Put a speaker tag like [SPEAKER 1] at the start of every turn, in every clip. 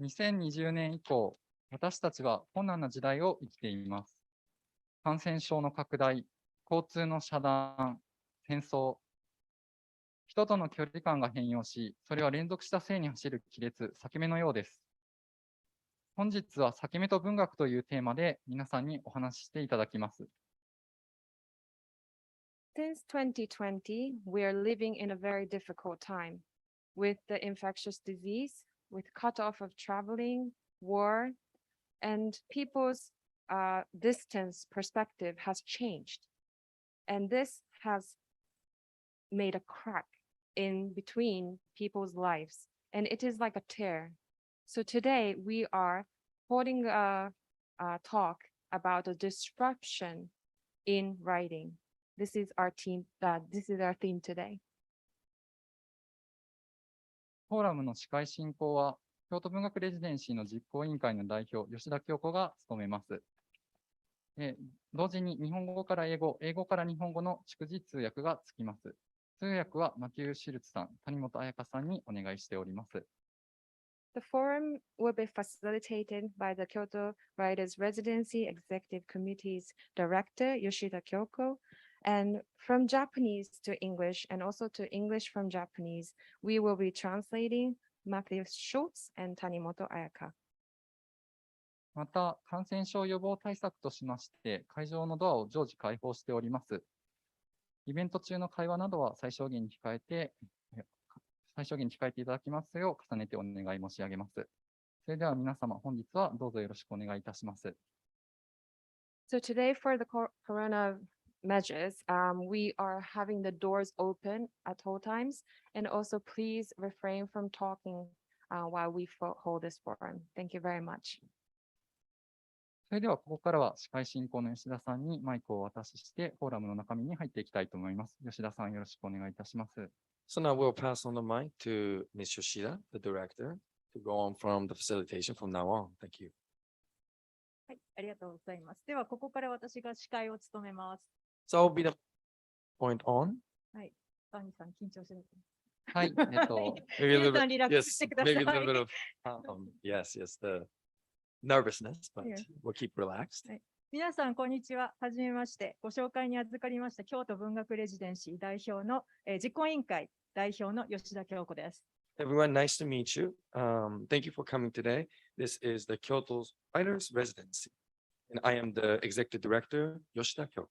[SPEAKER 1] 2020年以降、私たちは困難な時代を生きています。感染症の拡大、交通の遮断、戦争、人との距離感が変容し、それは連続した生に走る亀裂、裂け目のようです。本日は裂け目と文学というテーマで皆さんにお話ししていただきます。
[SPEAKER 2] Since 2020, we are living in a very difficult time with the infectious disease, with cutoff of traveling, war, and people's distance perspective has changed. And this has made a crack in between people's lives, and it is like a tear. So today we are holding a talk about a disruption in writing. This is our theme today.
[SPEAKER 1] フォーラムの司会進行は、京都文学レジデンシーの実行委員会の代表、吉田京子が務めます。同時に日本語から英語、英語から日本語の逐次通訳がつきます。通訳はマティウ・シルツさん、谷本彩香さんにお願いしております。
[SPEAKER 2] The forum will be facilitated by the Kyoto Writers Residency Executive Committee's Director, Yoshida Kyoko. And from Japanese to English, and also to English from Japanese, we will be translating Matthew Schultz and Tanimoto Ayaka.
[SPEAKER 1] また、感染症予防対策としまして、会場のドアを常時開放しております。イベント中の会話などは最小限に控えていただきますよう重ねてお願い申し上げます。それでは皆様、本日はどうぞよろしくお願いいたします。
[SPEAKER 2] So today for the corona measures, we are having the doors open at all times, and also please refrain from talking while we hold this forum. Thank you very much.
[SPEAKER 1] それではここからは司会進行の吉田さんにマイクをお渡ししてフォーラムの中身に入っていきたいと思います。吉田さん、よろしくお願いいたします。
[SPEAKER 3] So now we'll pass on the mic to Ms. Yoshida, the director, to go on from the facilitation from now on. Thank you.
[SPEAKER 4] はい、ありがとうございます。では、ここから私が司会を務めます。
[SPEAKER 3] So I'll be the point on.
[SPEAKER 4] はい、バニーさん、緊張してる。
[SPEAKER 1] はい、
[SPEAKER 4] 皆さんリラックスしてください。
[SPEAKER 3] maybe a little bit of, yes, the nervousness, but we'll keep relaxed.
[SPEAKER 4] 皆さん、こんにちは。はじめまして。ご紹介に預かりました京都文学レジデンシー代表の、実行委員会代表の吉田京子です。
[SPEAKER 3] Everyone, nice to meet you. Thank you for coming today. This is the Kyoto Writers Residency, and I am the executive director, Yoshida Kyoko.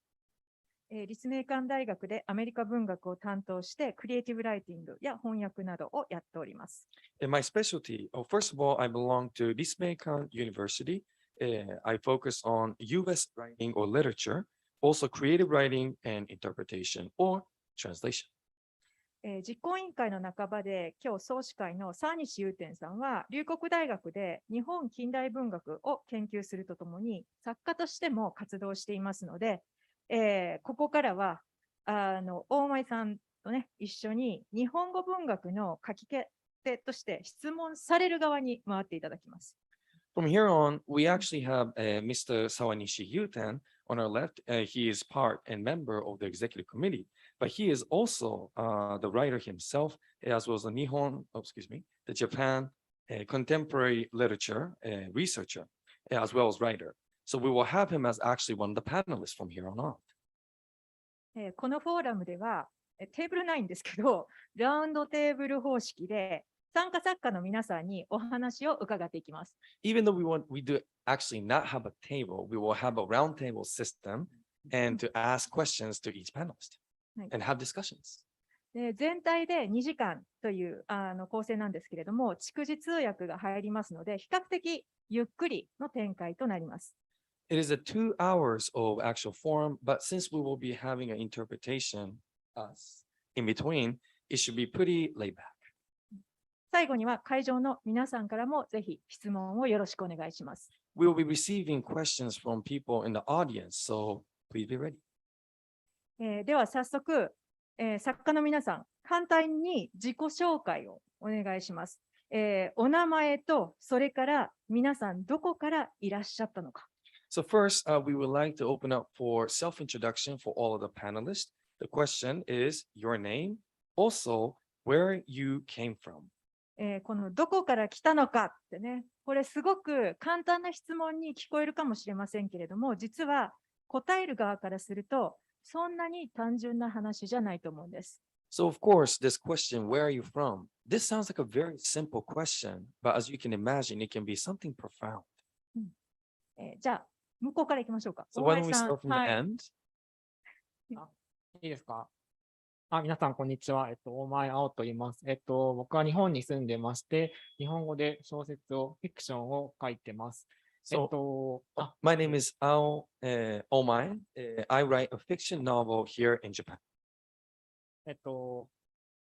[SPEAKER 4] 立命館大学でアメリカ文学を担当して、クリエイティブライティングや翻訳などをやっております。
[SPEAKER 3] In my specialty, first of all, I belong to Lismeikan University. I focus on U.S. writing or literature, also creative writing and interpretation or translation.
[SPEAKER 4] 実行委員会の半ばで、今日総司会の沢西祐天さんは、龍谷大学で日本近代文学を研究するとともに、作家としても活動していますので、ここからは、大前さんとね、一緒に日本語文学の書き手として質問される側に回っていただきます。
[SPEAKER 3] From here on, we actually have Mr. Sawanishi Yuten on our left. He is part and member of the executive committee, but he is also the writer himself, as well as the Japan contemporary literature researcher, as well as writer. So we will have him as actually one of the panelists from here on out.
[SPEAKER 4] このフォーラムでは、テーブルないんですけど、ラウンドテーブル方式で、参加作家の皆さんにお話を伺っていきます。
[SPEAKER 3] Even though we do actually not have a table, we will have a round table system and to ask questions to each panelist and have discussions.
[SPEAKER 4] 全体で2時間という構成なんですけれども、逐次通訳が入りますので、比較的ゆっくりの展開となります。
[SPEAKER 3] It is a 2 hours of actual forum, but since we will be having an interpretation in between, it should be pretty laid back.
[SPEAKER 4] 最後には会場の皆さんからもぜひ質問をよろしくお願いします。
[SPEAKER 3] We will be receiving questions from people in the audience, so please be ready.
[SPEAKER 4] では早速、作家の皆さん、簡単に自己紹介をお願いします。お名前と、それから皆さんどこからいらっしゃったのか。
[SPEAKER 3] So first, we would like to open up for self-introduction for all of the panelists. The question is your name, also where you came from.
[SPEAKER 4] このどこから来たのかってね、これすごく簡単な質問に聞こえるかもしれませんけれども、実は答える側からすると、そんなに単純な話じゃないと思うんです。
[SPEAKER 3] So, of course, this question, where are you from? This sounds like a very simple question, but as you can imagine, it can be something profound.
[SPEAKER 4] じゃあ、向こうから行きましょうか。
[SPEAKER 3] So,
[SPEAKER 4] 大
[SPEAKER 3] why
[SPEAKER 4] 前
[SPEAKER 3] don't we
[SPEAKER 4] さん
[SPEAKER 3] start from the
[SPEAKER 4] はい。
[SPEAKER 3] end?
[SPEAKER 5] いいですか？皆さん、こんにちは。大前青と言います。僕は日本に住んでまして、日本語で小説を、フィクションを書いてます。
[SPEAKER 3] My name is Omae. I write a fiction novel here in Japan.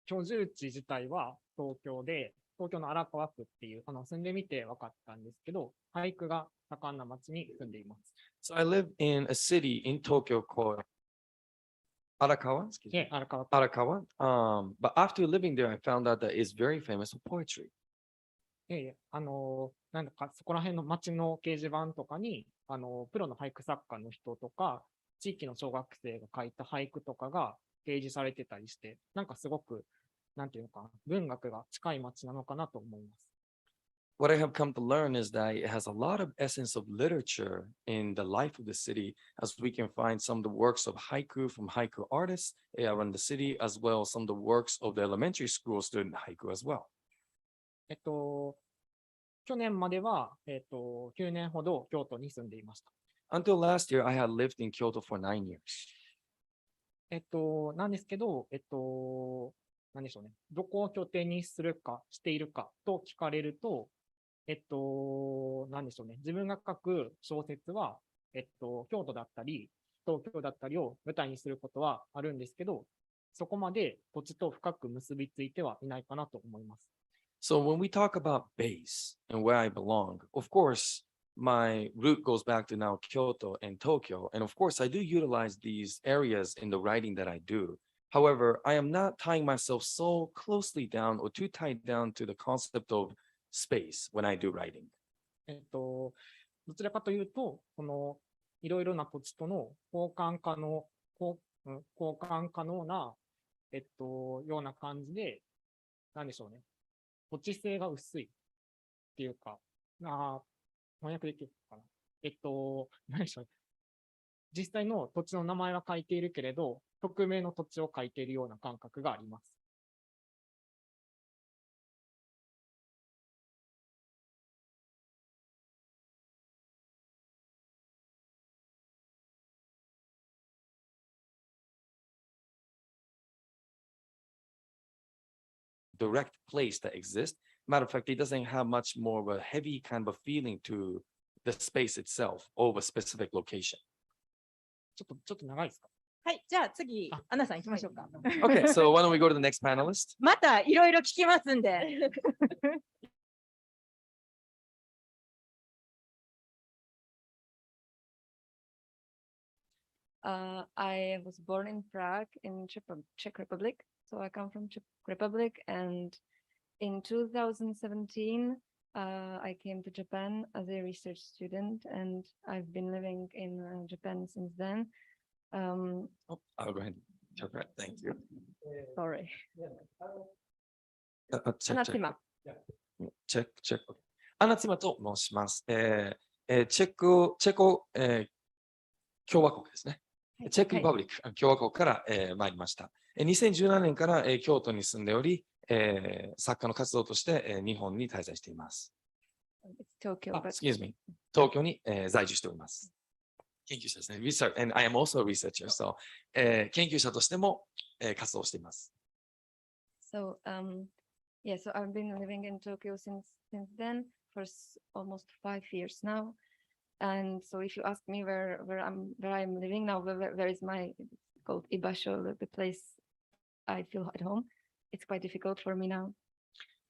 [SPEAKER 5] 居住地自体は東京で、東京の荒川区っていう、住んでみて分かったんですけど、俳句が盛んな町に住んでいます。
[SPEAKER 3] So, I live in a city in Tokyo called Arakawa. Arakawa. But after living there, I found out that it's very famous for poetry.
[SPEAKER 5] なんだかそこら辺の町の掲示板とかに、プロの俳句作家の人とか、地域の小学生が書いた俳句とかが掲示されてたりして、なんかすごく、なんていうのかな、文学が近い町なのかなと思います。
[SPEAKER 3] What I have come to learn is that it has a lot of essence of literature in the life of the city, as we can find some of the works of haiku from haiku artists around the city, as well as some of the works of the elementary school student haiku as well.
[SPEAKER 5] 去年までは、9年ほど京都に住んでいました。
[SPEAKER 3] Until last year, I had lived in Kyoto for 9 years.
[SPEAKER 5] なんですけど、なんでしょうね。どこを拠点にするか、しているかと聞かれると、なんでしょうね。自分が書く小説は、京都だったり、東京だったりを舞台にすることはあるんですけど、そこまで土地と深く結びついてはいないかなと思います。
[SPEAKER 3] So when we talk about base and where I belong, of course, my root goes back to now Kyoto and Tokyo. And of course, I do utilize these areas in the writing that I do. However, I am not tying myself so closely down or too tied down to the concept of space when I do writing.
[SPEAKER 5] どちらかというと、いろいろな土地との交換可能な、ような感じで、なんでしょうね。土地性が薄いっていうか、翻訳できるかな。何でしょうね。実際の土地の名前は書いているけれど、匿名の土地を書いているような感覚があります。
[SPEAKER 3] Direct place that exists. Matter of fact, it doesn't have much more of a heavy kind of a feeling to the space itself over a specific location.
[SPEAKER 5] ちょっと長いですか？
[SPEAKER 4] はい、じゃあ次、アンナさん行きましょうか。
[SPEAKER 3] Okay, so why don't we go to the next panelist?
[SPEAKER 4] またいろいろ聞きますんで。
[SPEAKER 2] I was born in Prague in Czech Republic. So I come from Czech Republic, and in 2017, I came to Japan as a research student, and I've been living in Japan since then.
[SPEAKER 3] I'll go ahead and interpret. Thank you.
[SPEAKER 2] Sorry.
[SPEAKER 3] Check.
[SPEAKER 2] Anna Cima.
[SPEAKER 3] Check. Anna Cima と申します。チェコ共和国ですね。チェックリパブリック、共和国から参りました。2017年から京都に住んでおり、作家の活動として日本に滞在しています。Excuse me. 東京に在住しております。研究者ですね。Research, and I am also a researcher. So, 研究者としても活動しています。
[SPEAKER 2] So, yeah, so I've been living in Tokyo since then for almost 5 years now. And so if you ask me where I'm living now, where is my called Ibasho, the place I feel at home, it's quite difficult for me now.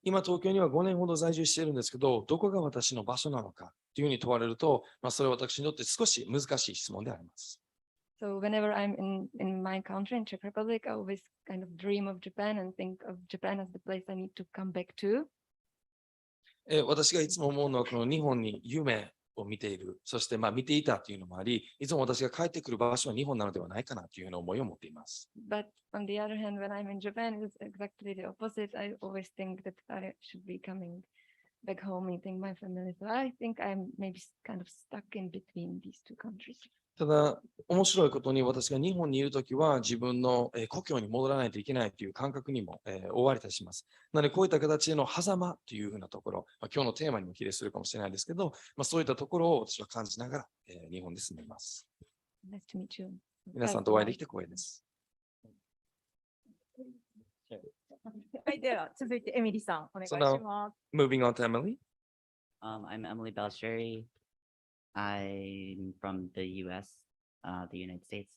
[SPEAKER 3] 今東京には5年ほど在住しているんですけど、どこが私の場所なのかというふうに問われると、それは私にとって少し難しい質問であります。
[SPEAKER 2] So whenever I'm in my country, in Czech Republic, I always kind of dream of Japan and think of Japan as the place I need to come back to.
[SPEAKER 3] 私がいつも思うのは、この日本に夢を見ている、そして見ていたというのもあり、いつも私が帰ってくる場所は日本なのではないかなというような思いを持っています。
[SPEAKER 2] But on the other hand, when I'm in Japan, it's exactly the opposite. I always think that I should be coming back home, meeting my family. So I think I'm maybe kind of stuck in between these two countries.
[SPEAKER 3] ただ、面白いことに私が日本にいるときは自分の故郷に戻らないといけないという感覚にも追われたりします。なので、こういった形での狭間というふうなところ、今日のテーマにも比例するかもしれないですけど、そういったところを私は感じながら日本で住んでいます。
[SPEAKER 2] Nice to meet you.
[SPEAKER 3] 皆さんとお会いできて光栄です。
[SPEAKER 4] はい、では続いてエミリさん、お願いし
[SPEAKER 3] So now,
[SPEAKER 4] ます。
[SPEAKER 3] moving on to Emily.
[SPEAKER 6] I'm Emily Balsheri. I'm from the US, the United States,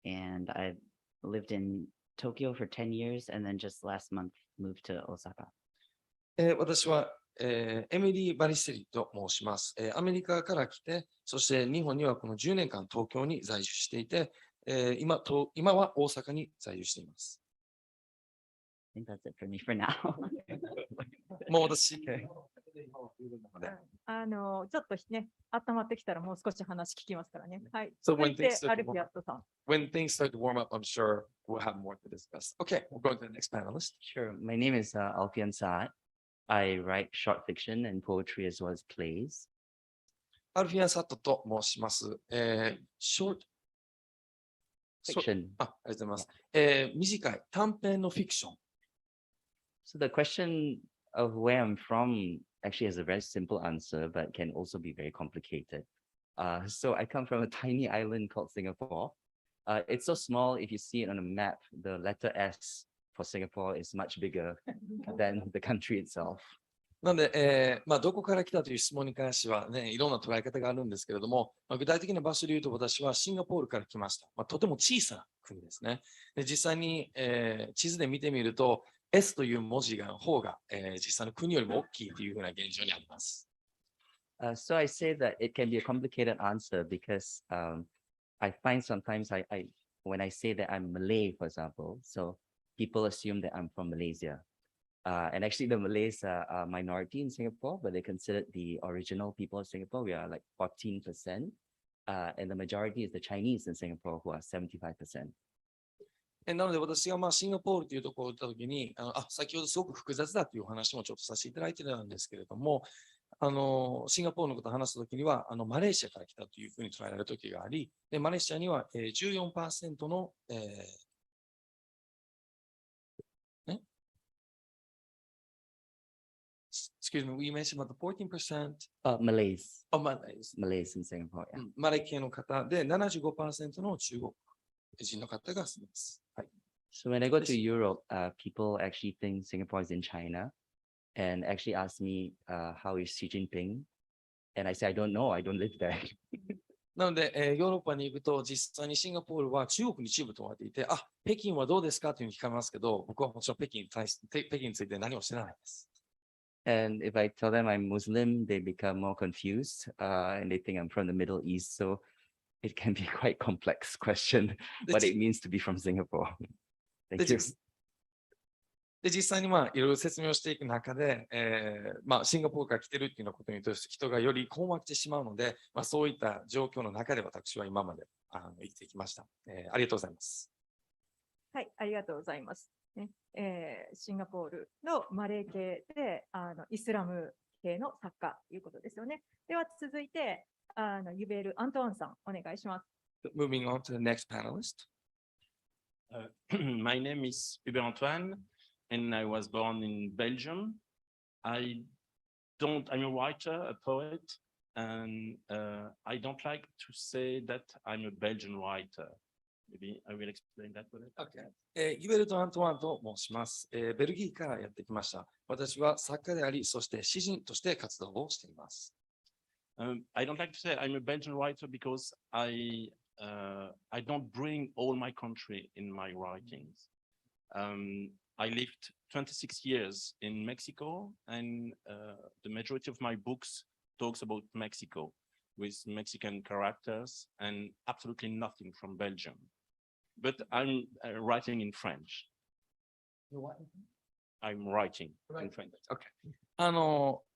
[SPEAKER 6] and I've lived in Tokyo for 10 years and then just last month moved to Osaka.
[SPEAKER 3] 私は、エミリー・バリステリと申します。アメリカから来て、そして日本にはこの10年間東京に在住していて、今は大阪に在住しています。
[SPEAKER 6] I think that's it for me for now.
[SPEAKER 3] もう私、
[SPEAKER 4] ちょっとね、温まってきたらもう少し話聞きますからね。はい。
[SPEAKER 3] So
[SPEAKER 4] 続
[SPEAKER 3] when
[SPEAKER 4] いて
[SPEAKER 3] things
[SPEAKER 4] アルフィアットさん。
[SPEAKER 3] when things start to warm up, I'm sure we'll have more to discuss. Okay, we'll go to the next panelist.
[SPEAKER 6] Sure. My name is Alfian Sa'at. I write short fiction and poetry as well as plays.
[SPEAKER 3] アルフィアン・サットと申します。short
[SPEAKER 6] Fiction.
[SPEAKER 3] ありがとうございます。短い短編のフィクション。
[SPEAKER 6] So the question of where I'm from actually has a very simple answer, but can also be very complicated. So I come from a tiny island called Singapore. It's so small, if you see it on a map, the letter S for Singapore is much bigger than the country itself.
[SPEAKER 3] なので、どこから来たという質問に関してはね、いろんな捉え方があるんですけれども、具体的な場所で言うと私はシンガポールから来ました。とても小さな国ですね。で実際に、地図で見てみると、S という文字の方が、実際の国よりも大きいというふうな現状にあります。
[SPEAKER 6] So I say that it can be a complicated answer because I find sometimes when I say that I'm Malay, for example, so people assume that I'm from Malaysia. And actually the Malays are a minority in Singapore, but they're considered the original people of Singapore. We are like 14%. And the majority is the Chinese in Singapore who are 75%.
[SPEAKER 3] なので私がシンガポールというところに行ったときに、先ほどすごく複雑だというお話もちょっとさせていただいてたんですけれども、シンガポールのことを話すときには、マレーシアから来たというふうに捉えられるときがあり、でマレーシアには、14% の、Excuse me, we mentioned about the 14%
[SPEAKER 6] Malays.
[SPEAKER 3] of Malays.
[SPEAKER 6] Malays in Singapore, yeah.
[SPEAKER 3] マレー系の方で 75% の中国人の方が住みます。はい。
[SPEAKER 6] So when I go to Europe, people actually think Singapore is in China and actually ask me, how is Xi Jinping? And I say, I don't know, I don't live there.
[SPEAKER 3] なので、ヨーロッパに行くと、実際にシンガポールは中国に一部となっていて、北京はどうですかというふうに聞かれますけど、僕はもちろん北京について何も知らないです。
[SPEAKER 6] And if I tell them I'm Muslim, they become more confused and they think I'm from the Middle East. So it can be quite complex question what it means to be from Singapore. Thank you.
[SPEAKER 3] で、実際にいろいろ説明をしていく中で、シンガポールから来てるっていうようなことに対して人がより困惑してしまうので、そういった状況の中で私は今まで生きてきました。ありがとうございます。
[SPEAKER 4] はい、ありがとうございます。ねシンガポールのマレー系でイスラム系の作家ということですよね。では続いてユベール・アントワンさん、お願いします。
[SPEAKER 3] Moving on to the next panelist.
[SPEAKER 7] My name is Hubert Antoine, and I was born in Belgium. I'm a writer, a poet, and I don't like to say that I'm a Belgian writer. Maybe I will explain that one.
[SPEAKER 3] Okay. ユベルト・アントワンと申します。ベルギーからやってきました。私は作家であり、そして詩人として活動をしています。
[SPEAKER 7] I don't like to say I'm a Belgian writer because I don't bring all my country in my writings. I lived 26 years in Mexico, and the majority of my books talks about Mexico with Mexican characters and absolutely nothing from Belgium. But I'm writing in French. I'm writing in French.
[SPEAKER 3] Okay.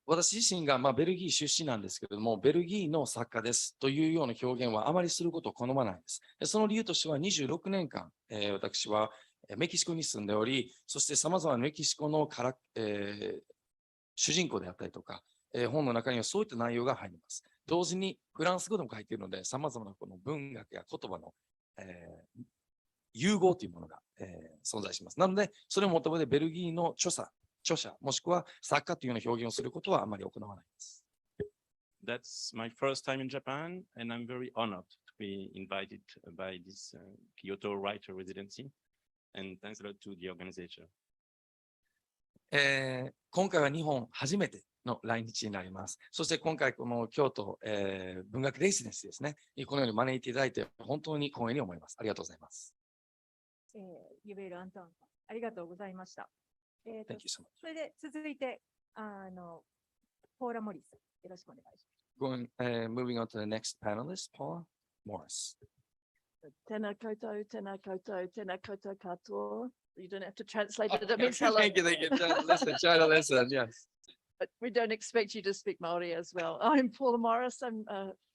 [SPEAKER 3] 私自身が、ベルギー出身なんですけれども、ベルギーの作家ですというような表現はあまりすることを好まないです。その理由としては26年間、私はメキシコに住んでおり、そして様々なメキシコの主人公であったりとか、本の中にはそういった内容が入ります。同時にフランス語でも書いているので、様々なこの文学や言葉の、融合というものが、存在します。なので、それをもともとベルギーの著者、もしくは作家というような表現をすることはあまり行わないです。
[SPEAKER 7] That's my first time in Japan, and I'm very honored to be invited by this Kyoto Writers Residency, and thanks a lot to the organization.
[SPEAKER 3] 今回は日本初めての来日になります。そして今回この京都、文学レジデンシーですね。このように招いていただいて本当に光栄に思います。ありがとうございます。
[SPEAKER 4] ユベール・アントワンさん、ありがとうございました。
[SPEAKER 3] Thank you so much.
[SPEAKER 4] それで続いて、ポーラ・モリス、よろしくお願いし
[SPEAKER 3] Moving on to the next panelist, Paula Morris.
[SPEAKER 8] Tēnā koutou, tēnā koutou, tēnā koutou katoa. You don't have to translate it. It means hello.
[SPEAKER 3] Thank you. Try to listen, yes.
[SPEAKER 8] But we don't expect you to speak Maori as well. I'm Paula Morris. I'm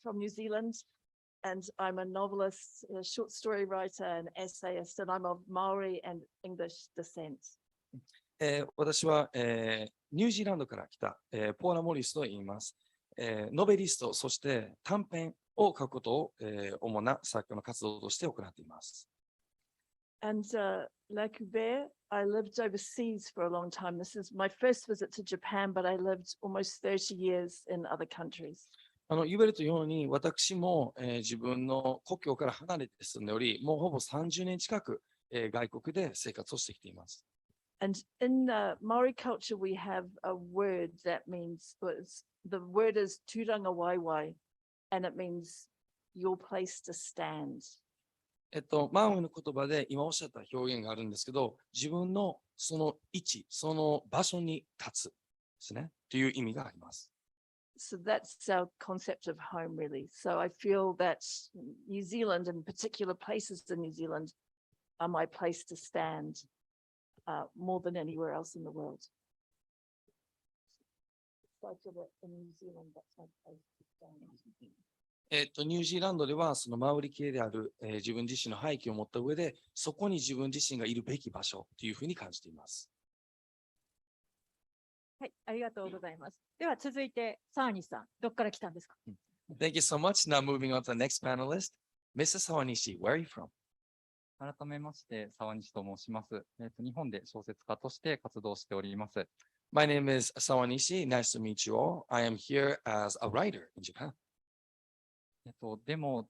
[SPEAKER 8] from New Zealand, and I'm a novelist, a short story writer, and essayist, and I'm of Maori and English descent.
[SPEAKER 3] 私は、ニュージーランドから来た、ポーラ・モリスと言います。ノベリスト、そして短編を書くことを、主な作家の活動として行っています。
[SPEAKER 8] And like Hubert, I lived overseas for a long time. This is my first visit to Japan, but I lived almost 30 years in other countries.
[SPEAKER 3] ユベルというように、私も、自分の故郷から離れて住んでおり、もうほぼ30年近く、外国で生活をしてきています。
[SPEAKER 8] And in Maori culture, we have a word that means, the word is turangawaiwai, and it means your place to stand.
[SPEAKER 3] マウイの言葉で今おっしゃった表現があるんですけど、自分のその位置、その場所に立つですね、という意味があります。
[SPEAKER 8] So that's our concept of home, really. So I feel that New Zealand, and particular places in New Zealand, are my place to stand more than anywhere else in the world. So I feel that in New Zealand, that's my place to stand.
[SPEAKER 3] ニュージーランドではそのマウリ系である、自分自身の背景を持った上で、そこに自分自身がいるべき場所というふうに感じています。
[SPEAKER 4] はい、ありがとうございます。では続いて、サーニさん、どこから来たんですか？
[SPEAKER 3] Thank you so much. Now moving on to the next panelist, Mrs. Sawanishi, where are you from?
[SPEAKER 1] 改めまして、沢西と申します。日本で小説家として活動しております。
[SPEAKER 3] My name is Sawanishi. Nice to meet you all. I am here as a writer in Japan.
[SPEAKER 1] でも、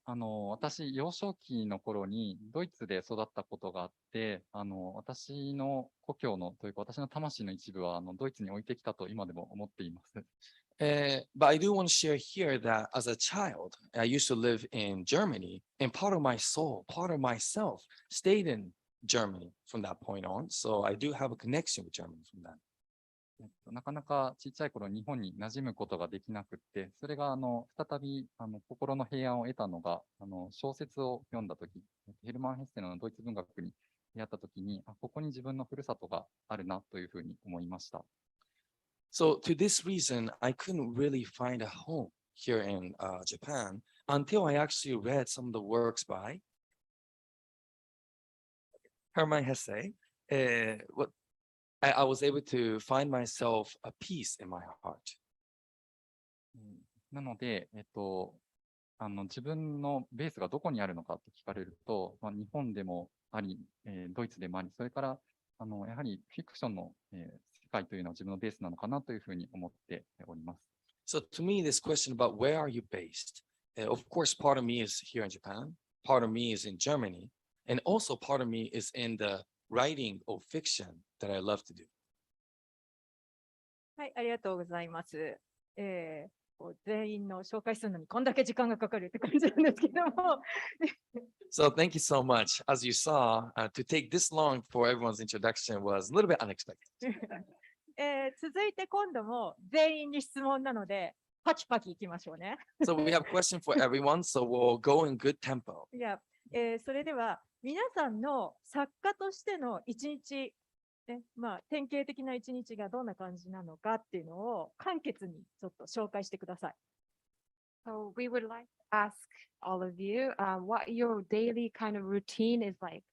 [SPEAKER 1] 私、幼少期の頃にドイツで育ったことがあって、私の故郷のというか、私の魂の一部はドイツに置いてきたと今でも思っています。
[SPEAKER 3] But I do want to share here that as a child, I used to live in Germany, and part of my soul, part of myself stayed in Germany from that point on. So I do have a connection with Germany from that.
[SPEAKER 1] なかなかちっちゃい頃日本に馴染むことができなくって、それが再び心の平安を得たのが小説を読んだとき、ヘルマン・ヘッセのドイツ文学に出会ったときに、ここに自分のふるさとがあるなというふうに思いました。
[SPEAKER 3] So to this reason, I couldn't really find a home here in Japan until I actually read some of the works by Hermann Hesse. I was able to find myself a peace in my heart.
[SPEAKER 1] なので、自分のベースがどこにあるのかと聞かれると、日本でもあり、ドイツでもあり、それからやはりフィクションの、世界というのは自分のベースなのかなというふうに思っております。
[SPEAKER 3] So to me, this question about where are you based? Of course, part of me is here in Japan, part of me is in Germany, and also part of me is in the writing of fiction that I love to do.
[SPEAKER 4] はい、ありがとうございます。全員の紹介するのにこんだけ時間がかかるって感じなんですけども。
[SPEAKER 3] So thank you so much. As you saw, to take this long for everyone's introduction was a little bit unexpected.
[SPEAKER 4] 続いて今度も全員に質問なので、パキパキいきましょうね。
[SPEAKER 3] So we have questions for everyone, so we'll go in good tempo.
[SPEAKER 4] いや、それでは皆さんの作家としての一日ね、まあ、典型的な一日がどんな感じなのかっていうのを簡潔にちょっと紹介してください。
[SPEAKER 2] So we would like to ask all of you what your daily kind of routine is like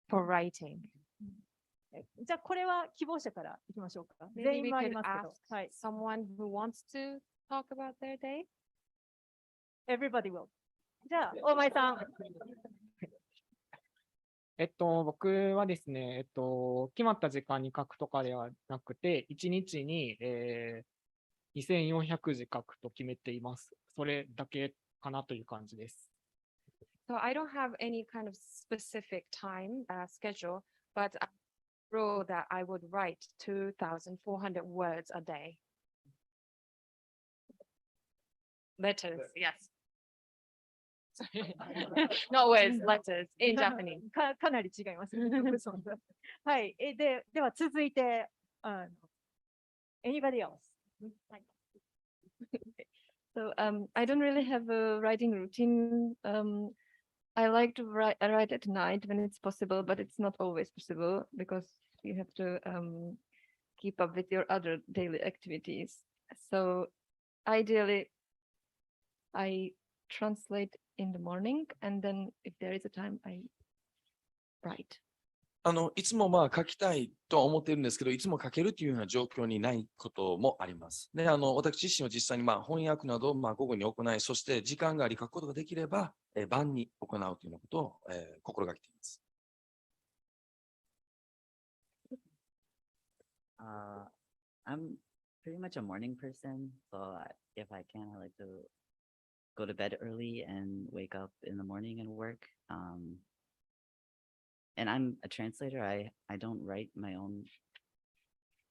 [SPEAKER 2] for writing.
[SPEAKER 4] じゃあ、これは希望者からいきましょうか。
[SPEAKER 2] Maybe
[SPEAKER 4] 全員
[SPEAKER 2] we
[SPEAKER 4] 回り
[SPEAKER 2] could
[SPEAKER 4] ますけ
[SPEAKER 2] ask
[SPEAKER 4] ど。はい。
[SPEAKER 2] someone who wants to talk about their day.
[SPEAKER 4] Everybody will. じゃあ、大前さん。
[SPEAKER 5] 僕はですね、決まった時間に書くとかではなくて、1日に、2400字書くと決めています。それだけかなという感じです。
[SPEAKER 2] So I don't have any kind of specific time schedule, but I rule that I would write 2,400 words a day. Letters, yes. Not words, letters in Japanese.
[SPEAKER 4] かなり違います。はい。では続いて、anybody else? はい。
[SPEAKER 9] So I don't really have a writing routine. I like to write at night when it's possible, but it's not always possible because you have to keep up with your other daily activities. So ideally, I translate in the morning, and then if there is a time, I write.
[SPEAKER 3] いつもまあ書きたいとは思っているんですけど、いつも書けるというような状況にないこともあります。で、私自身は実際にまあ翻訳などをまあ午後に行い、そして時間があり書くことができれば、晩に行うというようなことを、心がけています。
[SPEAKER 6] I'm pretty much a morning person, so if I can, I like to go to bed early and wake up in the morning and work. And I'm a translator. I don't write my own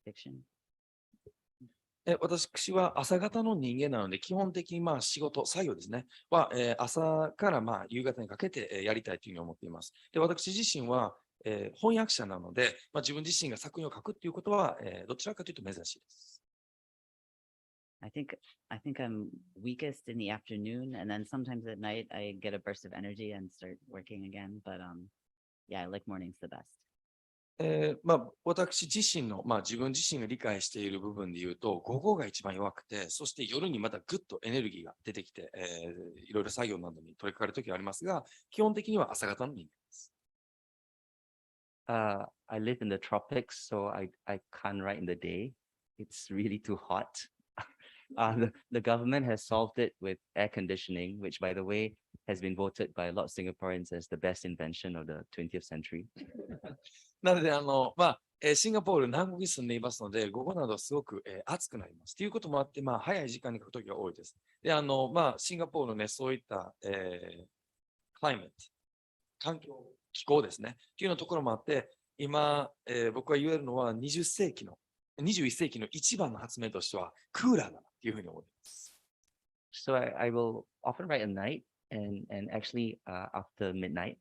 [SPEAKER 6] fiction.
[SPEAKER 3] 私は朝方の人間なので、基本的にまあ仕事、作業ですね、は、朝からまあ夕方にかけてやりたいというふうに思っています。で、私自身は、翻訳者なので、まあ、自分自身が作品を書くということは、どちらかというと珍しいです。
[SPEAKER 6] I think I'm weakest in the afternoon, and then sometimes at night I get a burst of energy and start working again. But yeah, I like mornings the best.
[SPEAKER 3] まあ、私自身の、まあ、自分自身が理解している部分で言うと、午後が一番弱くて、そして夜にまたぐっとエネルギーが出てきて、いろいろ作業などに取り掛かるときがありますが、基本的には朝方の人間です。
[SPEAKER 6] I live in the tropics, so I can't write in the day. It's really too hot. The government has solved it with air conditioning, which, by the way, has been voted by a lot of Singaporeans as the best invention of the 20th century.
[SPEAKER 3] なので、まあ、シンガポール南国に住んでいますので、午後などすごく、暑くなります。ということもあって、まあ、早い時間に書くときが多いです。で、まあ、シンガポールのね、そういった、クライメット、環境、気候ですね。というようなところもあって、今、僕が言えるのは21世紀の一番の発明としては、クーラーだなというふうに思っています。
[SPEAKER 6] So I will often write at night and actually after midnight.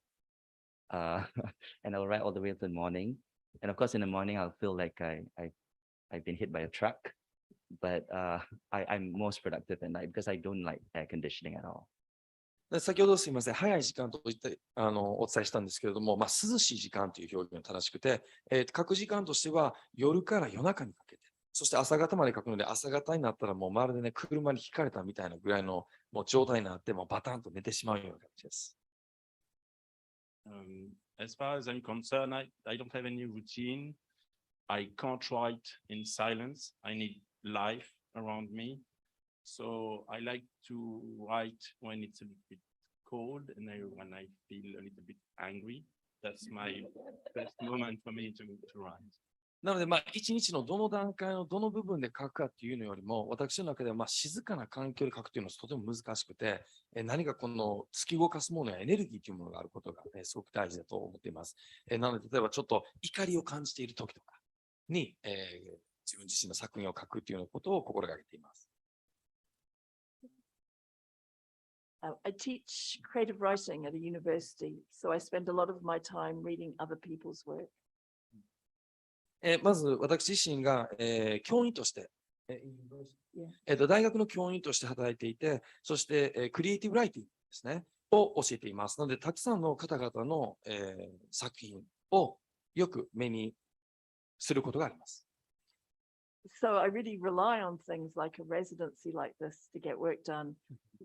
[SPEAKER 6] And I'll write all the way until the morning. And of course, in the morning, I'll feel like I've been hit by a truck. But I'm most productive at night because I don't like air conditioning at all.
[SPEAKER 3] 先ほどすみません、早い時間と言ってお伝えしたんですけれども、まあ、涼しい時間という表現が正しくて、書く時間としては夜から夜中にかけて、そして朝方まで書くので、朝方になったらもうまるでね、車にひかれたみたいなぐらいのもう状態になって、もうバタンと寝てしまうような感じです。
[SPEAKER 7] As far as I'm concerned, I don't have any routine. I can't write in silence. I need life around me. So I like to write when it's a little bit cold and when I feel a little bit angry. That's my best moment for me to write.
[SPEAKER 3] なので、まあ、一日のどの段階のどの部分で書くかっていうのよりも、私の中ではまあ静かな環境で書くというのはとても難しくて、何かこの突き動かすものやエネルギーというものがあることが、すごく大事だと思っています。なので、例えばちょっと怒りを感じている時とかに、自分自身の作品を書くというようなことを心がけています。
[SPEAKER 8] I teach creative writing at a university, so I spend a lot of my time reading other people's work.
[SPEAKER 3] まず私自身が、教員として、大学の教員として働いていて、そして、クリエイティブライティングですね、を教えています。なので、たくさんの方々の、作品をよく目にすることがあります。
[SPEAKER 8] So I really rely on things like a residency like this to get work done.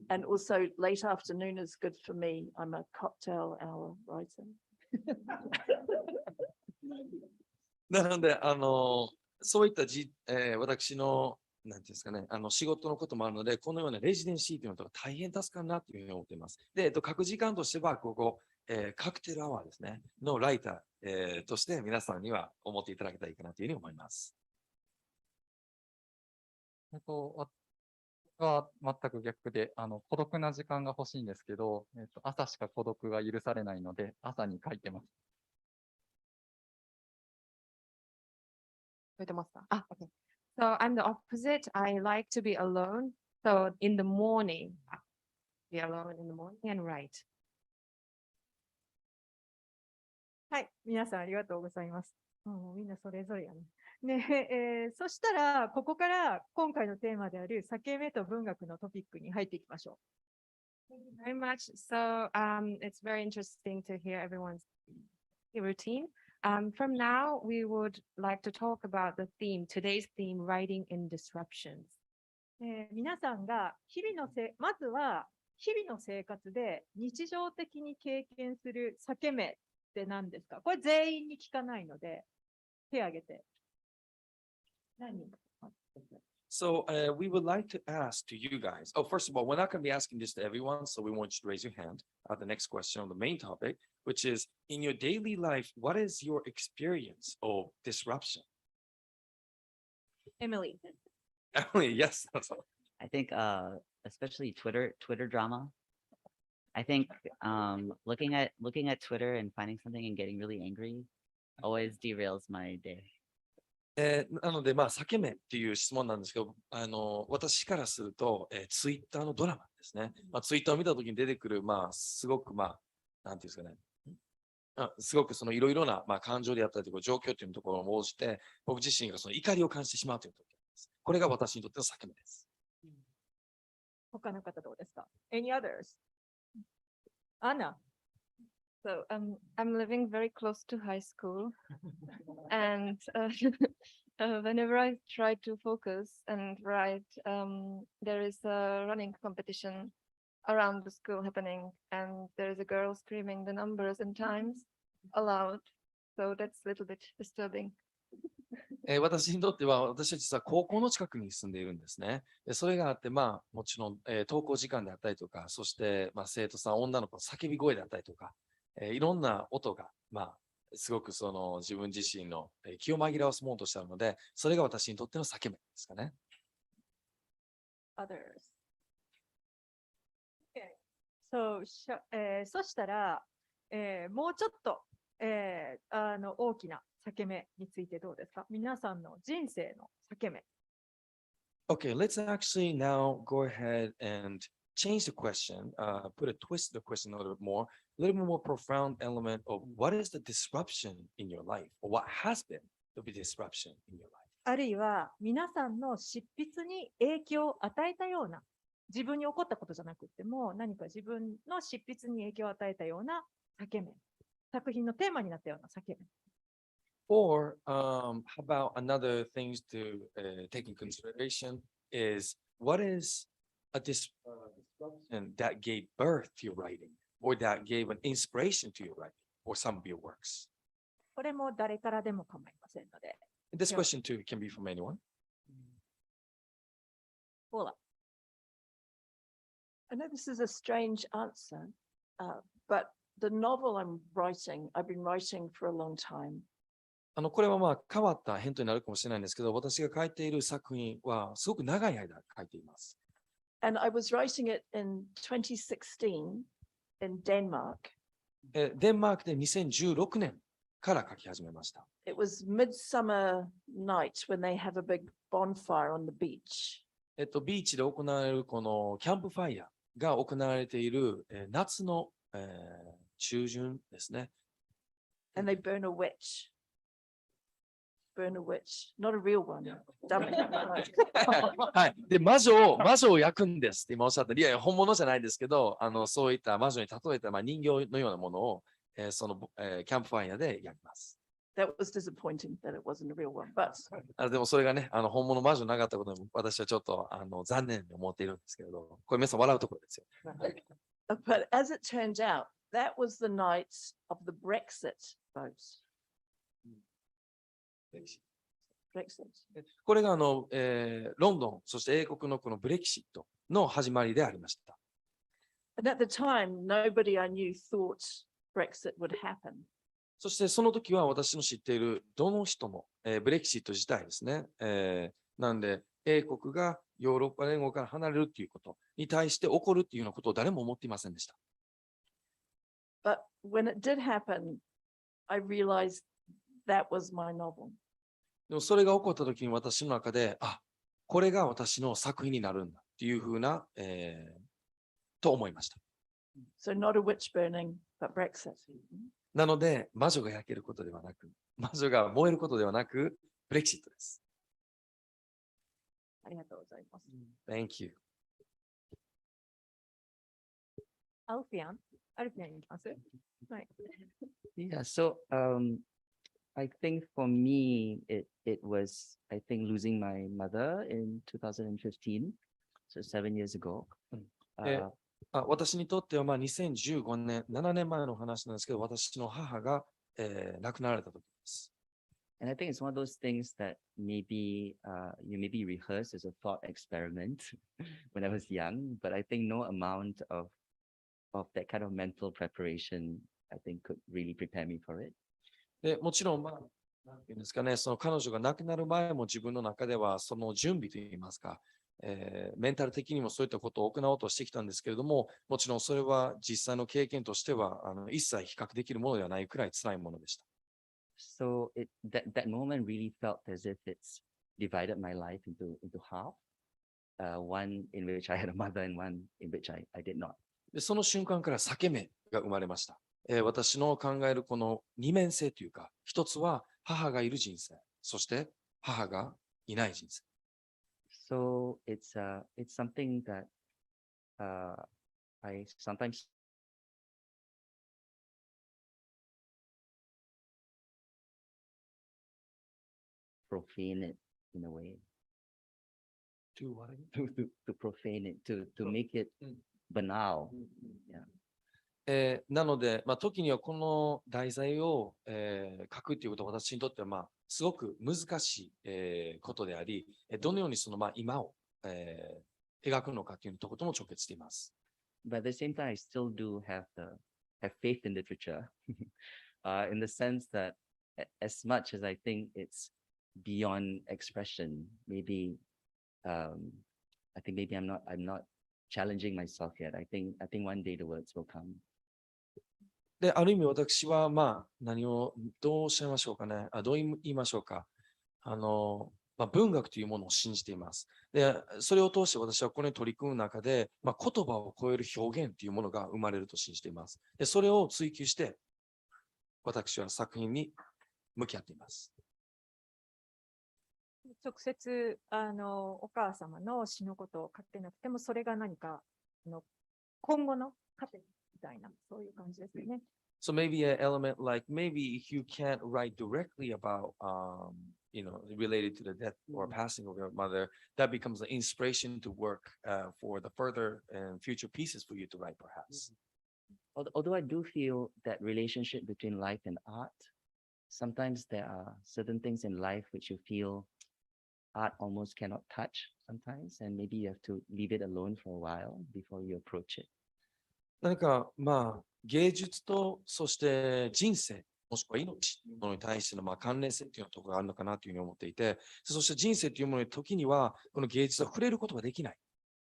[SPEAKER 8] And also late afternoon is good for me. I'm a cocktail hour writer.
[SPEAKER 3] なので、そういった私の、なんていうんですかね、仕事のこともあるので、このようなレジデンシーというのが大変助かるなというふうに思っています。で、書く時間としては、ここ、カクテルアワーですね、のライター、として皆さんには思っていただけたらいいかなというふうに思います。
[SPEAKER 1] 私は全く逆で、孤独な時間が欲しいんですけど、朝しか孤独が許されないので、朝に書いてます。
[SPEAKER 2] Okay. So I'm the opposite. I like to be alone. So in the morning, be alone in the morning and write.
[SPEAKER 4] はい、皆さんありがとうございます。みんなそれぞれやね。ねそしたら、ここから今回のテーマである裂け目と文学のトピックに入っていきましょう。
[SPEAKER 2] Thank you very much. So it's very interesting to hear everyone's routine. From now, we would like to talk about the theme, today's theme, writing in disruptions.
[SPEAKER 4] 皆さんがまずは日々の生活で日常的に経験する裂け目って何ですか？これ全員に聞かないので、手挙げて。何人か。
[SPEAKER 3] So we would like to ask to you guys. Oh, first of all, we're not going to be asking this to everyone, so we want you to raise your hand. The next question on the main topic, which is in your daily life, what is your experience of disruption?
[SPEAKER 4] Emily.
[SPEAKER 3] Emily, yes.
[SPEAKER 6] I think especially Twitter drama. I think looking at Twitter and finding something and getting really angry always derails my day.
[SPEAKER 3] なので、裂け目っていう質問なんですけど、私からすると、ツイッターのドラマですね。ツイッターを見たときに出てくる、すごく、なんていうんですかね。すごくいろいろな、感情であったりとか、状況というところを応じて、僕自身がその怒りを感じてしまうというところです。これが私にとっての裂け目です。
[SPEAKER 4] 他の方どうですか？ Any others? Anna.
[SPEAKER 9] So I'm living very close to high school, and whenever I try to focus and write, there is a running competition around the school happening, and there is a girl screaming the numbers and times aloud. So that's a little bit disturbing.
[SPEAKER 3] 私にとっては、私は実は高校の近くに住んでいるんですね。それがあって、もちろん、登校時間であったりとか、そして、生徒さん、女の子の叫び声であったりとか、いろんな音が、すごく自分自身の気を紛らわすものとしてあるので、それが私にとっての裂け目ですかね。
[SPEAKER 4] Others. Okay. So, そしたら、もうちょっと、大きな裂け目についてどうですか？皆さんの人生の裂け目。
[SPEAKER 3] Okay, let's actually now go ahead and change the question, put a twist to the question a little bit more profound element of what is the disruption in your life, or what has been the disruption in your life.
[SPEAKER 4] あるいは皆さんの執筆に影響を与えたような、自分に起こったことじゃなくても、何か自分の執筆に影響を与えたような裂け目、作品のテーマになったような裂け目。
[SPEAKER 3] Or how about another things to take in consideration is what is a disruption that gave birth to your writing, or that gave an inspiration to your writing, or some of your works?
[SPEAKER 4] これも誰からでも構いませんので。
[SPEAKER 3] This question too can be from anyone.
[SPEAKER 4] Paula.
[SPEAKER 8] I know this is a strange answer, but the novel I'm writing, I've been writing for a long time.
[SPEAKER 3] これは変わった返答になるかもしれないんですけど、私が書いている作品はすごく長い間書いています。
[SPEAKER 8] And I was writing it in 2016 in Denmark.
[SPEAKER 3] デンマークで2016年から書き始めました。
[SPEAKER 8] It was midsummer night when they have a big bonfire on the beach.
[SPEAKER 3] ビーチで行われるこのキャンプファイヤーが行われている夏の中旬ですね。
[SPEAKER 8] And they burn a witch. Burn a witch, not a real one.
[SPEAKER 3] はい。で、魔女を焼くんですって今おっしゃった。いや、本物じゃないですけど、そういった魔女に例えた人形のようなものを、キャンプファイヤーで焼きます。
[SPEAKER 8] That was disappointing that it wasn't a real one, but
[SPEAKER 3] でもそれがね、本物バージョンなかったことに私はちょっと残念に思っているんですけれど、これ皆さん笑うところですよ。
[SPEAKER 8] but as it turned out, that was the night of the Brexit vote. Brexit.
[SPEAKER 3] これがロンドン、そして英国のこのブレキシットの始まりでありました。
[SPEAKER 8] And at the time, nobody I knew thought Brexit would happen.
[SPEAKER 3] そしてその時は私の知っているどの人も、ブレキシット自体ですね。なんで、英国がヨーロッパ連合から離れるということに対して起こるというようなことを誰も思っていませんでした。
[SPEAKER 8] But when it did happen, I realized that was my novel.
[SPEAKER 3] でもそれが起こった時に私の中で、これが私の作品になるんだっていうふうな、と思いました。
[SPEAKER 8] So not a witch burning, but Brexit.
[SPEAKER 3] なので、魔女が焼けることではなく、魔女が燃えることではなく、ブレキシットです。
[SPEAKER 8] ありがとうございます。
[SPEAKER 3] Thank you.
[SPEAKER 4] アルフィアンに行きます。はい。
[SPEAKER 6] Yeah, so I think for me, it was, I think, losing my mother in 2015, so 7 years ago.
[SPEAKER 3] 私にとっては2015年、7年前の話なんですけど、私の母が、亡くなられた時です。
[SPEAKER 6] And I think it's one of those things that maybe you maybe rehearsed as a thought experiment when I was young, but I think no amount of that kind of mental preparation, I think, could really prepare me for it.
[SPEAKER 3] でもちろん、なんていうんですかね、その彼女が亡くなる前も自分の中ではその準備といいますか、メンタル的にもそういったことを行おうとしてきたんですけれども、もちろんそれは実際の経験としては一切比較できるものではないくらい辛いものでした。
[SPEAKER 6] So that moment really felt as if it's divided my life into half, one in which I had a mother and one in which I did not.
[SPEAKER 3] でその瞬間から裂け目が生まれました。私の考えるこの二面性というか、一つは母がいる人生、そして母がいない人生。
[SPEAKER 6] So it's something that I sometimes profane it in a way.
[SPEAKER 3] To what?
[SPEAKER 6] To profane it, to make it banal. Yeah.
[SPEAKER 3] なので、時にはこの題材を、書くということは私にとっては、すごく難しい、ことであり、どのようにその、今を、描くのかということも直結しています。
[SPEAKER 6] But at the same time, I still do have faith in literature, in the sense that as much as I think it's beyond expression, maybe I think maybe I'm not challenging myself yet. I think one day the words will come.
[SPEAKER 3] で、ある意味私は、何をどうおっしゃいましょうかね。どう言いましょうか。文学というものを信じています。で、それを通して私はこれに取り組む中で、言葉を超える表現というものが生まれると信じています。で、それを追求して、私は作品に向き合っています。
[SPEAKER 4] 直接お母様の死のことを書けなくても、それが何か今後の糧みたいな、そういう感じですね。
[SPEAKER 3] So maybe an element like maybe if you can't write directly about, related to the death or passing of your mother, that becomes an inspiration to work for the further and future pieces for you to write, perhaps.
[SPEAKER 6] Although I do feel that relationship between life and art, sometimes there are certain things in life which you feel art almost cannot touch sometimes, and maybe you have to leave it alone for a while before you approach it.
[SPEAKER 3] 何か、芸術と、そして人生、もしくは命というものに対しての関連性というところがあるのかなというふうに思っていて、そして人生というものに時には、この芸術は触れることができないっ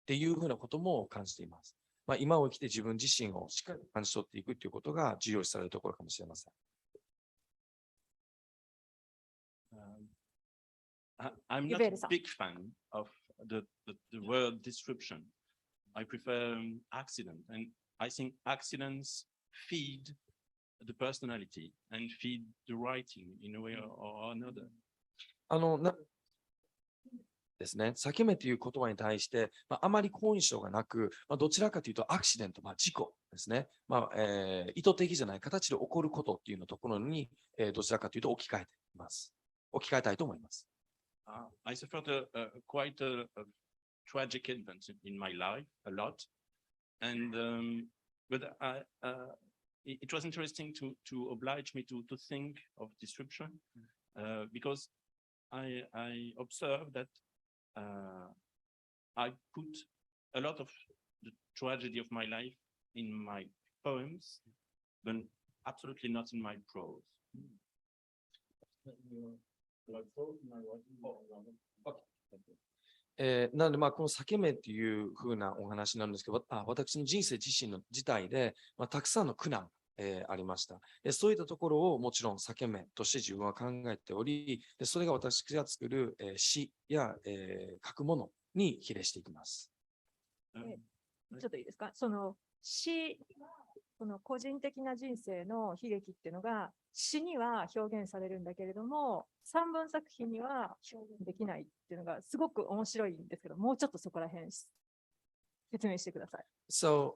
[SPEAKER 3] ていうふうなことも感じています。今を生きて自分自身をしっかり感じ取っていくということが重要視されるところかもしれません。
[SPEAKER 7] I'm not a big fan of the word description. I prefer accident, and I think accidents feed the personality and feed the writing in a way or another.
[SPEAKER 3] ですね。裂け目という言葉に対して、あまり好印象がなく、どちらかというとアクシデント、事故ですね。意図的じゃない形で起こることっていうのところに、どちらかというと置き換えています。置き換えたいと思います。
[SPEAKER 7] I suffered quite a tragic event in my life, a lot. And but it was interesting to oblige me to think of description because I observed that I put a lot of the tragedy of my life in my poems, but absolutely not in my prose.
[SPEAKER 3] なので、この裂け目っていう風なお話なんですけど、私の人生自身の自体で、たくさんの苦難、ありました。そういったところをもちろん裂け目として自分は考えており、それが私が作る、詩や、書くものに比例していきます。
[SPEAKER 4] ちょっといいですか？その詩、その個人的な人生の悲劇っていうのが詩には表現されるんだけれども、散文作品には表現できないっていうのがすごく面白いんですけど、もうちょっとそこら辺説明してください。
[SPEAKER 3] So,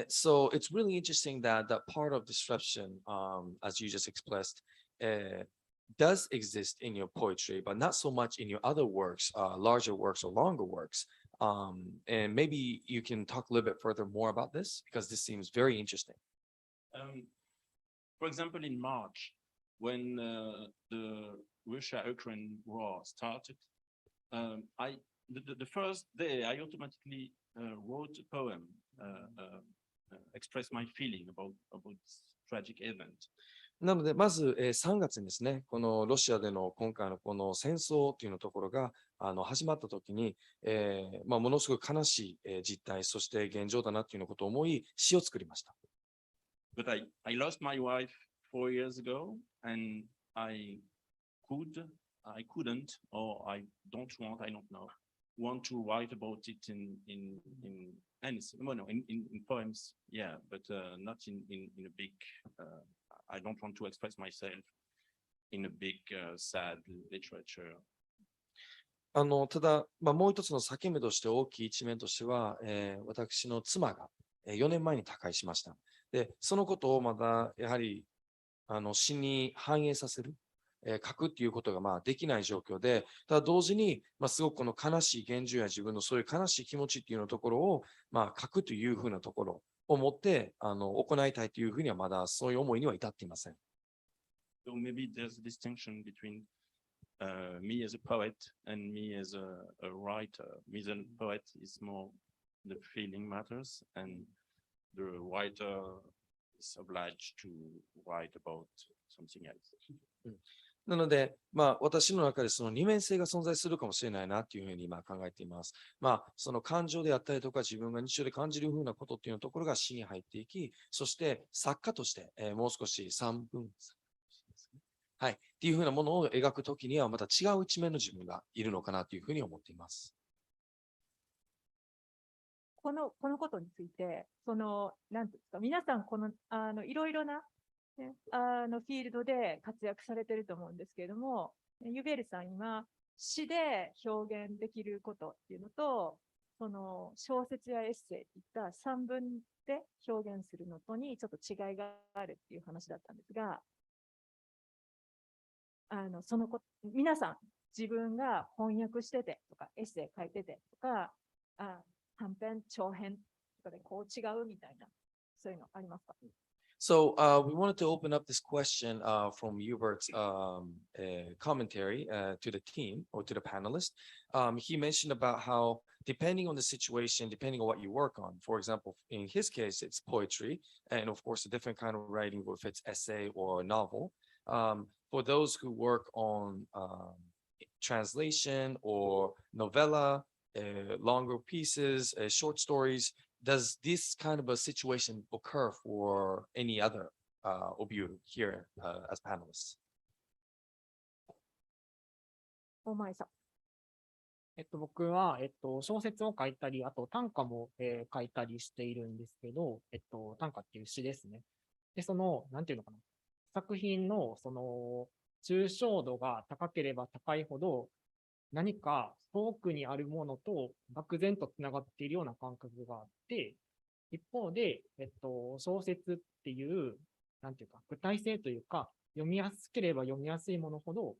[SPEAKER 3] so it's really interesting that that part of disruption, as you just expressed, does exist in your poetry, but not so much in your other works, larger works or longer works. And maybe you can talk a little bit further more about this because this seems very interesting.
[SPEAKER 7] For example, in March, when the Russia-Ukraine war started, the first day I automatically wrote a poem, express my feeling about this tragic event.
[SPEAKER 3] なので、まず、3月にですね、このロシアでの今回のこの戦争というのところが始まったときに、ものすごい悲しい実態、そして現状だなということを思い、詩を作りました。
[SPEAKER 7] But I lost my wife 4 years ago, and I couldn't, or I don't want to write about it in anything. Well, no, in poems, yeah, but not in a big. I don't want to express myself in a big, sad literature.
[SPEAKER 3] ただ、もう一つの裂け目として大きい一面としては、私の妻が4年前に他界しました。で、そのことをまだやはり詩に反映させる、書くっていうことができない状況で、ただ同時に、すごくこの悲しい現状や自分のそういう悲しい気持ちっていうのところを、書くというふうなところを持って行いたいというふうにはまだそういう思いには至っていません。
[SPEAKER 7] So maybe there's a distinction between me as a poet and me as a writer. Me as a poet is more the feeling matters, and the writer is obliged to write about something else.
[SPEAKER 3] なので、私の中でその二面性が存在するかもしれないなというふうに今考えています。その感情であったりとか、自分が日常で感じるふうなことっていうのところが詩に入っていき、そして作家として、もう少し散文、はい、っていうふうなものを描くときには、また違う一面の自分がいるのかなというふうに思っています。
[SPEAKER 4] このことについて、なんていうんですか、皆さん、いろいろなね、フィールドで活躍されていると思うんですけれども、ユベールさん今、詩で表現できることっていうのと、小説やエッセイといった散文で表現するのとにちょっと違いがあるっていう話だったんですが、皆さん、自分が翻訳しててとか、エッセイ書いててとか、短編、長編とかでこう違うみたいな、そういうのありますか
[SPEAKER 3] ？So we wanted to open up this question from Hubert's commentary to the team or to the panelists. He mentioned about how depending on the situation, depending on what you work on, for example, in his case, it's poetry, and of course, a different kind of writing, if it's essay or novel. For those who work on translation or novella, longer pieces, short stories, does this kind of a situation occur for any other of you here as panelists?
[SPEAKER 4] お前さん。
[SPEAKER 5] 僕は、小説を書いたり、あと短歌も、書いたりしているんですけど、短歌っていう詩ですね。で、なんていうのかな。作品のその抽象度が高ければ高いほど、何か遠くにあるものと漠然とつながっているような感覚があって、一方で、小説っていう、なんていうか、具体性というか、読みやすければ読みやすいものほど、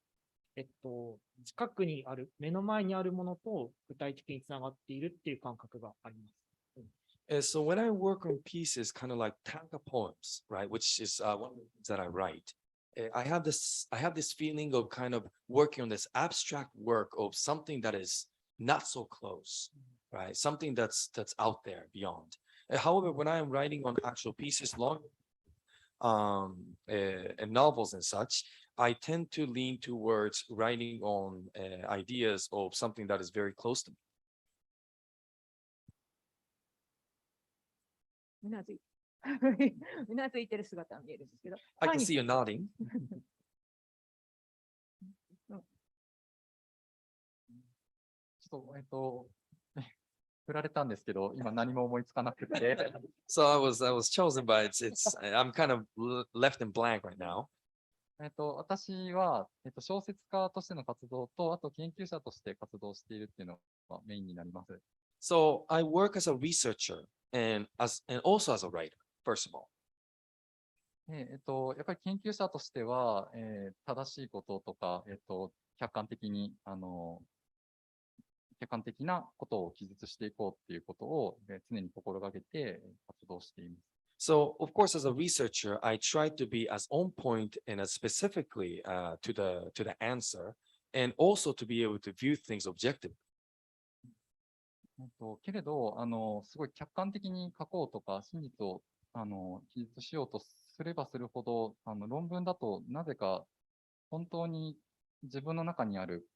[SPEAKER 5] 近くにある、目の前にあるものと具体的につながっているっていう感覚があります。
[SPEAKER 3] So when I work on pieces, kind of like tanka poems, right, which is one of the things that I write, I have this feeling of kind of working on this abstract work of something that is not so close, right, something that's out there beyond. However, when I am writing on actual pieces, long and novels and such, I tend to lean towards writing on ideas of something that is very close to me.
[SPEAKER 4] うなずいうなずいてる姿が見えるんですけど。
[SPEAKER 3] I can see you nodding.
[SPEAKER 1] ちょっと、振られたんですけど、今何も思いつかなくて。
[SPEAKER 3] So I was chosen, but I'm kind of left in blank right now.
[SPEAKER 1] 私は、小説家としての活動と、あと研究者として活動しているっていうのがメインになります。
[SPEAKER 3] So I work as a researcher and also as a writer, first of all.
[SPEAKER 1] でやっぱり研究者としては、正しいこととか、客観的なことを記述していこうっていうことを、常に心がけて活動しています。
[SPEAKER 3] So of course, as a researcher, I try to be as on point and as specifically to the answer, and also to be able to view things objectively.
[SPEAKER 1] けれど、すごい客観的に書こうとか、真実を記述しようとすればするほど、論文だとなぜか本当に自分の中にある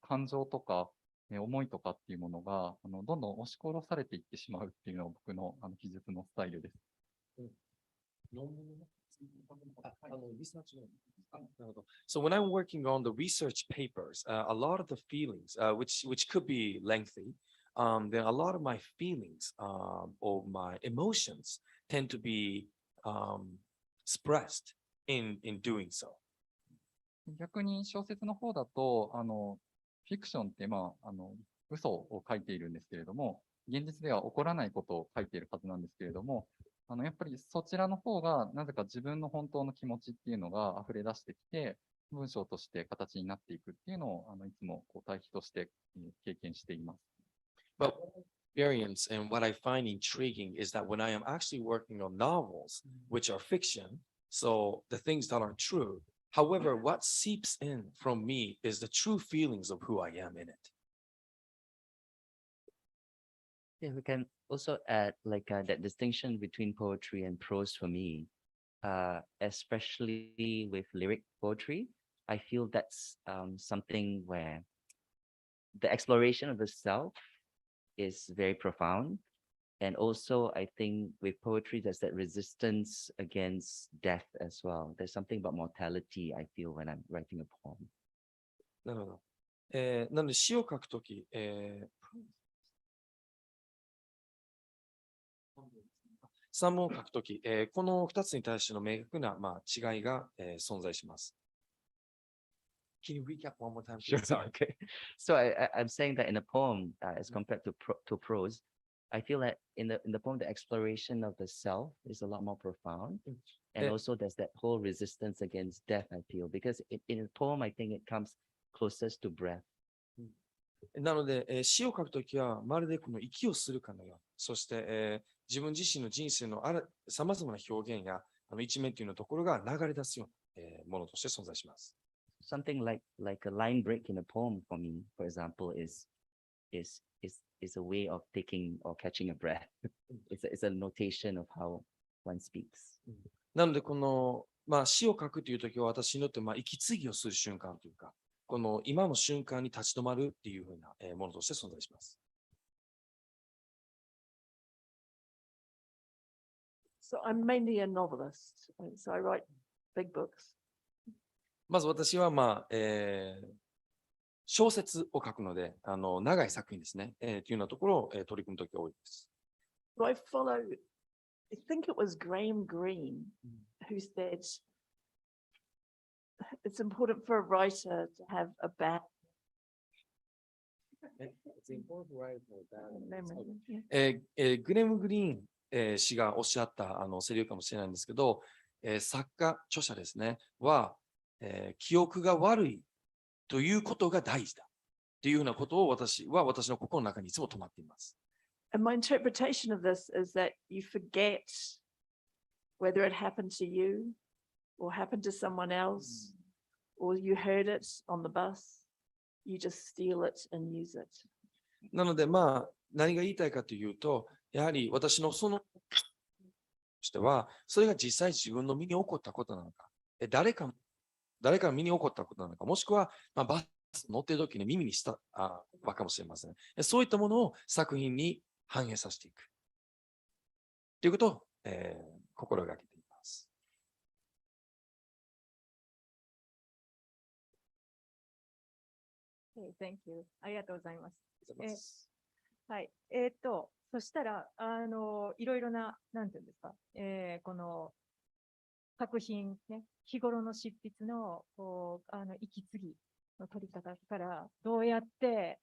[SPEAKER 1] 感情とか、思いとかっていうものが、どんどん押し殺されていってしまうっていうのが僕の記述のスタイルです。
[SPEAKER 3] So when I'm working on the research papers, a lot of the feelings, which could be lengthy, then a lot of my feelings or my emotions tend to be expressed in doing so.
[SPEAKER 1] 逆に小説の方だと、フィクションって、嘘を書いているんですけれども、現実では起こらないことを書いているはずなんですけれども、やっぱりそちらの方が、なぜか自分の本当の気持ちっていうのが溢れ出してきて、文章として形になっていくっていうのを、いつも対比として経験しています。
[SPEAKER 3] But experience and what I find intriguing is that when I am actually working on novels, which are fiction, so the things that aren't true, however, what seeps in from me is the true feelings of who I am in it.
[SPEAKER 6] Yeah, we can also add like that distinction between poetry and prose for me, especially with lyric poetry. I feel that's something where the exploration of the self is very profound. And also, I think with poetry, there's that resistance against death as well. There's something about mortality, I feel, when I'm writing a poem.
[SPEAKER 3] なるほど。なので詩を書くとき、散文を書くとき、この2つに対しての明確な、違いが、存在します。Can you recap one more time?
[SPEAKER 6] Sure. Okay. So I'm saying that in a poem, as compared to prose, I feel that in the poem, the exploration of the self is a lot more profound. And also there's that whole resistance against death, I feel, because in a poem, I think it comes closest to breath.
[SPEAKER 3] なので、詩を書くときは、まるでこの息をするかのよう。そして、自分自身の人生のさまざまな表現や一面というのところが流れ出すようなものとして存在します。
[SPEAKER 6] Something like a line break in a poem for me, for example, is a way of taking or catching a breath. It's a notation of how one speaks.
[SPEAKER 3] なので、この、詩を書くというときは、私にとって息継ぎをする瞬間というか、この今の瞬間に立ち止まるっていうふうなものとして存在します。
[SPEAKER 8] So I'm mainly a novelist, so I write big books.
[SPEAKER 3] まず私は、小説を書くので、長い作品ですね、というようなところを、取り組むときが多いです。
[SPEAKER 8] So I follow, I think it was Graham Greene who said, it's important for a writer to have a bad memory.
[SPEAKER 3] グレム・グリーン、氏がおっしゃったセリフかもしれないんですけど、作家、著者ですね、は、記憶が悪いということが大事だというようなことを私の心の中にいつも止まっています。
[SPEAKER 8] And my interpretation of this is that you forget whether it happened to you or happened to someone else or you heard it on the bus. You just steal it and use it.
[SPEAKER 3] なので、何が言いたいかというと、やはり私のとしては、それが実際自分の身に起こったことなのか、誰かの身に起こったことなのか、もしくは、バス乗っている時に耳にした場かもしれません。そういったものを作品に反映させていく。ということを、心がけています。
[SPEAKER 4] Thank you. ありがとうございます。はい。そしたら、いろいろな、なんていうんですか、この作品ね、日頃の執筆の、息継ぎの取り方から、どうやって、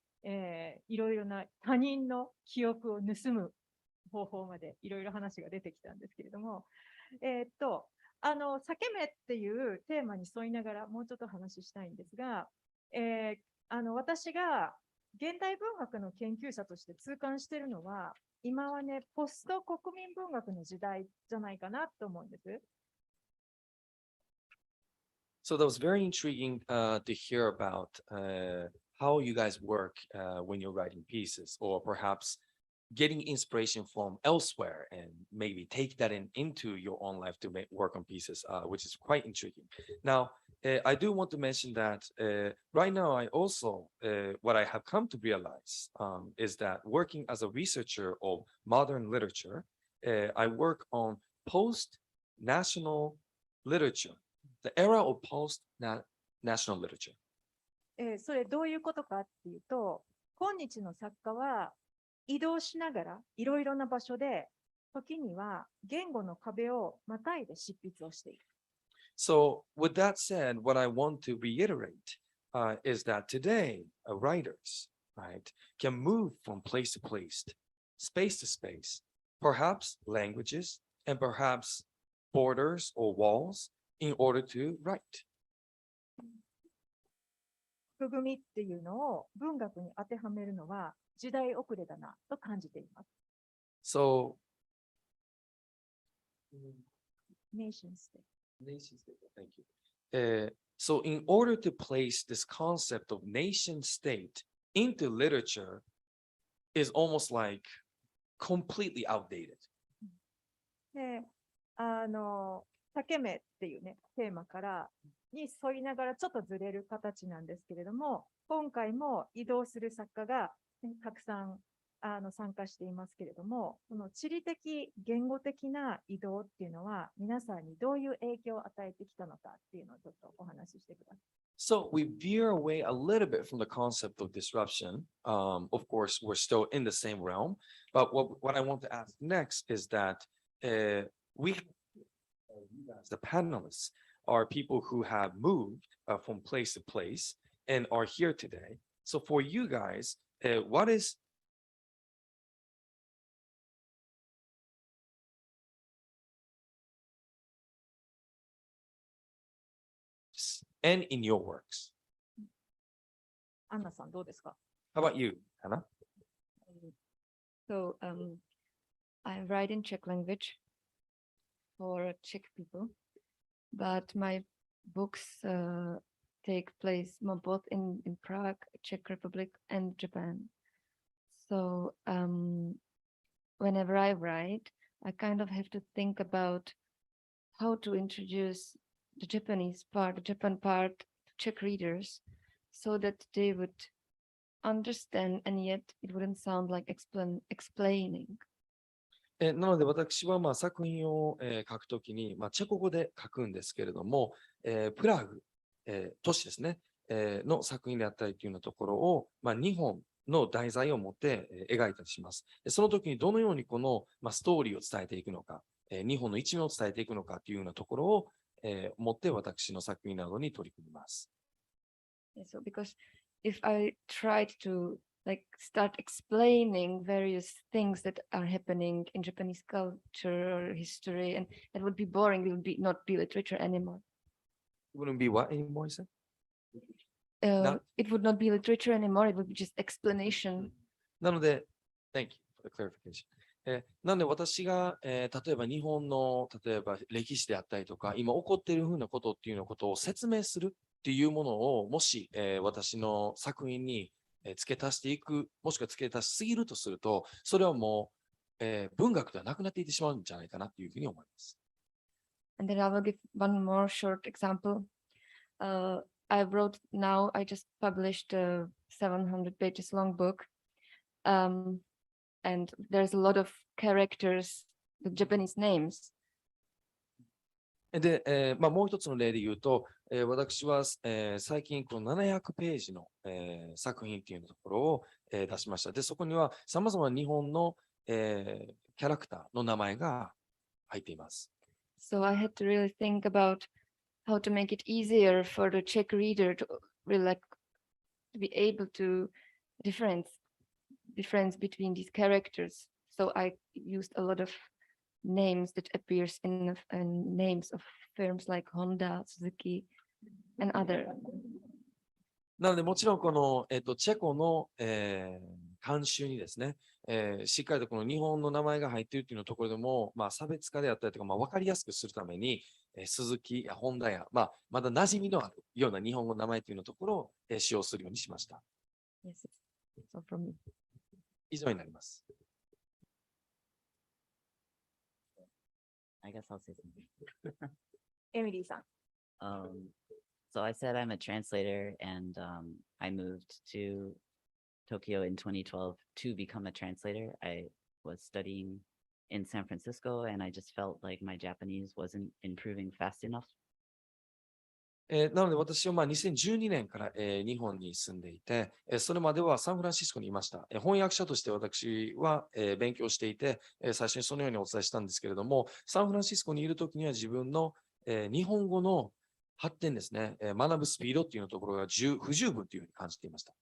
[SPEAKER 4] いろいろな他人の記憶を盗む方法まで、いろいろ話が出てきたんですけれども、裂け目っていうテーマに沿いながら、もうちょっと話したいんですが、私が現代文学の研究者として痛感しているのは、今はね、ポスト国民文学の時代じゃないかなと思うんです。
[SPEAKER 3] So that was very intriguing to hear about how you guys work when you're writing pieces, or perhaps getting inspiration from elsewhere and maybe take that into your own life to work on pieces, which is quite intriguing. Now, I do want to mention that right now, I also, what I have come to realize is that working as a researcher of modern literature, I work on post-national literature, the era of post-national literature.
[SPEAKER 4] それどういうことかっていうと、今日の作家は移動しながらいろいろな場所で、時には言語の壁をまたいで執筆をしている。
[SPEAKER 3] So with that said, what I want to reiterate is that today, writers, right, can move from place to place, space to space, perhaps languages, and perhaps borders or walls in order to write.
[SPEAKER 4] 枠組みっていうのを文学に当てはめるのは時代遅れだなと感じています。
[SPEAKER 3] So,
[SPEAKER 4] Nation state.
[SPEAKER 3] Thank you. So in order to place this concept of nation state into literature is almost like completely outdated.
[SPEAKER 4] で、裂け目っていうね、テーマからに沿いながらちょっとずれる形なんですけれども、今回も移動する作家が、ね、たくさん参加していますけれども、この地理的、言語的な移動っていうのは、皆さんにどういう影響を与えてきたのかっていうのをちょっとお話ししてください。
[SPEAKER 3] So we veer away a little bit from the concept of disruption. Of course, we're still in the same realm, but what I want to ask next is that we, the panelists, are people who have moved from place to place and are here today. So for you guys, what is and in your works?
[SPEAKER 4] アンナさんどうですか？
[SPEAKER 3] How about you, Anna?
[SPEAKER 9] So I write in Czech language for Czech people, but my books take place both in Prague, Czech Republic, and Japan. So whenever I write, I kind of have to think about how to introduce the Japanese part, the Japan part, to Czech readers, so that they would understand, and yet it wouldn't sound like explaining.
[SPEAKER 3] なので私は作品を書くときにチェコ語で書くんですけれども、プラグ、都市ですね、の作品であったりというようなところを、日本の題材を持って描いたりします。その時にどのようにこのストーリーを伝えていくのか、日本の一面を伝えていくのかというようなところを持って私の作品などに取り組みます。
[SPEAKER 9] Yeah, so because if I tried to like start explaining various things that are happening in Japanese culture or history, and that would be boring. It would be not be literature anymore.
[SPEAKER 3] Wouldn't be what anymore, you said?
[SPEAKER 9] It would not be literature anymore. It would be just explanation.
[SPEAKER 3] なので、Thank you for the clarification. なので私が、例えば日本の例えば歴史であったりとか、今起こっているふうなことっていうのことを説明するっていうものを、もし、私の作品に付け足していく、もしくは付け足しすぎるとすると、それはもう、文学ではなくなっていってしまうんじゃないかなというふうに思います。
[SPEAKER 9] And then I will give one more short example. I just published a 700 pages long book. And there's a lot of characters with Japanese names.
[SPEAKER 3] で、もう一つの例で言うと、私は、最近この700ページの、作品っていうところを、出しました。で、そこには様々な日本の、キャラクターの名前が入っています。
[SPEAKER 9] So I had to really think about how to make it easier for the Czech reader to really like to be able to difference between these characters. So I used a lot of names that appears in names of firms like Honda, Suzuki, and other.
[SPEAKER 3] なので、もちろんこの、チェコの、慣習にですね、しっかりとこの日本の名前が入っているというところでも、差別化であったりとか、分かりやすくするために、鈴木やホンダや、まだ馴染みのあるような日本語の名前というところを、使用するようにしました。
[SPEAKER 9] Yes, so from me.
[SPEAKER 3] 以上になります。
[SPEAKER 6] I guess I'll say something.
[SPEAKER 4] エミリーさん。
[SPEAKER 6] So I said I'm a translator and I moved to Tokyo in 2012 to become a translator. I was studying in San Francisco and I just felt like my Japanese wasn't improving fast enough.
[SPEAKER 3] なので私は2012年から、日本に住んでいて、それまではサンフランシスコにいました。翻訳者として私は、勉強していて、最初にそのようにお伝えしたんですけれども、サンフランシスコにいるときには自分の、日本語の発展ですね、学ぶスピードっていうところが不十分というふうに感じていました。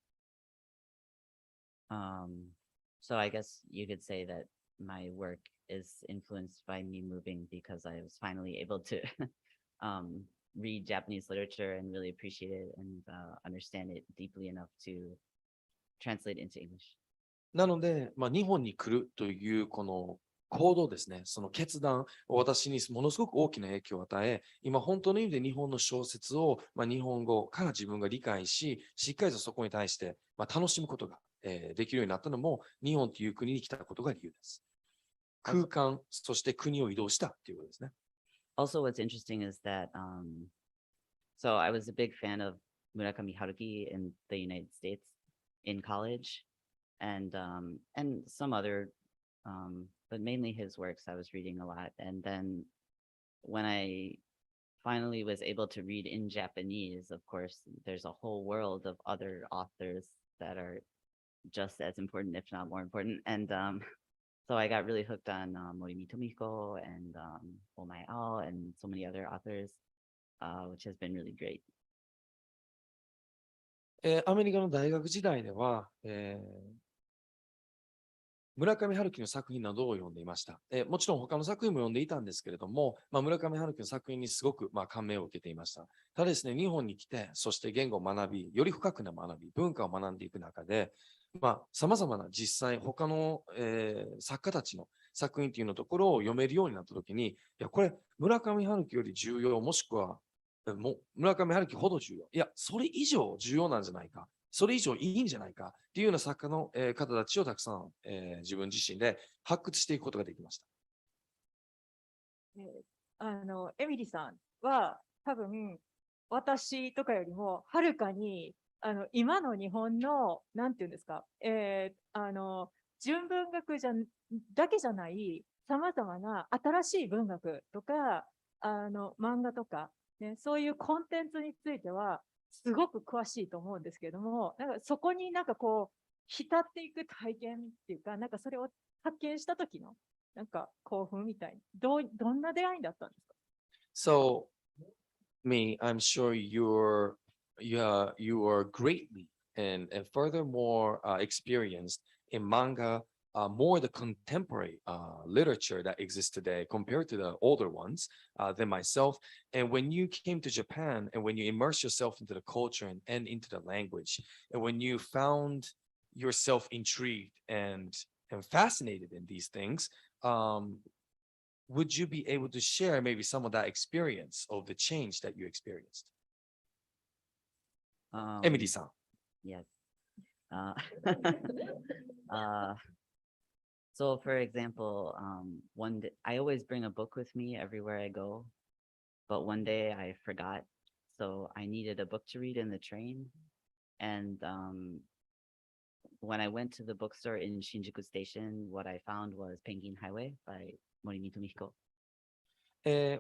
[SPEAKER 6] So I guess you could say that my work is influenced by me moving because I was finally able to read Japanese literature and really appreciate it and understand it deeply enough to translate into English.
[SPEAKER 3] なので、日本に来るというこの行動ですね、その決断を私にものすごく大きな影響を与え、今本当の意味で日本の小説を、日本語から自分が理解し、しっかりとそこに対して、楽しむことが、できるようになったのも、日本という国に来たことが理由です。空間、そして国を移動したということですね。
[SPEAKER 6] Also, what's interesting is that, so I was a big fan of Murakami Haruki in the United States in college, and some other, but mainly his works I was reading a lot. And then when I finally was able to read in Japanese, of course, there's a whole world of other authors that are just as important, if not more important. And so I got really hooked on Morimi Tomiko and Omae and so many other authors, which has been really great.
[SPEAKER 3] アメリカの大学時代では、村上春樹の作品などを読んでいました。もちろん他の作品も読んでいたんですけれども、村上春樹の作品にすごく感銘を受けていました。ただですね、日本に来て、そして言語を学び、より深くな学び、文化を学んでいく中で、様々な実際他の、作家たちの作品というのところを読めるようになったときに、いや、これ村上春樹より重要、もしくは村上春樹ほど重要。いや、それ以上重要なんじゃないか。それ以上いいんじゃないかっていうような作家の、方たちをたくさん、自分自身で発掘していくことができました。
[SPEAKER 4] エミリさんは多分私とかよりもはるかに今の日本のなんていうんですか、純文学だけじゃないさまざまな新しい文学とか漫画とか、ね、そういうコンテンツについてはすごく詳しいと思うんですけれども、そこにこう浸っていく体験っていうか、それを発見した時の興奮みたいな、どんな出会いだったんですか？
[SPEAKER 3] So, me, I'm sure you are greatly and furthermore experienced in manga, more the contemporary literature that exists today compared to the older ones than myself. And when you came to Japan and when you immerse yourself into the culture and into the language, and when you found yourself intrigued and fascinated in these things, would you be able to share maybe some of that experience of the change that you experienced? Emily-san.
[SPEAKER 6] Yes. Uh, uh, so for example, one day, I always bring a book with me everywhere I go, but one day I forgot. So I needed a book to read in the train. And when I went to the bookstore in Shinjuku Station, what I found was Penguin Highway by Morimi Tomihiko.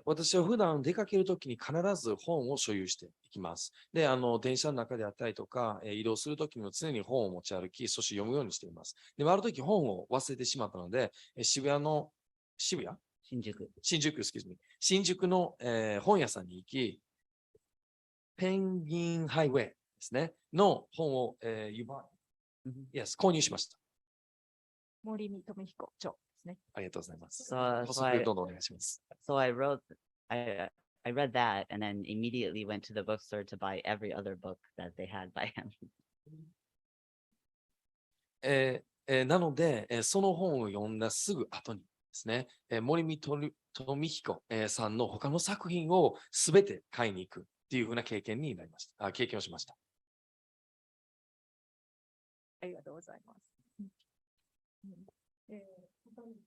[SPEAKER 3] 私は普段出かけるときに必ず本を所有していきます。で、電車の中であったりとか、移動するときにも常に本を持ち歩き、そして読むようにしています。で、あるとき本を忘れてしまったので、新宿、excuse me、新宿の、本屋さんに行き、ペンギンハイウェイですね、の本を、yes、購入しました。
[SPEAKER 4] 森見富彦長ですね。
[SPEAKER 3] ありがとうございます。
[SPEAKER 6] So
[SPEAKER 3] どんどんお願いします。
[SPEAKER 6] So I read that and then immediately went to the bookstore to buy every other book that they had by him.
[SPEAKER 3] なので、その本を読んだすぐ後にですね、森見富彦、さんの他の作品をすべて買いに行くっていうふうな経験になりました。経験をしました。
[SPEAKER 4] ありがとうございます。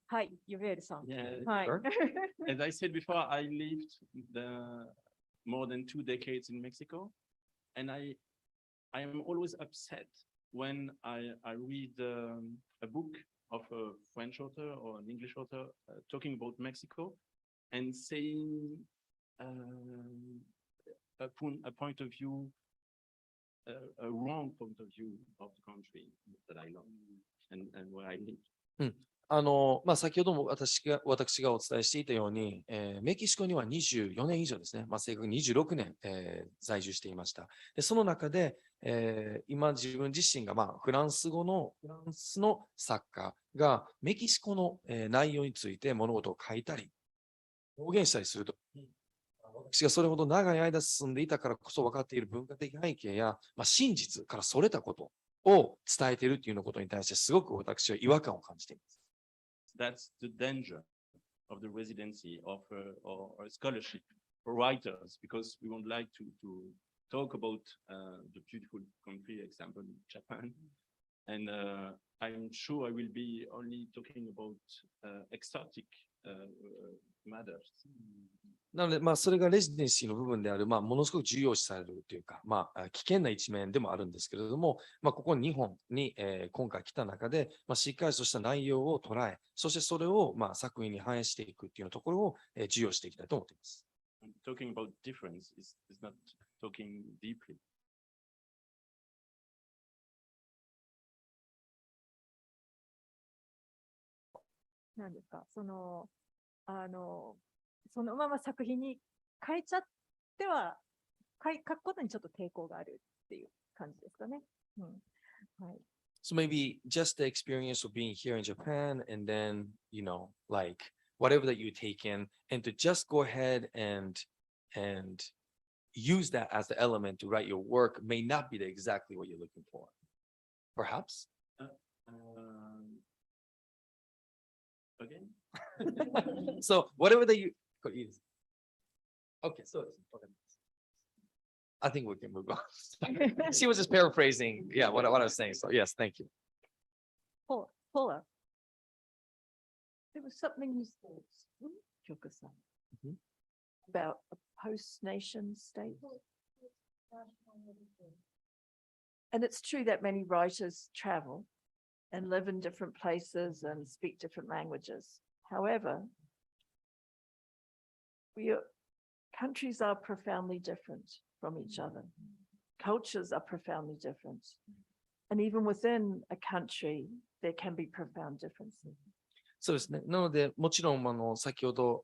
[SPEAKER 4] はい、ユベールさん。はい。
[SPEAKER 7] As I said before, I lived more than 2 decades in Mexico, and I am always upset when I read a book of a French author or an English author talking about Mexico and saying a point of view, a wrong point of view of the country that I love and where I live.
[SPEAKER 3] 先ほども私がお伝えしていたように、メキシコには24年以上ですね、正確に26年、在住していました。でその中で、今自分自身が、フランスの作家がメキシコの、内容について物事を書いたり、表現したりすると、私がそれほど長い間進んでいたからこそ分かっている文化的背景や、真実からそれたことを伝えているというようなことに対してすごく私は違和感を感じています。
[SPEAKER 7] That's the danger of the residency or scholarship for writers, because we would like to talk about the beautiful country example, Japan. And I'm sure I will be only talking about exotic matters.
[SPEAKER 3] なので、それがレジデンシーの部分である、ものすごく重要視されるというか、危険な一面でもあるんですけれども、ここ日本に、今回来た中で、しっかりとした内容を捉え、そしてそれを、作品に反映していくっていうようなところを、重要していきたいと思っています。
[SPEAKER 7] Talking about difference is not talking deeply.
[SPEAKER 4] なんですか、そのまま作品に変えちゃっては、書くことにちょっと抵抗があるっていう感じですかね。はい。
[SPEAKER 3] So maybe just the experience of being here in Japan and then, like whatever that you take in and to just go ahead and use that as the element to write your work may not be exactly what you're looking for. Perhaps?
[SPEAKER 7] Again?
[SPEAKER 3] So whatever that you okay, so I think we can move on. She was just paraphrasing, what I was saying. So yes, thank you.
[SPEAKER 4] Paula.
[SPEAKER 8] There was something you said, Kyoka-san, about a post-nation state. And it's true that many writers travel and live in different places and speak different languages. However, countries are profoundly different from each other. Cultures are profoundly different. And even within a country, there can be profound differences.
[SPEAKER 3] そうですね。なので、もちろん、先ほど、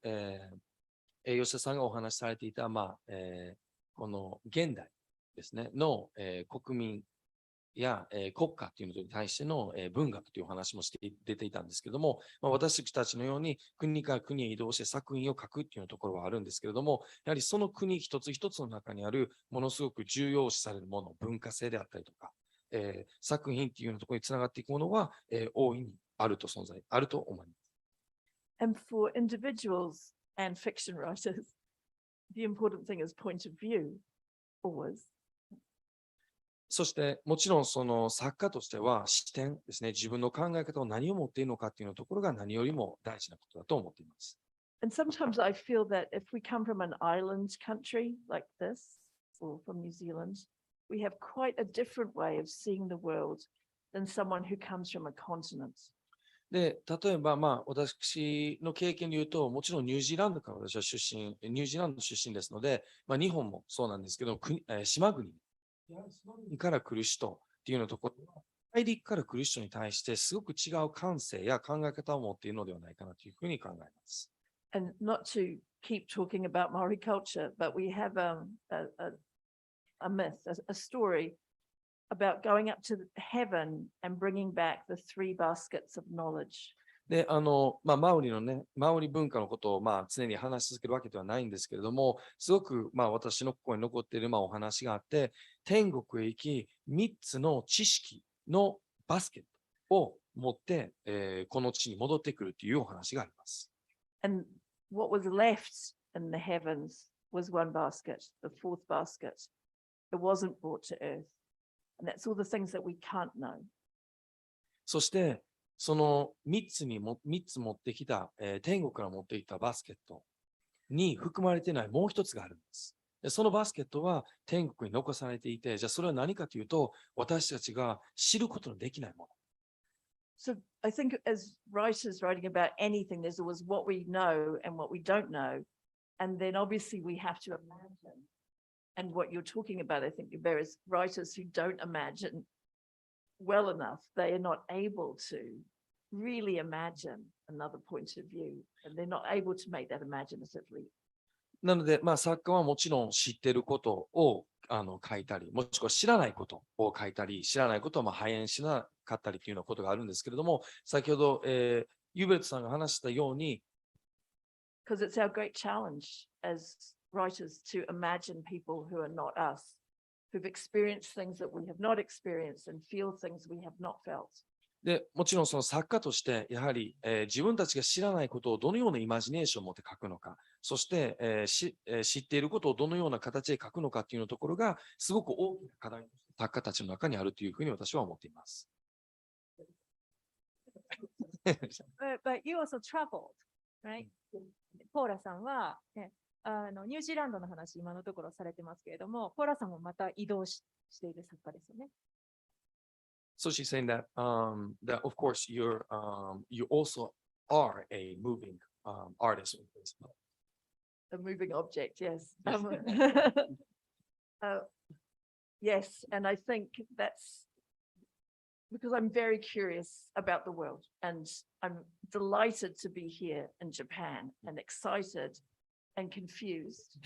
[SPEAKER 3] 吉田さんがお話しされていた、この現代ですね、の、国民や、国家というのに対しての、文学というお話も出ていたんですけれども、私たちのように国から国へ移動して作品を書くっていうところはあるんですけれども、やはりその国一つ一つの中にあるものすごく重要視されるもの、文化性であったりとか、作品っていうようなところにつながっていくものは、大いにあると思います。
[SPEAKER 8] And for individuals and fiction writers, the important thing is point of view, always.
[SPEAKER 3] そしてもちろんその作家としては視点ですね、自分の考え方を何を持っているのかっていうところが何よりも大事なことだと思っています。
[SPEAKER 8] And sometimes I feel that if we come from an island country like this, or from New Zealand, we have quite a different way of seeing the world than someone who comes from a continent.
[SPEAKER 3] で、例えば私の経験で言うと、もちろんニュージーランドから私はニュージーランド出身ですので、日本もそうなんですけど、島国から来る人っていうのところは、大陸から来る人に対してすごく違う感性や考え方を持っているのではないかなというふうに考えます。
[SPEAKER 8] And not to keep talking about Maori culture, but we have a myth, a story about going up to heaven and bringing back the 3 baskets of knowledge.
[SPEAKER 3] で、マオリ文化のことを常に話し続けるわけではないんですけれども、すごく私の心に残っているお話があって、天国へ行き、3つの知識のバスケットを持って、この地に戻ってくるというお話があります。
[SPEAKER 8] And what was left in the heavens was 1 basket, the 4th basket. It wasn't brought to earth. And that's all the things that we can't know.
[SPEAKER 3] そして、その3つ持ってきた、天国から持ってきたバスケットに含まれていないもう一つがあるんです。でそのバスケットは天国に残されていて、じゃあそれは何かというと、私たちが知ることのできないもの。
[SPEAKER 8] So I think as writers writing about anything, there's always what we know and what we don't know. And then obviously we have to imagine. And what you're talking about, I think there is writers who don't imagine well enough. They are not able to really imagine another point of view. And they're not able to make that imaginatively.
[SPEAKER 3] なので、作家はもちろん知っていることを書いたり、もしくは知らないことを書いたり、知らないことを反映しなかったりというようなことがあるんですけれども、先ほど、ユーベルトさんが話したように、
[SPEAKER 8] Because it's our great challenge as writers to imagine people who are not us, who've experienced things that we have not experienced and feel things we have not felt.
[SPEAKER 3] で、もちろんその作家として、やはり、自分たちが知らないことをどのようなイマジネーションを持って書くのか、そして、知っていることをどのような形で書くのかっていうところが、すごく大きな課題として作家たちの中にあるというふうに私は思っています。
[SPEAKER 4] But you also traveled, right? ポーラさんは、ニュージーランドの話、今のところされてますけれども、ポーラさんもまた移動している作家ですよね。
[SPEAKER 3] So she's saying that that of course you also are a moving artist.
[SPEAKER 8] A moving object, yes. Yes, and I think that's because I'm very curious about the world and I'm delighted to be here in Japan and excited and confused.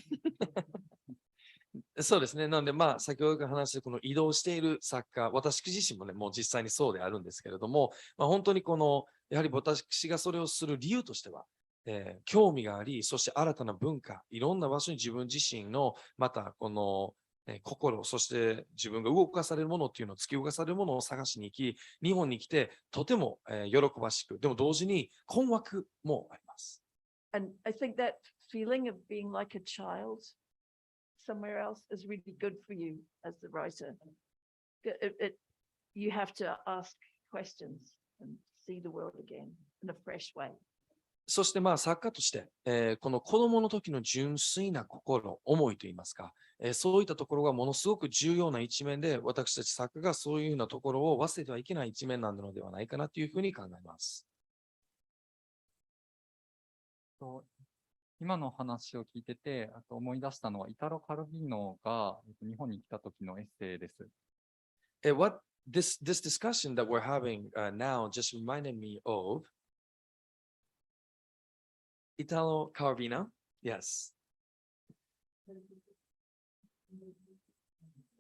[SPEAKER 3] そうですね。なので、先ほどから話してこの移動している作家、私自身もね、もう実際にそうであるんですけれども、本当にやはり私がそれをする理由としては、興味があり、そして新たな文化、いろんな場所に自分自身の、また心、そして自分が動かされるものっていうのを突き動かされるものを探しに行き、日本に来てとても喜ばしく、でも同時に困惑もあります。
[SPEAKER 8] And I think that feeling of being like a child somewhere else is really good for you as the writer. You have to ask questions and see the world again in a fresh way.
[SPEAKER 3] そして作家として、この子供の時の純粋な心、思いといいますか、そういったところがものすごく重要な一面で、私たち作家がそういうようなところを忘れてはいけない一面なのではないかなというふうに考えます。
[SPEAKER 1] 今の話を聞いてて、あと思い出したのは、イタロ・カルビーノが日本に来た時のエッセイです。
[SPEAKER 3] This discussion that we're having now just reminded me of Italo Calvino Yes.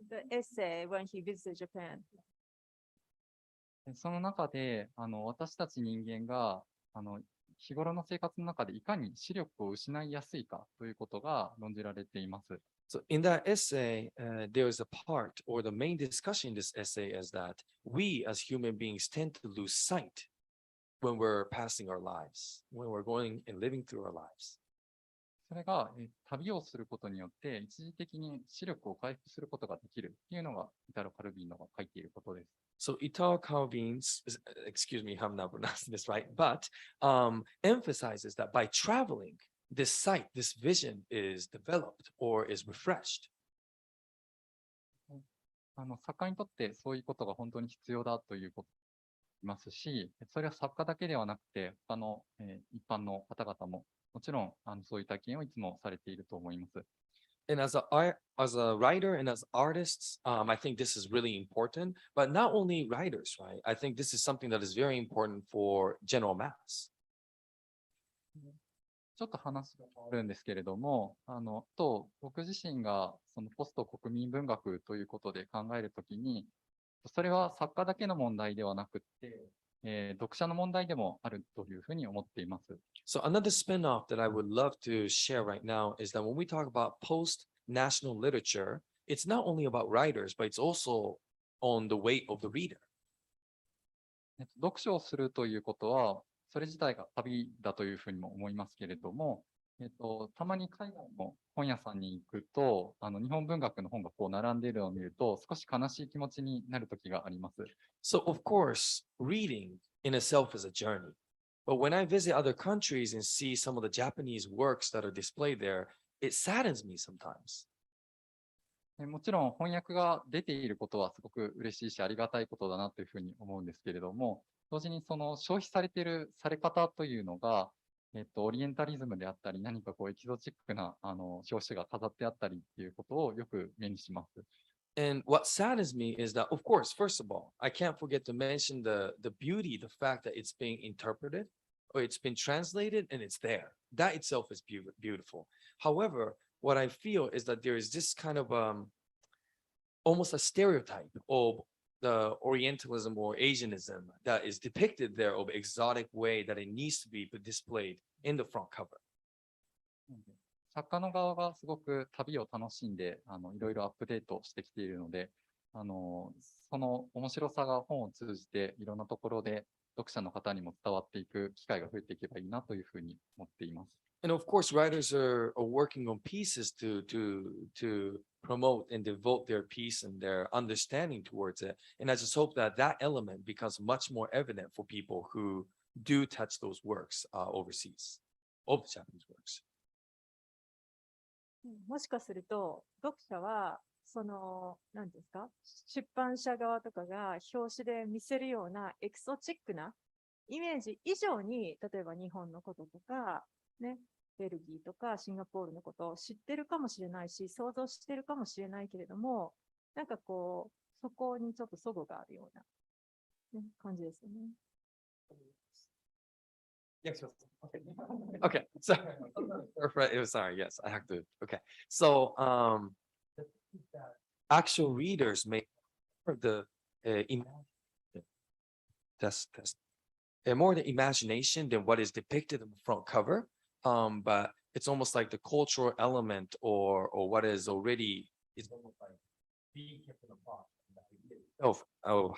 [SPEAKER 4] The essay when he visited Japan.
[SPEAKER 1] その中で、私たち人間が、日頃の生活の中でいかに視力を失いやすいかということが論じられています。
[SPEAKER 3] So in that essay, there is a part, or the main discussion in this essay is that we as human beings tend to lose sight when we're passing our lives, when we're going and living through our lives.
[SPEAKER 1] それが、旅をすることによって一時的に視力を回復することができるというのがイタロ・カルビーノが書いていることです。
[SPEAKER 3] So Italo Calvin's, excuse me, I'm not pronouncing this right, but emphasizes that by traveling, this sight, this vision is developed or is refreshed.
[SPEAKER 1] 作家にとってそういうことが本当に必要だということいますし、それは作家だけではなくて、他の、一般の方々ももちろんそういう体験をいつもされていると思います。
[SPEAKER 3] And as a writer and as artists, I think this is really important, but not only writers, right? I think this is something that is very important for general mass.
[SPEAKER 1] ちょっと話が変わるんですけれども、僕自身がそのポスト国民文学ということで考えるときに、それは作家だけの問題ではなくて、読者の問題でもあるというふうに思っています。
[SPEAKER 3] So another spin-off that I would love to share right now is that when we talk about post-national literature, it's not only about writers, but it's also on the weight of the reader.
[SPEAKER 1] 読書をするということは、それ自体が旅だというふうにも思いますけれども、たまに海外の本屋さんに行くと、日本文学の本がこう並んでいるのを見ると、少し悲しい気持ちになる時があります。
[SPEAKER 3] So of course, reading in itself is a journey. But when I visit other countries and see some of the Japanese works that are displayed there, it saddens me sometimes.
[SPEAKER 1] もちろん翻訳が出ていることはすごく嬉しいしありがたいことだなというふうに思うんですけれども、同時にその消費されているされ方というのが、オリエンタリズムであったり、何かこうエキゾチックな表紙が飾ってあったりっていうことをよく目にします。
[SPEAKER 3] And what saddens me is that, of course, first of all, I can't forget to mention the beauty, the fact that it's being interpreted or it's been translated and it's there. That itself is beautiful. However, what I feel is that there is this kind of almost a stereotype of the Orientalism or Asianism that is depicted there of exotic way that it needs to be displayed in the front cover.
[SPEAKER 1] 作家の側がすごく旅を楽しんでいろいろアップデートしてきているので、その面白さが本を通じていろんなところで読者の方にも伝わっていく機会が増えていけばいいなというふうに思っています。
[SPEAKER 3] And of course, writers are working on pieces to promote and devote their piece and their understanding towards it. And I just hope that that element becomes much more evident for people who do touch those works overseas, of the Japanese works.
[SPEAKER 4] もしかすると、読者は、何ですか、出版社側とかが表紙で見せるようなエクソチックなイメージ以上に、例えば日本のこととか、ね、ベルギーとかシンガポールのことを知ってるかもしれないし、想像してるかもしれないけれども、なんかこう、そこにちょっと齟齬があるような、ね、感じですよね。
[SPEAKER 3] Okay, so sorry, yes, I have to. Okay, so actual readers may more the imagination than what is depicted in the front cover. But it's almost like the cultural element or what is already is almost like being kept in the box of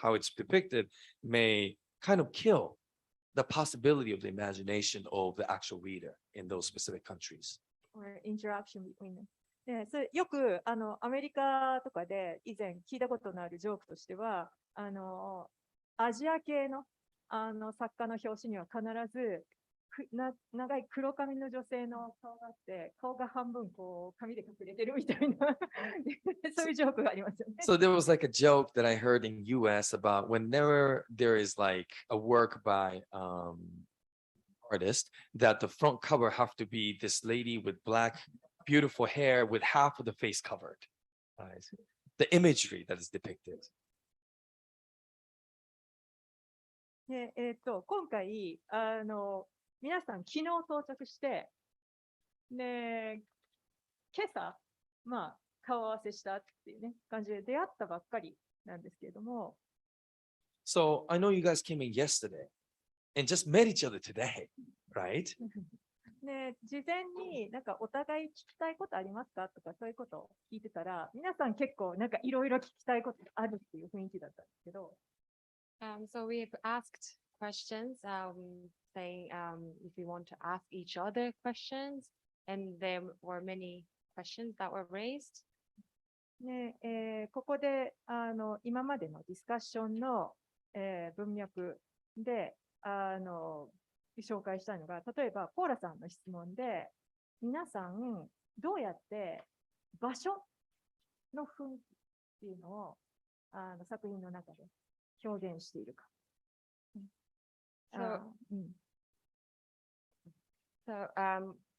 [SPEAKER 3] how it's depicted may kind of kill the possibility of the imagination of the actual reader in those specific countries.
[SPEAKER 4] Or interaction between them. で、それよくアメリカとかで以前聞いたことのあるジョークとしては、アジア系の作家の表紙には必ず長い黒髪の女性の顔があって、顔が半分こう髪で隠れてるみたいなそういうジョークがありますよね。
[SPEAKER 3] So there was like a joke that I heard in US about whenever there is like a work by artist that the front cover have to be this lady with black beautiful hair with half of the face covered. The imagery that is depicted.
[SPEAKER 4] で今回皆さん昨日到着して、で、今朝、顔合わせしたっていうね、感じで出会ったばっかりなんですけれども、
[SPEAKER 3] So I know you guys came in yesterday and just met each other today, right?
[SPEAKER 4] で、事前になんかお互い聞きたいことありますかとかそういうことを聞いてたら、皆さん結構なんかいろいろ聞きたいことあるっていう雰囲気だったんですけど、
[SPEAKER 2] So we've asked questions, saying if we want to ask each other questions, and there were many questions that were raised.
[SPEAKER 4] ねここで今までのディスカッションの、文脈で紹介したいのが、例えばポーラさんの質問で、皆さんどうやって場所の雰囲気っていうのを作品の中で表現しているか。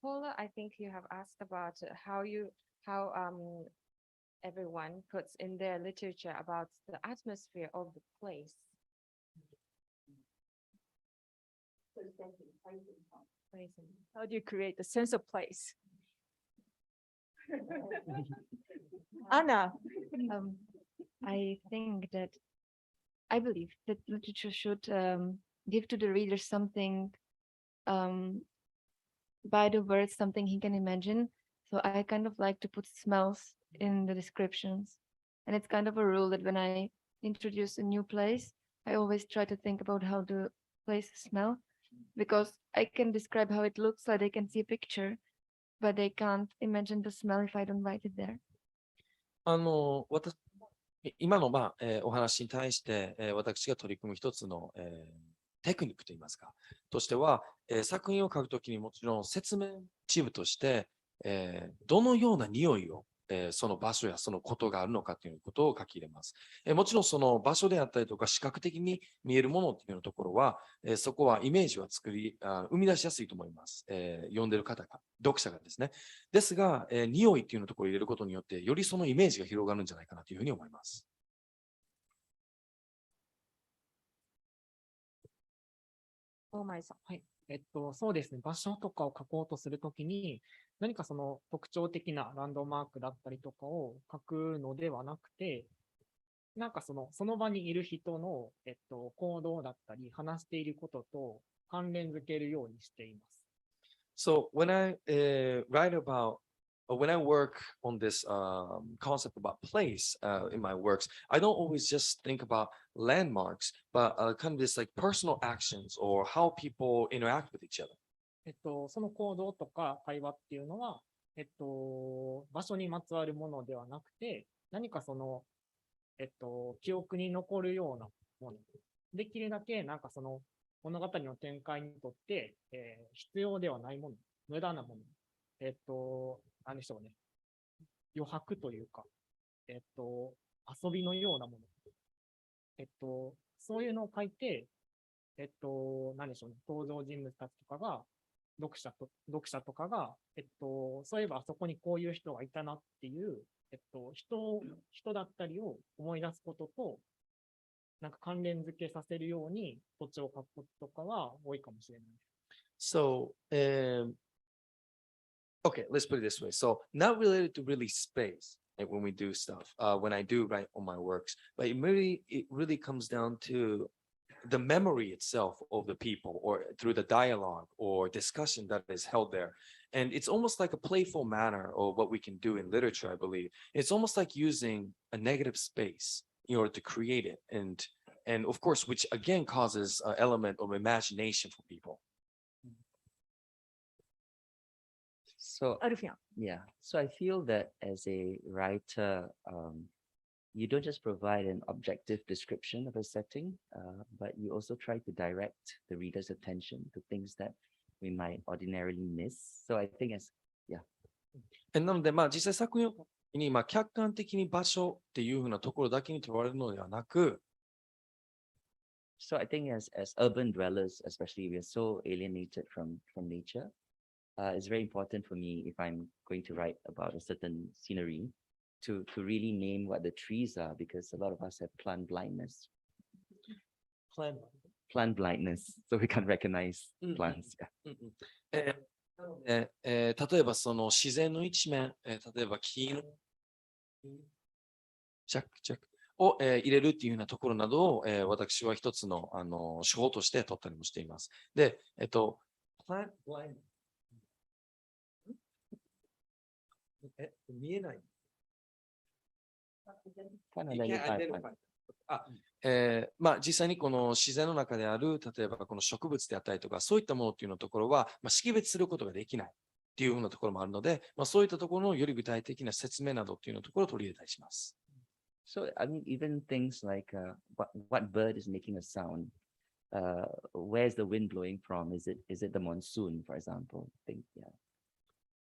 [SPEAKER 2] Paula, I think you have asked about how everyone puts in their literature about the atmosphere of the place.
[SPEAKER 4] How do you create a sense of place? Anna,
[SPEAKER 9] I think that I believe that literature should give to the reader something by the words, something he can imagine. So I kind of like to put smells in the descriptions. And it's kind of a rule that when I introduce a new place, I always try to think about how the place smell, because I can describe how it looks, so they can see a picture, but they can't imagine the smell if I don't write it there.
[SPEAKER 3] 今の、お話に対して、私が取り組む一つの、テクニックといいますか、としては、作品を書くときにもちろん説明チームとして、どのような匂いを、その場所やそのことがあるのかということを書き入れます。もちろんその場所であったりとか視覚的に見えるものっていうところは、そこはイメージは生み出しやすいと思います。読んでる方が、読者がですね。ですが、匂いっていうのところを入れることによって、よりそのイメージが広がるんじゃないかなというふうに思います。
[SPEAKER 5] 大前さん。はい。そうですね。場所とかを書こうとするときに、何かその特徴的なランドマークだったりとかを書くのではなくて、なんかその場にいる人の、行動だったり、話していることと関連づけるようにしています。
[SPEAKER 3] So when I write about, or when I work on this concept about place in my works, I don't always just think about landmarks, but kind of this like personal actions or how people interact with each other.
[SPEAKER 5] その行動とか会話っていうのは、場所にまつわるものではなくて、何かその、記憶に残るようなもの。できるだけなんかその物語の展開にとって、必要ではないもの、無駄なもの。何でしょうね。余白というか、遊びのようなもの。そういうのを書いて、何でしょうね。登場人物たちとかが、読者とかが、そういえばあそこにこういう人がいたなっていう、人だったりを思い出すことと、なんか関連付けさせるように土地を書くこととかは多いかもしれない。
[SPEAKER 3] So, okay, let's put it this way. So, not related to really space when we do stuff, when I do write on my works, but it really comes down to the memory itself of the people or through the dialogue or discussion that is held there. And it's almost like a playful manner of what we can do in literature, I believe. It's almost like using a negative space in order to create it. And of course, which again causes an element of imagination for people.
[SPEAKER 6] So,
[SPEAKER 4] Alfian.
[SPEAKER 6] yeah, so I feel that as a writer, you don't just provide an objective description of a setting, but you also try to direct the reader's attention to things that we might ordinarily miss. So I think yeah.
[SPEAKER 3] なので、実際作品に、客観的に場所っていうふうなところだけにとらわれるのではなく、
[SPEAKER 6] So I think as urban dwellers, especially, we are so alienated from nature. It's very important for me if I'm going to write about a certain scenery to really name what the trees are, because a lot of us have plant blindness. Plant blindness, so we can't recognize plants. Yeah.
[SPEAKER 3] 例えばその自然の一面、例えば木のチャックを、入れるっていうようなところなどを、私は一つの、手法として取ったりもしています。で、plant blind 見えない。実際にこの自然の中である、例えばこの植物であったりとか、そういったものっていうのところは、識別することができないっていうふうなところもあるので、そういったところのより具体的な説明などっていうのところを取り入れたりします。
[SPEAKER 6] So, I mean, even things like what bird is making a sound, where's the wind blowing from? Is it the monsoon, for example? Yeah.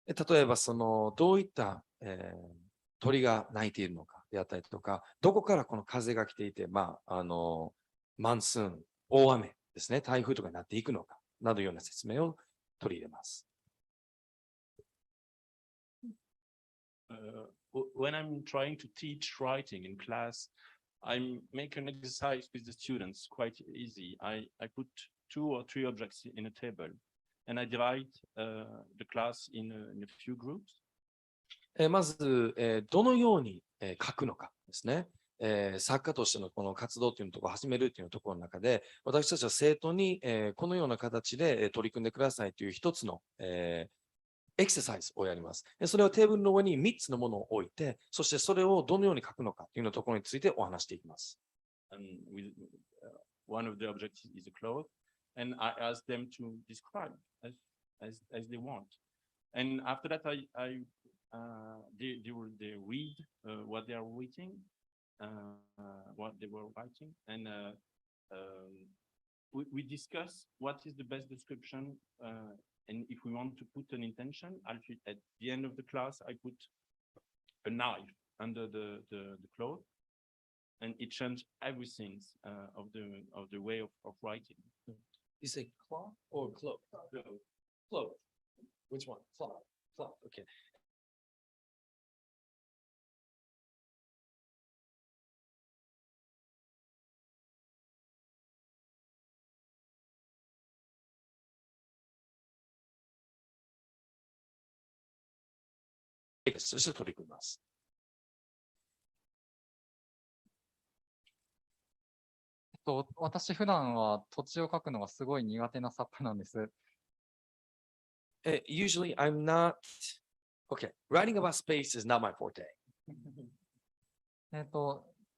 [SPEAKER 3] 例えば、その、どういった、鳥が鳴いているのかであったりとか、どこからこの風が来ていて、マンスーン、大雨ですね、台風とかになっていくのか、などような説明を取り入れます。
[SPEAKER 7] When I'm trying to teach writing in class, I make an exercise with the students, quite easy. I put 2 or 3 objects in a table, and I divide the class in a few groups.
[SPEAKER 3] まず、どのように、書くのかですね。作家としてのこの活動というのところを始めるというところの中で、私たちは生徒に、このような形で、取り組んでくださいという一つの、エクササイズをやります。それはテーブルの上に3つのものを置いて、そしてそれをどのように書くのかというところについてお話していきます。
[SPEAKER 7] One of the objectives is a cloth, and I ask them to describe as they want. And after that, they read what they are reading, what they were writing, and we discuss what is the best description. And if we want to put an intention, at the end of the class, I put a knife under the cloth, and it changes everything of the way of writing.
[SPEAKER 3] You say cloth or cloak? Cloak. Which one? Cloth. Cloth. Okay. そして取り組みます。
[SPEAKER 1] 私普段は土地を書くのがすごい苦手な作家なんです。
[SPEAKER 3] Usually I'm not, okay, writing about space is not my forte.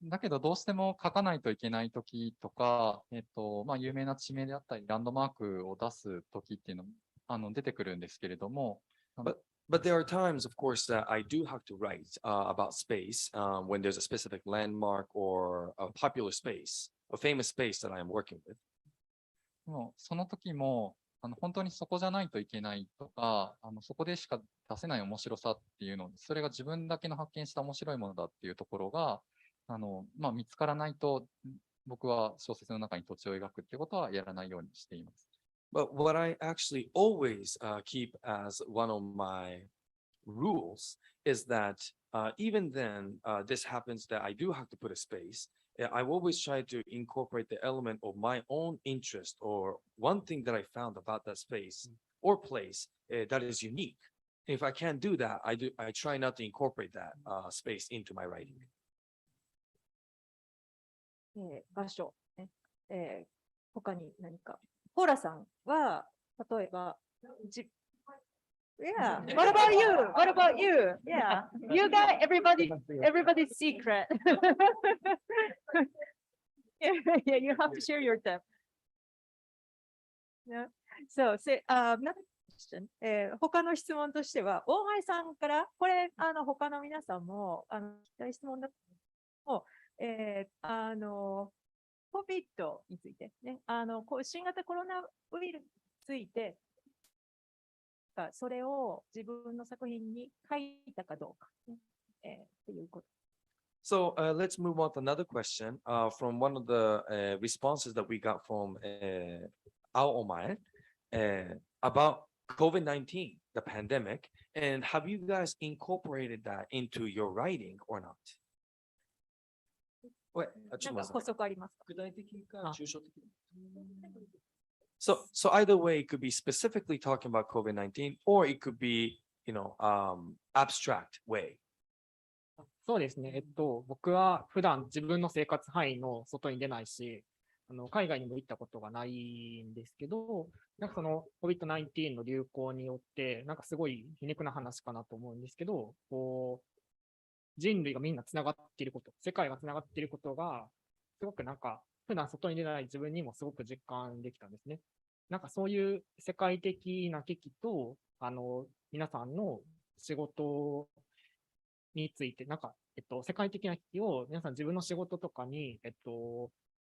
[SPEAKER 1] だけどどうしても書かないといけないときとか、有名な地名であったり、ランドマークを出すときっていうの出てくるんですけれども、
[SPEAKER 3] But there are times, of course, that I do have to write about space when there's a specific landmark or a popular space, a famous space that I am working with.
[SPEAKER 1] もうその時も本当にそこじゃないといけないとか、そこでしか出せない面白さっていうの、それが自分だけの発見した面白いものだっていうところが、見つからないと、僕は小説の中に土地を描くっていうことはやらないようにしています。
[SPEAKER 3] But what I actually always keep as one of my rules is that even then this happens that I do have to put a space. I always try to incorporate the element of my own interest or one thing that I found about that space or place that is unique. If I can't do that, I try not to incorporate that space into my writing.
[SPEAKER 4] 場所、ね他に何か。ポーラさんは、例えば、Yeah. What about you? What about you? Yeah. You got everybody's secret. Yeah, you have to share your tip. Yeah. So, another question. 他の質問としては、大前さんから、これ、他の皆さんも、聞きたい質問だと、COVID について、ね、新型コロナウイルスについて、それを自分の作品に書いたかどうか、ねっていうこと。
[SPEAKER 3] So let's move on to another question from one of the responses that we got from Omae about COVID-19, the pandemic, and have you guys incorporated that into your writing or not?
[SPEAKER 4] なんか補足ありますか？
[SPEAKER 3] 具体的か抽象的。So either way, it could be specifically talking about COVID-19, or it could be, abstract way.
[SPEAKER 5] そうですね。僕は普段自分の生活範囲の外に出ないし、海外にも行ったことがないんですけど、なんかその COVID-19 の流行によって、なんかすごい皮肉な話かなと思うんですけど、人類がみんなつながっていること、世界がつながっていることが、すごくなんか普段外に出ない自分にもすごく実感できたんですね。なんかそういう世界的な危機と、皆さんの仕事について、なんか、世界的な危機を皆さん自分の仕事とかに、ど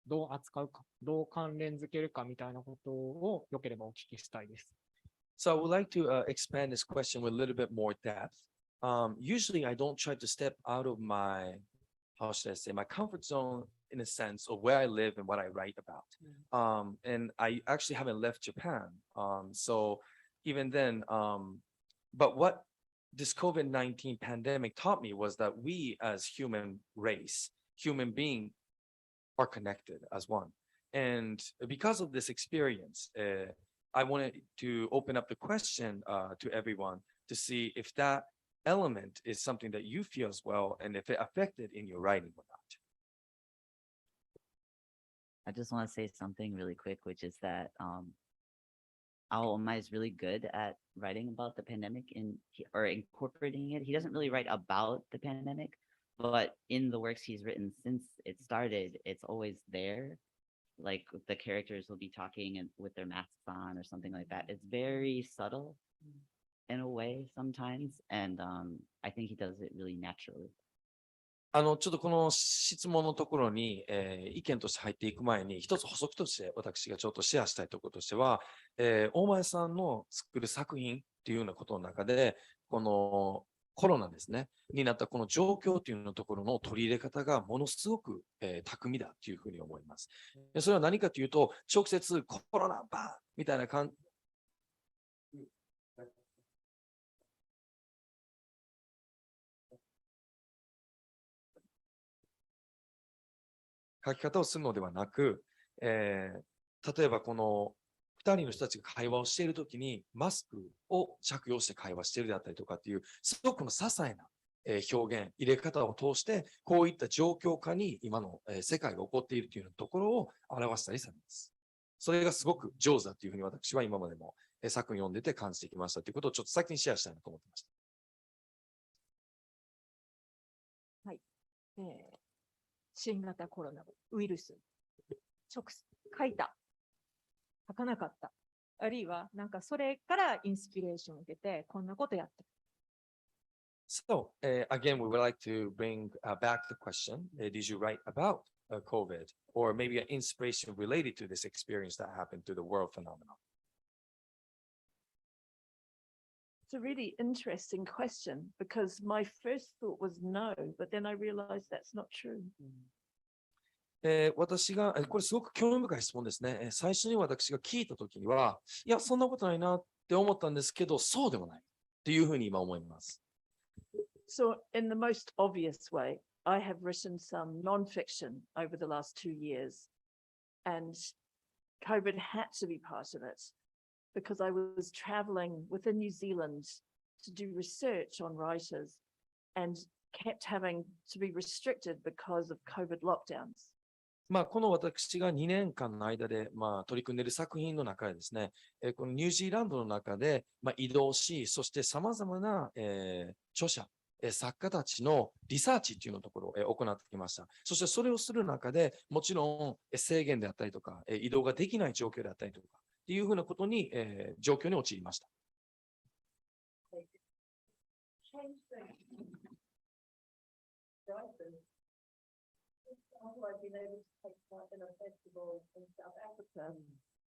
[SPEAKER 5] う扱うか、どう関連づけるかみたいなことをよければお聞きしたいです。
[SPEAKER 3] So I would like to expand this question with a little bit more depth. Usually I don't try to step out of my, how should I say, my comfort zone in a sense of where I live and what I write about. And I actually haven't left Japan. So even then, but what this COVID-19 pandemic taught me was that we as human race, human being, are connected as one. And because of this experience, I wanted to open up the question to everyone to see if that element is something that you feel as well, and if it affected in your writing or not.
[SPEAKER 6] I just want to say something really quick, which is that Omae is really good at writing about the pandemic or incorporating it. He doesn't really write about the pandemic, but in the works he's written since it started, it's always there. Like the characters will be talking and with their masks on or something like that. It's very subtle in a way sometimes, and I think he does it really naturally.
[SPEAKER 3] ちょっとこの質問のところに、意見として入っていく前に、一つ補足として私がちょっとシェアしたいところとしては、大前さんの作る作品っていうようなことの中で、このコロナですね、になったこの状況というのところの取り入れ方がものすごく、巧みだというふうに思います。それは何かというと、直接コロナバーンみたいな感じ、書き方をするのではなく、例えばこの2人の人たちが会話をしているときにマスクを着用して会話しているであったりとかっていう、すごくこの些細な表現、入れ方を通して、こういった状況下に今の世界が起こっているというところを表したりされます。それがすごく上手だというふうに私は今までも作品を読んでて感じてきましたということをちょっと先にシェアしたいなと思ってました。
[SPEAKER 4] はい。新型コロナウイルス、書いた、書かなかった、あるいはなんかそれからインスピレーションを受けてこんなことやった。
[SPEAKER 3] So, again, we would like to bring back the question, did you write about COVID or maybe an inspiration related to this experience that happened to the world phenomenon?
[SPEAKER 8] It's a really interesting question because my first thought was no, but then I realized that's not true.
[SPEAKER 3] 私が、これすごく興味深い質問ですね。最初に私が聞いたときには、いや、そんなことないなって思ったんですけど、そうでもないっていうふうに今思います。
[SPEAKER 8] So, in the most obvious way, I have written some non-fiction over the last 2 years, and COVID had to be part of it because I was traveling within New Zealand to do research on writers and kept having to be restricted because of COVID lockdowns.
[SPEAKER 3] この私が2年間の間で、取り組んでいる作品の中でですね、このニュージーランドの中で、移動し、そして様々な、著者、作家たちのリサーチっていうのところを行ってきました。そしてそれをする中で、もちろん制限であったりとか、移動ができない状況であったりとか、っていうふうなことに、状況に陥りました。
[SPEAKER 8] I've been able to take part in a festival in South Africa,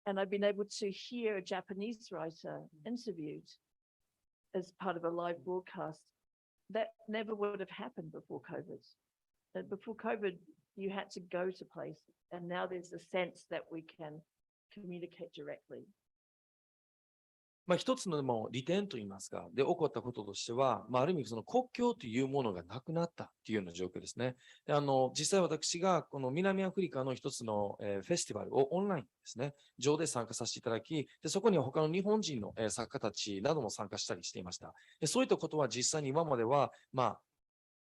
[SPEAKER 8] and I've been able to hear a Japanese writer interviewed as part of a live broadcast. That never would have happened before COVID. Before COVID, you had to go to places, and now there's a sense that we can communicate directly.
[SPEAKER 3] 一つのでも利点といいますか、で起こったこととしては、ある意味その国境というものがなくなったというような状況ですね。で実際私がこの南アフリカの一つの、フェスティバルをオンラインですね、上で参加させていただき、でそこには他の日本人の、作家たちなども参加したりしていました。でそういったことは実際に今までは、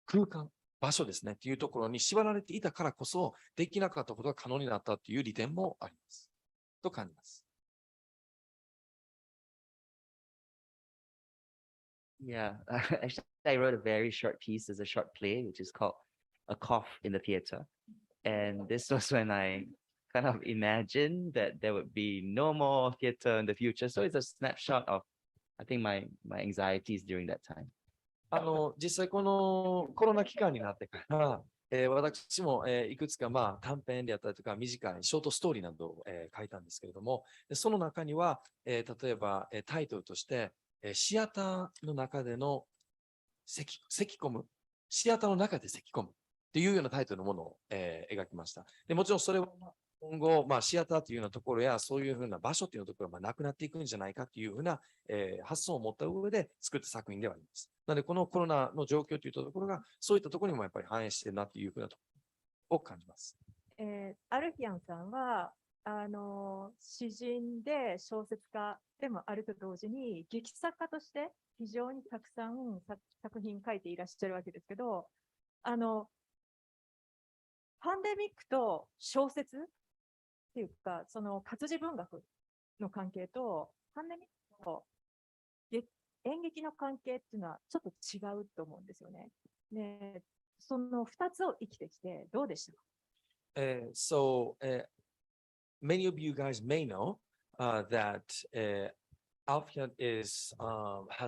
[SPEAKER 3] 空間、場所ですね、というところに縛られていたからこそ、できなかったことが可能になったという利点もあります。と感じます。
[SPEAKER 6] Yeah, actually, I wrote a very short piece as a short play, which is called A Cough in the Theater. And this was when I kind of imagined that there would be no more theater in the future. So it's a snapshot of, I think, my anxieties during that time.
[SPEAKER 3] 実際このコロナ期間になってから、私も、いくつか短編であったりとか短いショートストーリーなどを、書いたんですけれども、その中には、例えば、タイトルとして、シアターの中での咳込む、シアターの中で咳込むっていうようなタイトルのものを、描きました。でもちろんそれは今後、シアターというようなところや、そういうふうな場所というところがなくなっていくんじゃないかというふうな、発想を持った上で作った作品ではあります。なので、このコロナの状況といったところが、そういったところにもやっぱり反映しているなというふうなところを感じます。
[SPEAKER 4] アルフィアンさんは、詩人で小説家でもあると同時に、劇作家として非常にたくさん作品書いていらっしゃるわけですけど、パンデミックと小説っていうか、その活字文学の関係と、パンデミックと演劇の関係っていうのはちょっと違うと思うんですよね。ね、その2つを生きてきてどうでしたか
[SPEAKER 3] ？So, many of you guys may know that Alfian has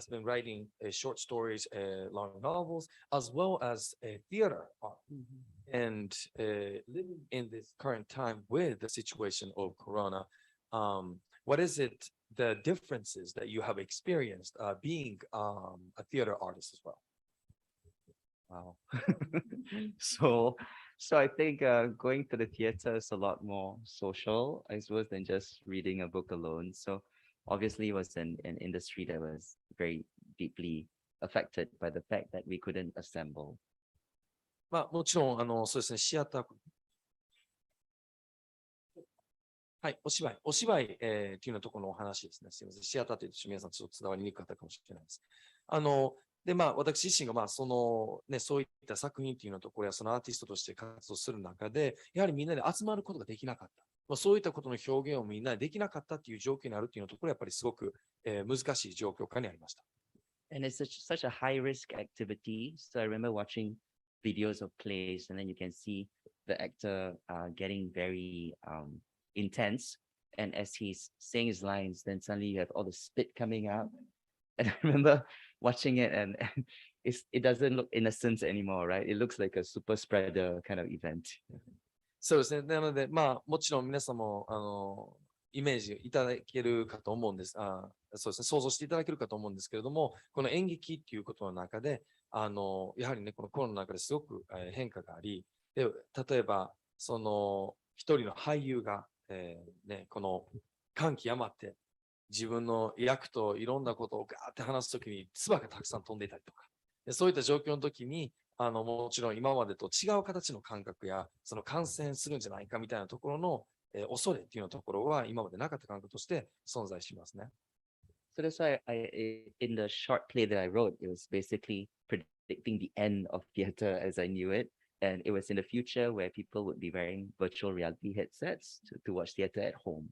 [SPEAKER 3] been writing short stories, long novels, as well as theater art. And living in this current time with the situation of Corona, what is it, the differences that you have experienced being a theater artist as well?
[SPEAKER 6] Wow. So I think going to the theater is a lot more social, I suppose, than just reading a book alone. So obviously it was an industry that was very deeply affected by the fact that we couldn't assemble.
[SPEAKER 3] もちろん、そうですね、シアター。はい、お芝居、っていうようなところのお話ですね。すみません。シアターというと皆さんちょっと伝わりにくかったかもしれないです。で、私自身が、そういった作品っていうようなところや、そのアーティストとして活動する中で、やはりみんなで集まることができなかった。そういったことの表現をみんなでできなかったっていう状況にあるっていうようなところは、やっぱりすごく、難しい状況下にありました。
[SPEAKER 6] And it's such a high risk activity. So I remember watching videos of plays, and then you can see the actor getting very intense. And as he's saying his lines, then suddenly you have all the spit coming out. And I remember watching it, and it doesn't look innocent anymore, right? It looks like a super spreader kind of event.
[SPEAKER 3] そうですね。なので、もちろん皆さんも、イメージいただけるかと思うんです。そうですね。想像していただけるかと思うんですけれども、この演劇っていうことの中で、やはりね、このコロナの中ですごく、変化があり、で、例えば、その、一人の俳優が、この感極まって、自分の役といろんなことをガーって話すときに、唾がたくさん飛んでいたりとか、でそういった状況の時に、もちろん今までと違う形の感覚や、その感染するんじゃないかみたいなところの、恐れっていうようなところは今までなかった感覚として存在しますね。
[SPEAKER 6] So that's why in the short play that I wrote, it was basically predicting the end of theater as I knew it. And it was in the future where people would be wearing virtual reality headsets to watch theater at home.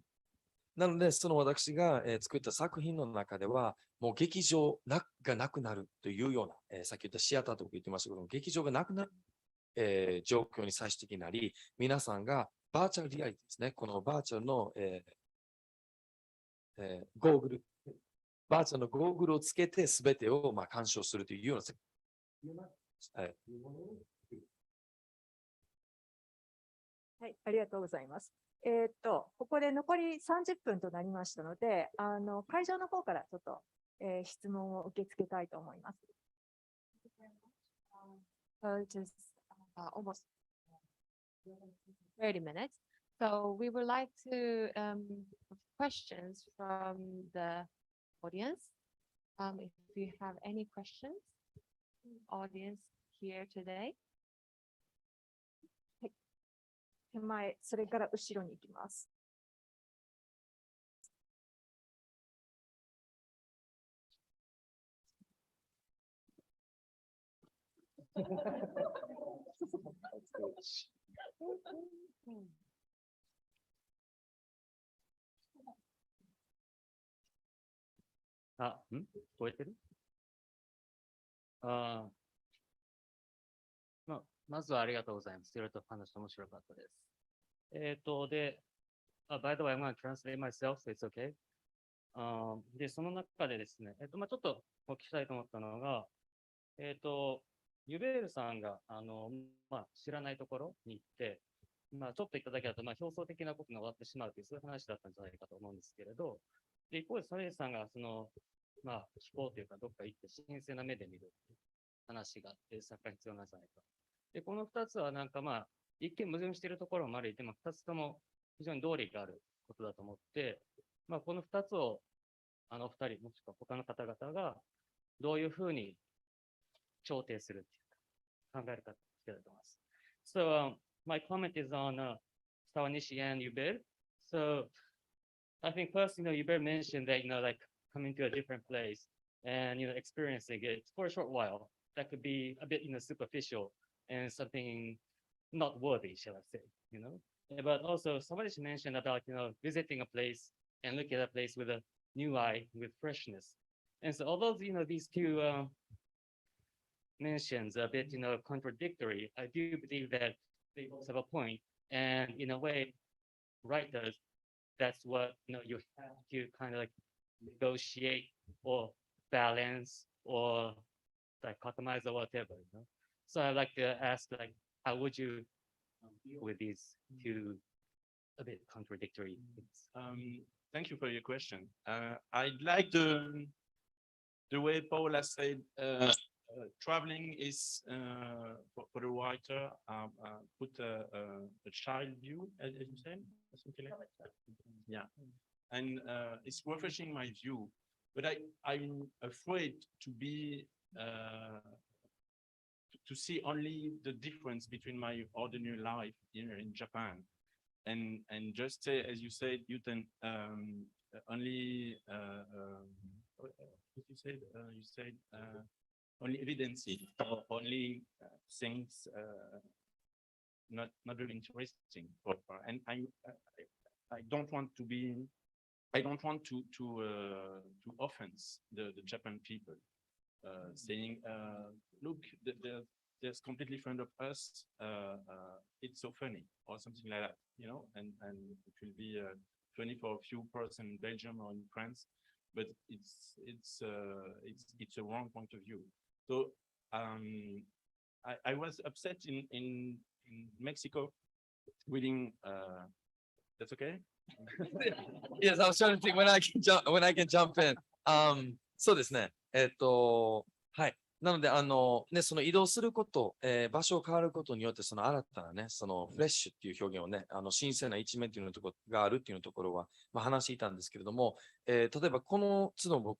[SPEAKER 3] なので、その私が、作った作品の中では、もう劇場がなくなるというような、さっき言ったシアターと言ってましたけども、劇場がなくなる、状況に最終的になり、皆さんがバーチャルリアリティですね、このバーチャルの、ゴーグル、バーチャルのゴーグルをつけて全てを鑑賞するというような、
[SPEAKER 4] はい、ありがとうございます。ここで残り30分となりましたので、会場の方からちょっと、質問を受け付けたいと思います。
[SPEAKER 2] Just almost 30 minutes. So we would like to questions from the audience. If you have any questions, audience here today.
[SPEAKER 4] 手前、それから後ろに行きます。
[SPEAKER 10] 聞こえてる？まずはありがとうございます。いろいろと話して面白かったです。by the way, I'm going to translate myself, so it's okay. で、その中でですね、ちょっとお聞きしたいと思ったのが、ユベールさんが、知らないところに行って、ちょっと言っただけだと、表層的なことが終わってしまうという、そういう話だったんじゃないかと思うんですけれど、で、一方で、サレーさんが、気候というか、どっか行って、神聖な目で見る話があって、作家に必要なんじゃないか。で、この2つは、一見矛盾しているところもあり、でも2つとも非常に道理があることだと思って、この2つを、2人、もしくは他の方々が、どういうふうに調停するっていうか、考えるかっていきたいと思います。So, my comment is on Sawanishi and Hubert. So, I think first, Hubert mentioned that, like coming to a different place and, experiencing it for a short while, that could be a bit, superficial and something not worthy, shall I say, But also, somebody mentioned about, visiting a place and looking at a place with a new eye, with freshness. And so, although, these two mentions are a bit, contradictory, I do believe that they both have a point. And in a way, writers, that's what, you have to kind of like negotiate or balance or dichotomize or whatever, So I'd like to ask, how would you deal with these two a bit contradictory things?
[SPEAKER 7] Thank you for your question. I like the way Paula said traveling is for the writer put a child view, as you said, something like that. Yeah, and it's refreshing my view, but I'm afraid to be to see only the difference between my ordinary life here in Japan, and just say, as you said, you can only what you said only evidence, or only things not very interesting. And I don't want to be, I don't want to offense the Japan people, saying, look, there's completely friend of us. It's so funny, or something like that, and it will be funny for a few person in Belgium or in France, but it's a wrong point of view. So I was upset in Mexico reading. That's okay.
[SPEAKER 3] Yes, I was trying to think when I can jump in. そうですね。はい。なので、その移動すること、場所を変わることによって、その新たなね、そのフレッシュっていう表現をね、新鮮な一面っていうのところがあるっていうところは、話していたんですけれども、例えばこの都度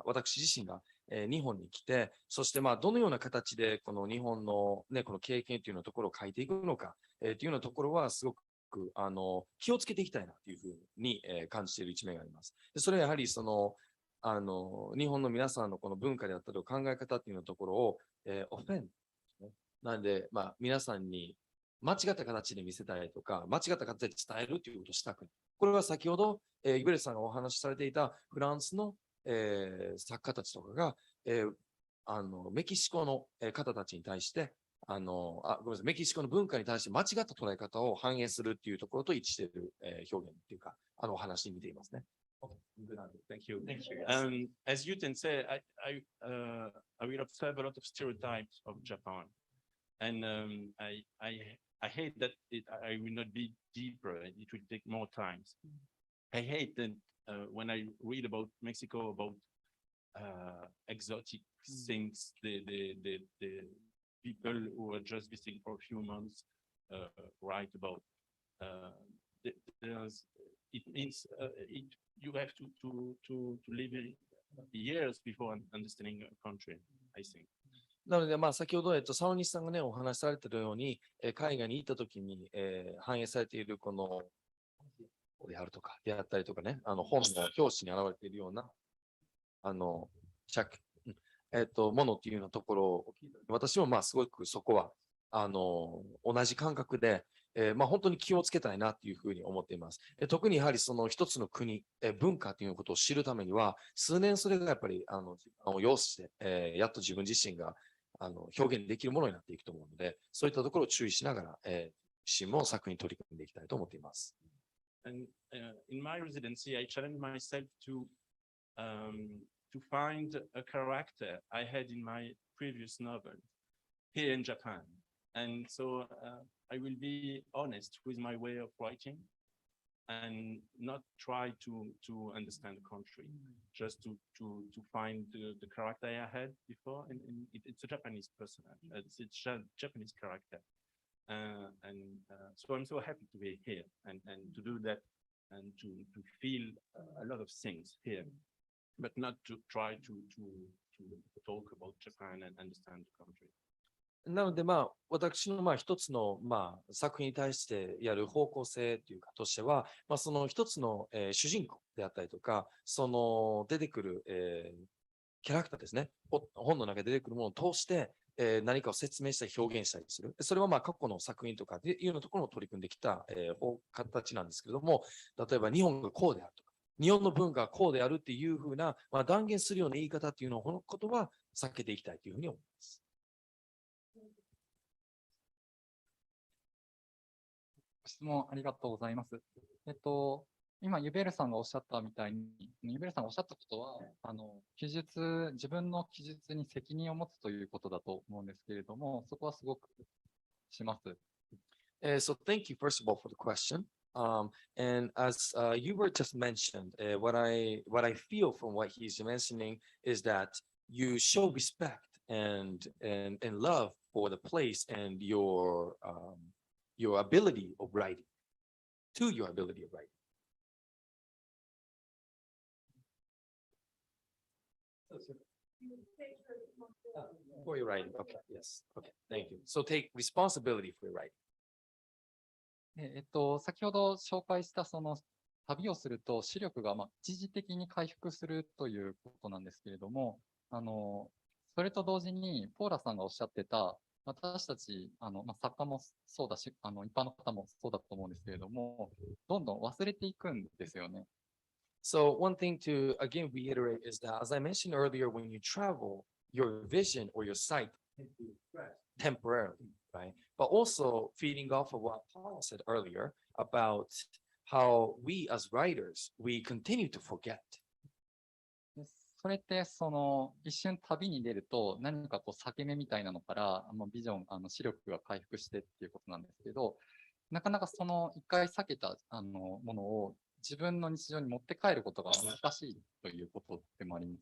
[SPEAKER 3] 私自身が、日本に来て、そしてどのような形でこの日本のね、この経験というのところを変えていくのか、っていうようなところはすごく気をつけていきたいなというふうに、感じている一面があります。でそれはやはりその日本の皆さんのこの文化であったり考え方っていうのところを、オフェン、なので、皆さんに間違った形で見せたいとか、間違った形で伝えるということをしたくない。これは先ほど、イベレスさんがお話しされていたフランスの、作家たちとかが、メキシコの方たちに対して、ごめんなさい、メキシコの文化に対して間違った捉え方を反映するっていうところと一致している、表現っていうか、お話に見ていますね。
[SPEAKER 7] Thank you. As you can say, I will observe a lot of stereotypes of Japan, and I hate that I will not be deeper. It will take more time. I hate that when I read about Mexico, about exotic things, the people who are just visiting for a few months write about. It means you have to live years before understanding a country, I think.
[SPEAKER 3] なので、先ほど、沢西さんがね、お話しされているように、海外に行ったときに、反映されているこの、であるとか、であったりとかね、本の表紙に現れているような、ものっていうようなところを聞いた、私もすごくそこは、同じ感覚で、本当に気をつけたいなっていうふうに思っています。特にやはりその一つの国、文化ということを知るためには、数年それがやっぱり時間を要して、やっと自分自身が表現できるものになっていくと思うので、そういったところを注意しながら、自身も作品に取り組んでいきたいと思っています。
[SPEAKER 7] And in my residency, I challenged myself to find a character I had in my previous novel here in Japan. And so I will be honest with my way of writing and not try to understand the country, just to find the character I had before. And it's a Japanese personage, it's a Japanese character. So I'm so happy to be here and to do that and to feel a lot of things here, but not to try to talk about Japan and understand the country.
[SPEAKER 3] なので、私の一つの作品に対してやる方向性というかとしては、その一つの主人公であったりとか、その出てくるキャラクターですね、本の中で出てくるものを通して何かを説明したり表現したりする。それは過去の作品とかっていうようなところを取り組んできた形なんですけれども、例えば日本がこうであるとか、日本の文化がこうであるっていうふうな、断言するような言い方っていうのを、このことは避けていきたいというふうに思います。
[SPEAKER 1] 質問ありがとうございます。今、ユベールさんがおっしゃったみたいに、ユベールさんがおっしゃったことは、自分の記述に責任を持つということだと思うんですけれども、そこはすごくします。
[SPEAKER 3] So thank you, first of all, for the question. And as Hubert just mentioned, what I feel from what he's mentioning is that you show respect and love for the place and your ability of writing, to your ability of writing. For your writing, okay, yes, okay, thank you. So take responsibility for your writing.
[SPEAKER 1] 先ほど紹介したその旅をすると視力が一時的に回復するということなんですけれども、それと同時にポーラさんがおっしゃってた私たち作家もそうだし一般の方もそうだと思うんですけれども、どんどん忘れていくんですよね。
[SPEAKER 3] So one thing to again reiterate is that, as I mentioned earlier, when you travel, your vision or your sight temporarily, right? But also feeding off of what Paula said earlier about how we as writers, we continue to forget.
[SPEAKER 1] それって一瞬旅に出ると何か裂け目みたいなのからビジョン視力が回復してっていうことなんですけど、なかなか一回避けたものを自分の日常に持って帰ることが難しいということでもありま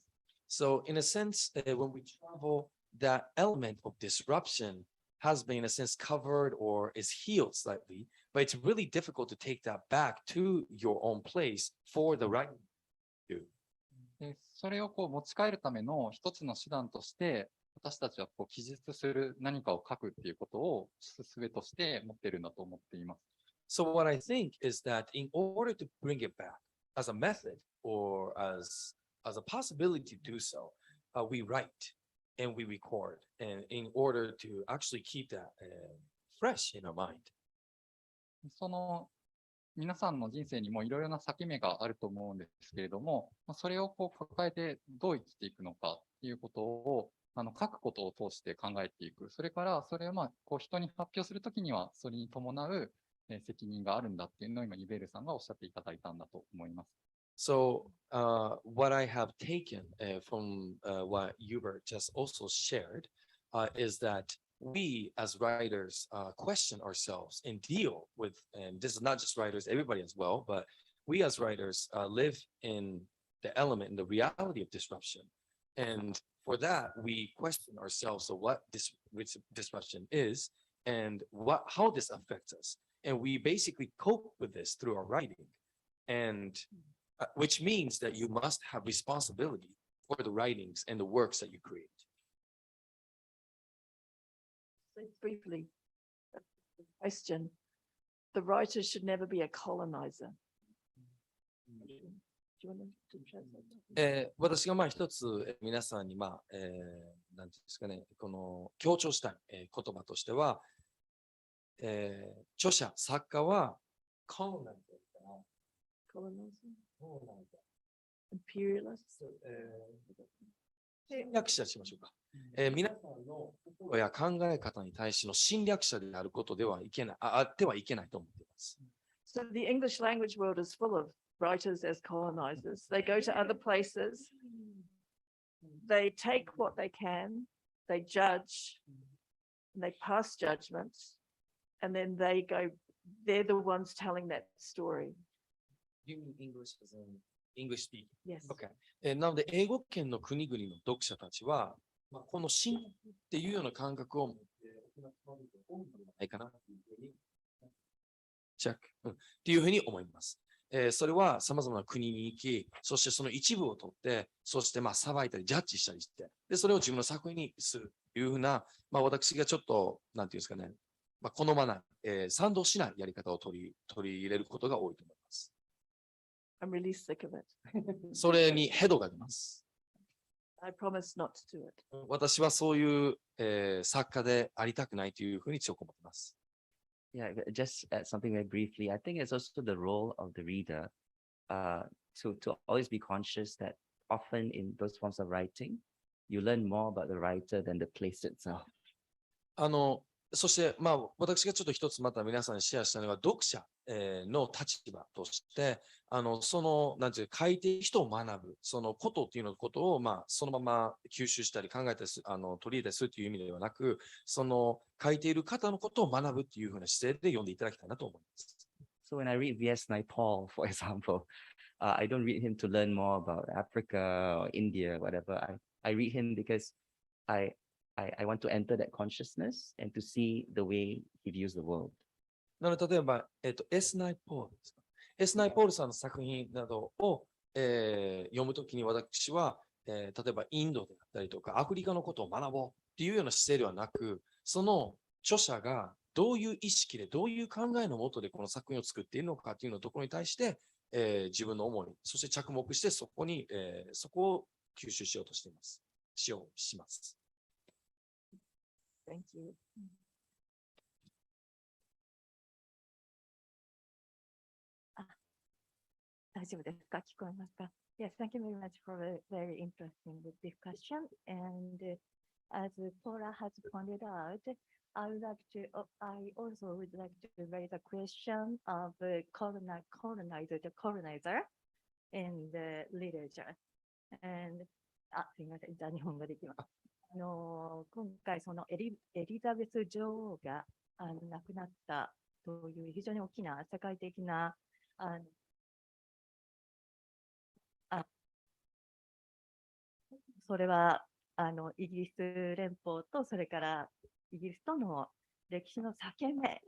[SPEAKER 1] す。
[SPEAKER 3] So in a sense, when we travel, that element of disruption has been in a sense covered or is healed slightly, but it's really difficult to take that back to your own place for the writing.
[SPEAKER 1] でそれを持ち帰るための一つの手段として、私たちは記述する何かを書くっていうことを術として持っているんだと思っています。
[SPEAKER 3] So what I think is that in order to bring it back as a method or as a possibility to do so, we write and we record, and in order to actually keep that fresh in our mind.
[SPEAKER 1] 皆さんの人生にもいろいろな裂け目があると思うんですけれども、それを抱えてどう生きていくのかっていうことを書くことを通して考えていく。それからそれを人に発表するときにはそれに伴う責任があるんだっていうのを今ユベールさんがおっしゃっていただいたんだと思います。
[SPEAKER 3] So what I have taken from what Hubert just also shared is that we as writers question ourselves and deal with, and this is not just writers, everybody as well, but we as writers live in the element, in the reality of disruption. And for that, we question ourselves of what this disruption is and how this affects us. And we basically cope with this through our writing. And which means that you must have responsibility for the writings and the works that you create?
[SPEAKER 8] So briefly, the question, the writer should never be a colonizer. Do you want to translate that?
[SPEAKER 3] 私が一つ皆さんになんていうんですかね、この強調したい、言葉としては、著者、作家は
[SPEAKER 8] Colonizer? Imperialist?
[SPEAKER 3] 侵略者しましょうか。皆さんの心や考え方に対しての侵略者であることではいけない、あってはいけないと思っています。
[SPEAKER 8] So the English language world is full of writers as colonizers. They go to other places. They take what they can. They judge. And they pass judgments. And then they go, they're the ones telling that story.
[SPEAKER 3] You mean English as in English speaking?
[SPEAKER 8] Yes.
[SPEAKER 3] Okay. なので、英語圏の国々の読者たちは、この侵略っていうような感覚を持ってないかなっていうふうに、チェック、っていうふうに思います。それは様々な国に行き、そしてその一部を取って、そして裁いたりジャッジしたりして、で、それを自分の作品にするというふうな、私がちょっと、なんていうんですかね、好まない、賛同しないやり方を取り入れることが多いと思います。
[SPEAKER 8] I'm really sick of it.
[SPEAKER 3] それにヘドが出ます。
[SPEAKER 8] I promise not to do it.
[SPEAKER 3] 私はそういう、作家でありたくないというふうに強く思っています。
[SPEAKER 6] Yeah, just something very briefly. I think it's also the role of the reader to always be conscious that often in those forms of writing, you learn more about the writer than the place itself.
[SPEAKER 3] そして、私がちょっと一つまた皆さんにシェアしたのは、読者の立場として、その、なんていうか、書いている人を学ぶ、そのことっていうのことを、そのまま吸収したり考えたり取り入れたりするという意味ではなく、その書いている方のことを学ぶっていうふうな姿勢で読んでいただきたいなと思います。
[SPEAKER 6] So when I read V.S. Naipaul, for example, I don't read him to learn more about Africa or India, whatever. I read him because I want to enter that consciousness and to see the way he views the world.
[SPEAKER 3] なので、例えば、S. ナイポールですか。S. ナイポールさんの作品などを、読むときに私は、例えばインドであったりとか、アフリカのことを学ぼうっていうような姿勢ではなく、その著者がどういう意識で、どういう考えのもとでこの作品を作っているのかっていうのところに対して、自分の思い、そして着目して、そこを吸収しようとしています。します。
[SPEAKER 8] Thank you.
[SPEAKER 11] Yes, thank you very much for a very interesting discussion. And as Paula has pointed out, I also would like to raise a question of colonizer in the literature. And すみません、じゃあ日本語でいきます。今回そのエリザベス女王が亡くなったという非常に大きな世界的なそれはイギリス連邦とそれからイギリスとの歴史の裂け目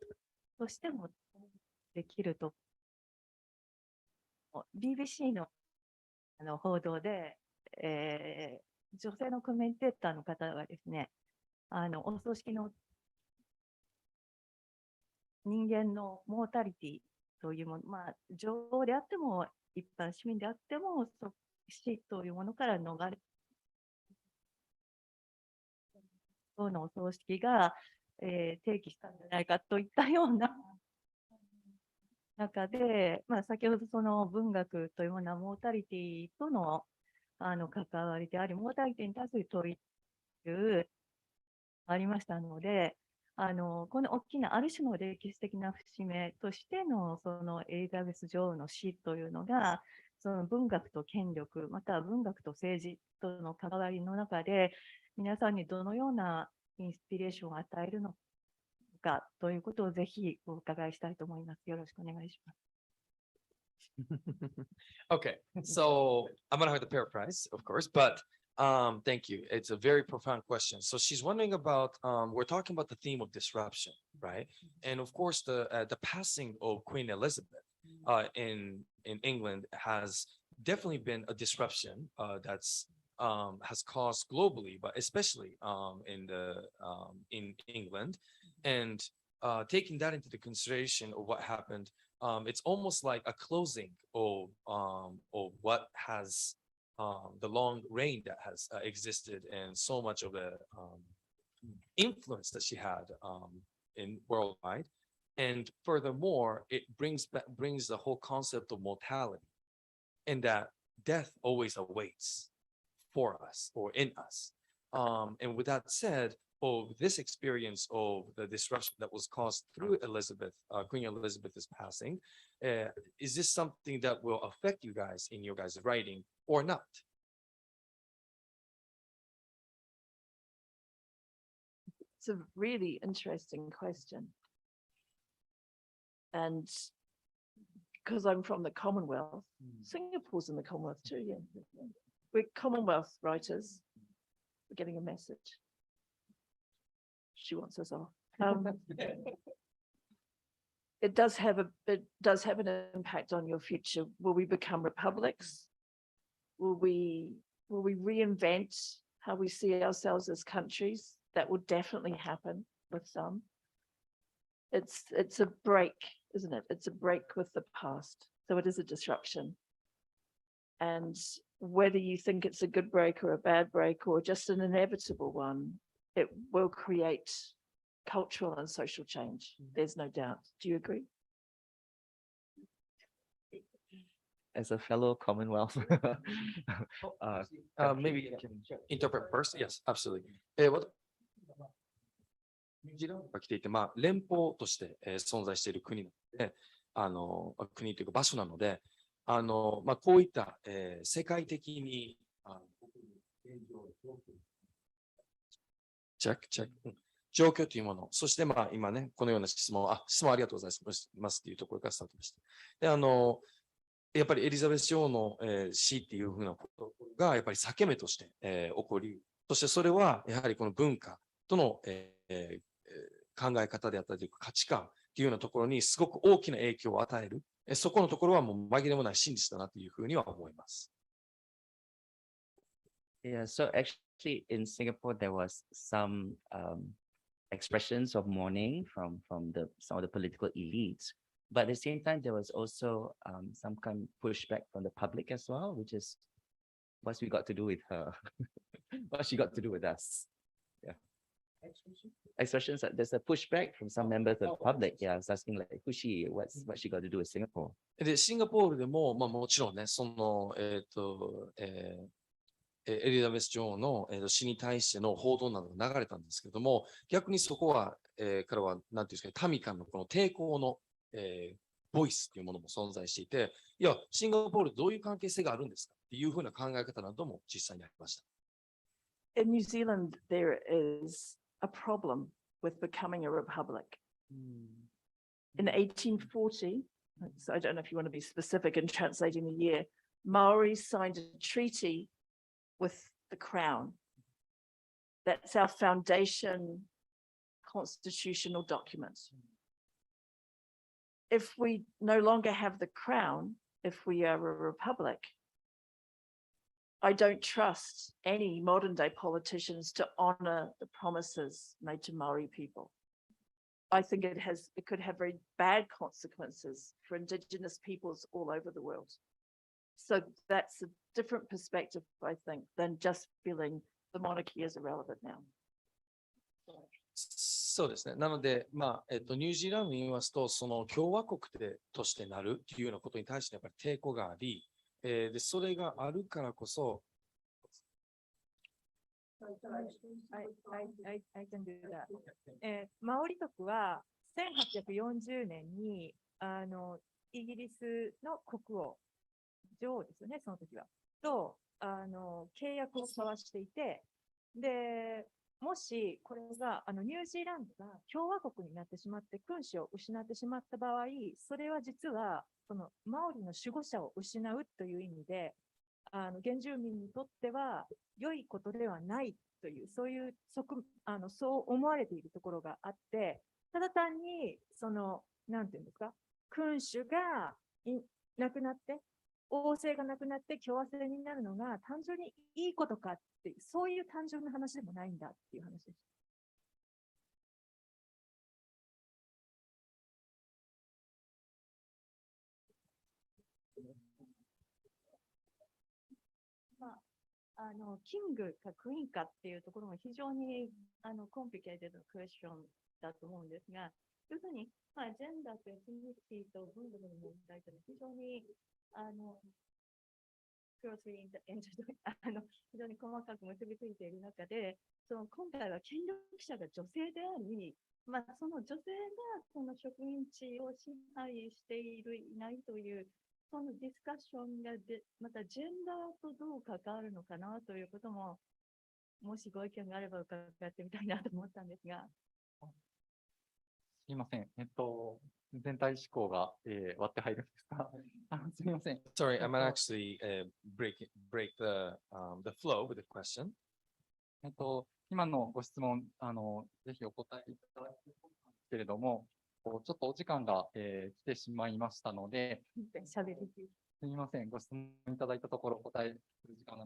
[SPEAKER 11] としてもできると BBC の報道で、女性のコメンテーターの方がですね、お葬式の人間のモータリティというもの、女王であっても、一般市民であっても、死というものから逃れ、王のお葬式が、提起したんじゃないかといったような中で、先ほどその文学というようなモータリティとの関わりであり、モータリティに対する問いというありましたので、この大きなある種の歴史的な節目としてのそのエリザベス女王の死というのが、その文学と権力、または文学と政治との関わりの中で、皆さんにどのようなインスピレーションを与えるのかということをぜひお伺いしたいと思います。よろしくお願いします。
[SPEAKER 3] Okay, so I'm going to have to paraphrase, of course, but thank you. It's a very profound question. So she's wondering about, we're talking about the theme of disruption, right? And of course, the passing of Queen Elizabeth in England has definitely been a disruption that's has caused globally, but especially in England, and taking that into the consideration of what happened, it's almost like a closing of what has the long reign that has existed, and so much of the influence that she had in worldwide. And furthermore, it brings the whole concept of mortality, and that death always awaits for us or in us. And with that said, of this experience of the disruption that was caused through Queen Elizabeth's passing, is this something that will affect you guys in your guys' writing or not?
[SPEAKER 8] It's a really interesting question. And because I'm from the Commonwealth, Singapore's in the Commonwealth too, yeah. We're Commonwealth writers. We're getting a message. She wants us off. It does have an impact on your future. Will we become republics? Will we reinvent how we see ourselves as countries? That will definitely happen with some. It's a break, isn't it? It's a break with the past. So it is a disruption. And whether you think it's a good break or a bad break or just an inevitable one, it will create cultural and social change. There's no doubt. Do you agree?
[SPEAKER 6] As a fellow Commonwealth,
[SPEAKER 3] Maybe I can interpret first. Yes, absolutely. ニュージーランドが来ていて、連邦として、存在している国なので、国というか場所なので、こういった、世界的に、状況というもの、そして今ね、このような質問ありがとうございますというところからスタートでした。で、やっぱりエリザベス女王の、死っていうふうなことが、やっぱり裂け目として、起こり、そしてそれは、やはりこの文化との、考え方であったり価値観っていうようなところにすごく大きな影響を与える。そこのところはもう紛れもない真実だなというふうには思います。
[SPEAKER 6] Yeah, so actually in Singapore there was some expressions of mourning from some of the political elites, but at the same time there was also some kind of pushback from the public as well, which is what's we got to do with her, what she got to do with us. Yeah. Expressions that there's a pushback from some members of the public. Yeah, I was asking like who she, what she got to do with Singapore.
[SPEAKER 3] で、シンガポールでも、もちろんね、その、エリザベス女王の、死に対しての報道などが流れたんですけども、逆にそこは、からは、なんていうんですか、民間のこの抵抗の、ボイスというものも存在していて、いや、シンガポールとどういう関係性があるんですかっていうふうな考え方なども実際にありました。
[SPEAKER 8] In New Zealand, there is a problem with becoming a republic. In 1840, so I don't know if you want to be specific in translating the year, Maoris signed a treaty with the crown. That's our foundation constitutional document. If we no longer have the crown, if we are a republic, I don't trust any modern day politicians to honor the promises made to Maori people. I think it could have very bad consequences for indigenous peoples all over the world. So that's a different perspective, I think, than just feeling the monarchy is irrelevant now.
[SPEAKER 3] そうですね。なので、ニュージーランドに言いますと、その共和国としてなるというようなことに対してやっぱり抵抗があり、で、それがあるからこそ、
[SPEAKER 4] I can do that. マオリ族は1840年にイギリスの国王、女王ですよね、その時は。と契約を交わしていて、で、もしこれがニュージーランドが共和国になってしまって君主を失ってしまった場合、それは実はそのマオリの守護者を失うという意味で、原住民にとっては良いことではないという、そう思われているところがあって、ただ単になんていうんですか、君主が亡くなって、王政がなくなって共和制になるのが単純にいいことかって、そういう単純な話でもないんだっていう話です。キングかクイーンかっていうところも非常にコンプリケーテッドなクエスチョンだと思うんですが、要するに、ジェンダーとエスニティと文化の問題というのは非常にクロスインター非常に細かく結びついている中で、今回は権力者が女性であり、その女性がその植民地を支配している、いないという、そのディスカッションがまたジェンダーとどう関わるのかなということも、もしご意見があれば伺ってみたいなと思ったんですが。
[SPEAKER 1] すみません。全体思考が、割って入るんですか？すみません。
[SPEAKER 3] Sorry, I might actually break the flow with the question.
[SPEAKER 1] 今のご質問、ぜひお答えいただきたいんですけれども、ちょっとお時間が、来てしまいましたので、すみません。ご質問いただいたところ、お答えする時間が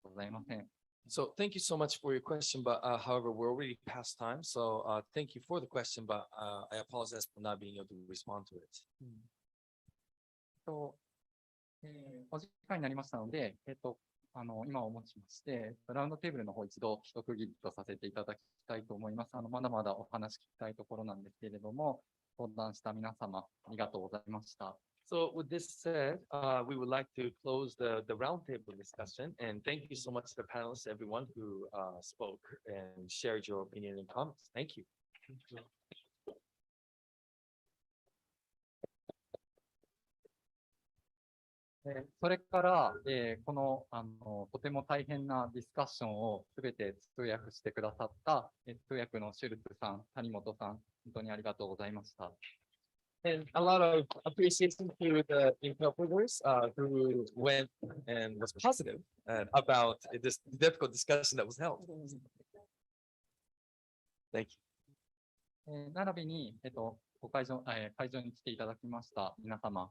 [SPEAKER 1] ございません。
[SPEAKER 3] So thank you so much for your question, but however, we're already past time. So thank you for the question, but I apologize for not being able to respond to it.
[SPEAKER 1] お時間になりましたので、今をもちまして、ラウンドテーブルの方一度一区切りとさせていただきたいと思います。まだまだお話聞きたいところなんですけれども、登壇した皆様、ありがとうございました。
[SPEAKER 3] So with this said, we would like to close the roundtable discussion, and thank you so much to the panelists, everyone who spoke and shared your opinion and comments. Thank you.
[SPEAKER 1] それから、この、とても大変なディスカッションをすべて通訳してくださった、通訳のシュルツさん、谷本さん、本当にありがとうございました。
[SPEAKER 3] And a lot of appreciation to the interpreters who went and was positive about this difficult discussion that was held. Thank you.
[SPEAKER 1] 並びに、会場に来ていただきました皆様、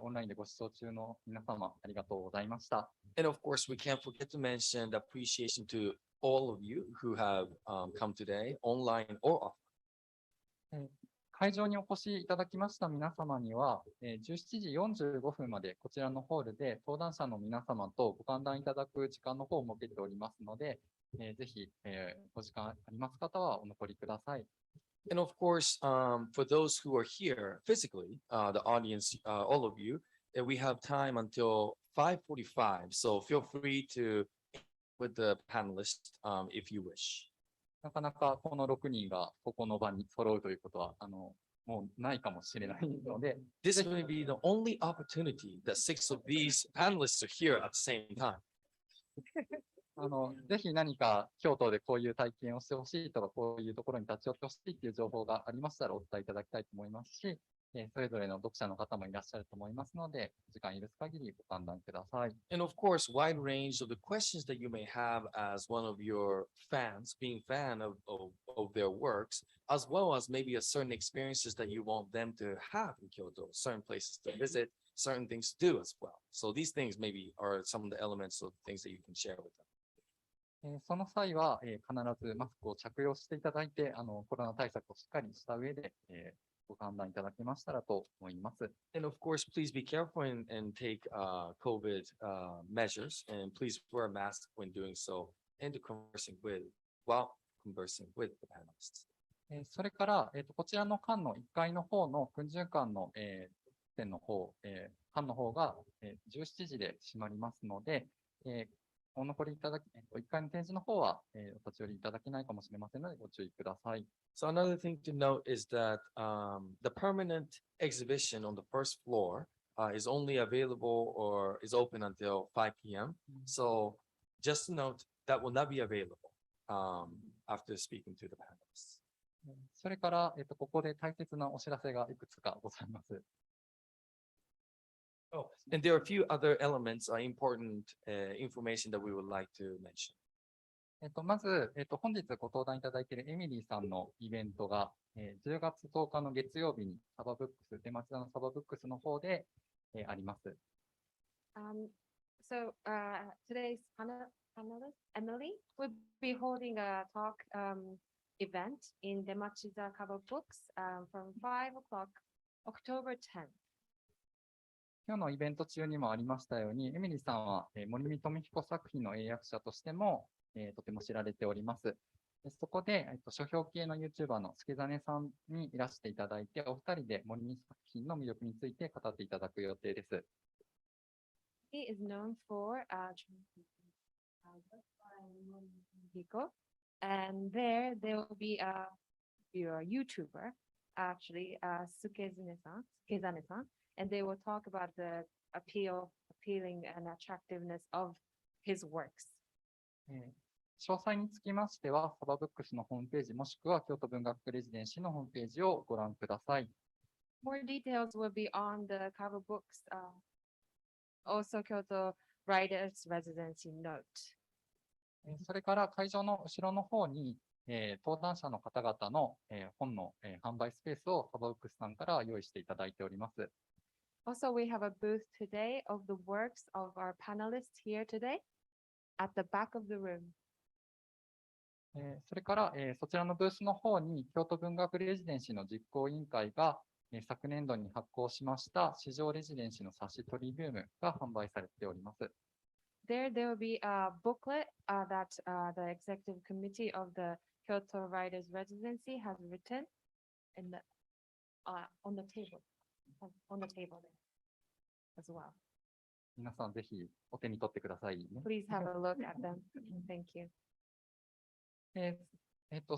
[SPEAKER 1] オンラインでご視聴中の皆様、ありがとうございました。
[SPEAKER 3] And of course, we can't forget to mention the appreciation to all of you who have come today, online or offline.
[SPEAKER 1] 会場にお越しいただきました皆様には、17時45分までこちらのホールで登壇者の皆様とご歓談いただく時間の方を設けておりますので、ぜひ、お時間あります方はお残りください。
[SPEAKER 3] And of course, for those who are here physically, the audience, all of you, we have time until 5:45. So feel free to with the panelists if you wish.
[SPEAKER 1] なかなかこの6人がここの場に揃うということは、もうないかもしれないので。
[SPEAKER 3] This may be the only opportunity that 6 of these panelists are here at the same time.
[SPEAKER 1] ぜひ何か京都でこういう体験をしてほしいとか、こういうところに立ち寄ってほしいという情報がありましたらお伝えいただきたいと思いますし、それぞれの読者の方もいらっしゃると思いますので、時間許す限りご歓談ください。
[SPEAKER 3] And of course, wide range of the questions that you may have as one of your fans, being fan of their works, as well as maybe a certain experiences that you want them to have in Kyoto, certain places to visit, certain things to do as well. So these things maybe are some of the elements of things that you can share with them.
[SPEAKER 1] その際は、必ずマスクを着用していただいて、コロナ対策をしっかりした上で、ご歓談いただけましたらと思います。
[SPEAKER 3] And of course, please be careful and take COVID measures, and please wear a mask when doing so, and while conversing with the panelists.
[SPEAKER 1] それから、こちらの館の1階の方の訓授館の、店の方、館の方が、17時で閉まりますので、お残りいただき、1階の展示の方は、お立ち寄りいただけないかもしれませんので、ご注意ください。
[SPEAKER 3] So another thing to note is that the permanent exhibition on the first floor is only available or is open until 5 p.m. So just to note that will not be available after speaking to the panelists.
[SPEAKER 1] それから、ここで大切なお知らせがいくつかございます。
[SPEAKER 3] Oh, and there are a few other elements, important information that we would like to mention.
[SPEAKER 1] まず、本日ご登壇いただいているエミリーさんのイベントが、10月10日の月曜日にサバブックス、出町田のサバブックスの方で、あります。
[SPEAKER 2] So today's panelist, Emily, will be holding a talk event in Demachiza Cover Books from 5 o'clock, October 10th.
[SPEAKER 1] 今日のイベント中にもありましたように、エミリーさんは森見富彦作品の英訳者としてもとても知られております。そこで書評系の YouTuber の助真さんにいらしていただいて、お二人で森見作品の魅力について語っていただく予定です。
[SPEAKER 2] He is known for and there will be a YouTuber, actually, Sukezane-san, and they will talk about the appealing and attractiveness of his works.
[SPEAKER 1] 詳細につきましては、サバブックスのホームページもしくは京都文学レジデンシーのホームページをご覧ください。
[SPEAKER 2] More details will be on the cover books, also Kyoto Writers Residency note.
[SPEAKER 1] それから会場の後ろの方に、登壇者の方々の、本の、販売スペースをサバブックスさんから用意していただいております。
[SPEAKER 2] Also, we have a booth today of the works of our panelists here today at the back of the room.
[SPEAKER 1] それから、そちらのブースの方に京都文学レジデンシーの実行委員会が、昨年度に発行しました市場レジデンシーの冊子トリビウムが販売されております。
[SPEAKER 2] There will be a booklet that the executive committee of the Kyoto Writers Residency has written in the, on the table there as well.
[SPEAKER 1] 皆さんぜひお手に取ってください、ね。
[SPEAKER 2] Please have a look at them. Thank you.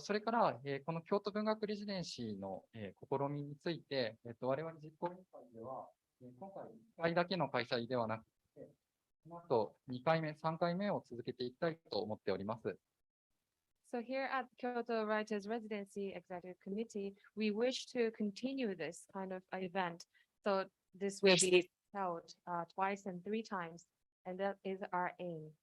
[SPEAKER 1] それから、この京都文学レジデンシーの、試みについて、我々実行委員会では、今回1回だけの開催ではなくて、この後2回目、3回目を続けていきたいと思っております。
[SPEAKER 2] So here at Kyoto Writers Residency Executive Committee, we wish to continue this kind of event. So this will be held twice and 3 times, and that is our aim.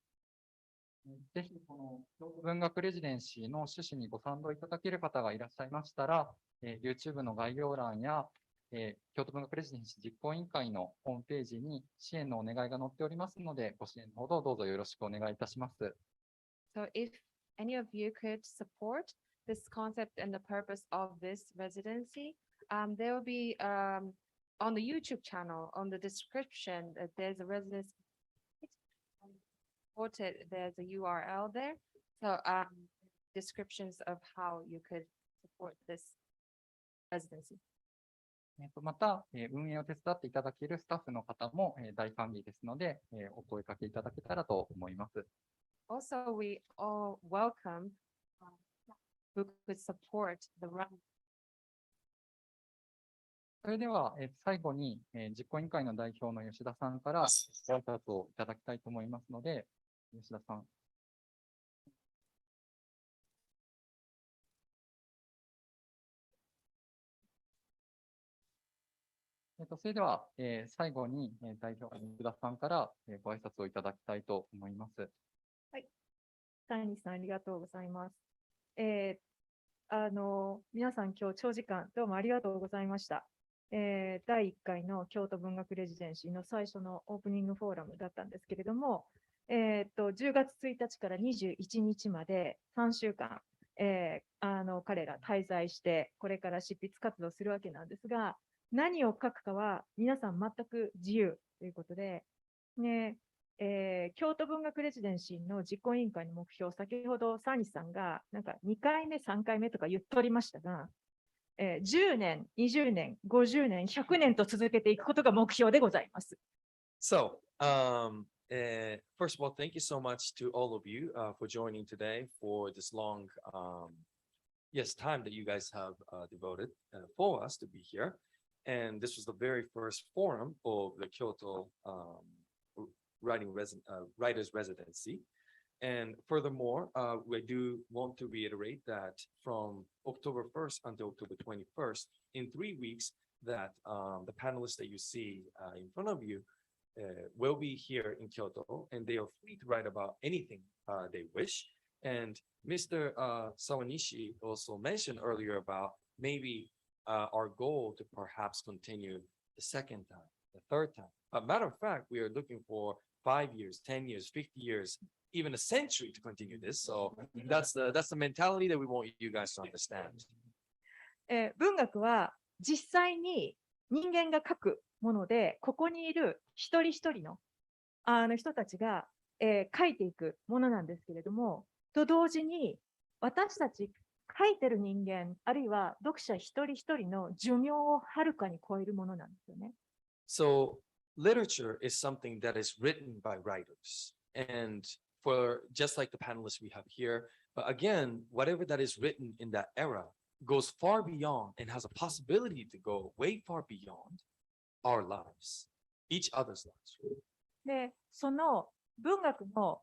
[SPEAKER 1] ぜひこの京都文学レジデンシーの趣旨にご賛同いただける方がいらっしゃいましたら、YouTube の概要欄や、京都文学レジデンシー実行委員会のホームページに支援のお願いが載っておりますので、ご支援のほどどうぞよろしくお願いいたします。
[SPEAKER 2] So if any of you could support this concept and the purpose of this residency, there will be on the YouTube channel, on the description, there's a residency. There's a URL there. So descriptions of how you could support this residency.
[SPEAKER 1] また、運営を手伝っていただけるスタッフの方も、大歓迎ですので、お声かけいただけたらと思います。
[SPEAKER 2] Also, we all welcome who could support the run.
[SPEAKER 1] それでは、最後に、実行委員会の代表の吉田さんからご挨拶をいただきたいと思いますので、吉田さん。それでは、最後に、代表の吉田さんから、ご挨拶をいただきたいと思います。
[SPEAKER 4] はい。谷さん、ありがとうございます。皆さん、今日長時間どうもありがとうございました。第1回の京都文学レジデンシーの最初のオープニングフォーラムだったんですけれども、10月1日から21日まで3週間、彼ら滞在して、これから執筆活動するわけなんですが、何を書くかは皆さん全く自由ということで、ね京都文学レジデンシーの実行委員会の目標、先ほどサーニさんがなんか2回目、3回目とか言っておりましたが、10年、20年、50年、100年と続けていくことが目標でございます。
[SPEAKER 3] So, first of all, thank you so much to all of you for joining today for this long, time that you guys have devoted for us to be here. And this was the very first forum of the Kyoto Writers Residency. And furthermore, we do want to reiterate that from October 1st until October 21st, in 3 weeks, that the panelists that you see in front of you will be here in Kyoto, and they are free to write about anything they wish. And Mr. Sawanishi also mentioned earlier about maybe our goal to perhaps continue the second time, the third time, A matter of fact, we are looking for 5 years, 10 years, 50 years, even a century to continue this. So that's the mentality that we want you guys to understand.
[SPEAKER 4] 文学は実際に人間が書くもので、ここにいる一人一人の人たちが、書いていくものなんですけれども、と同時に私たち書いてる人間、あるいは読者一人一人の寿命をはるかに超えるものなんですよね。
[SPEAKER 3] So literature is something that is written by writers. And for just like the panelists we have here, but again, whatever that is written in that era goes far beyond and has a possibility to go way far beyond our lives, each other's lives.
[SPEAKER 4] で、その文学の、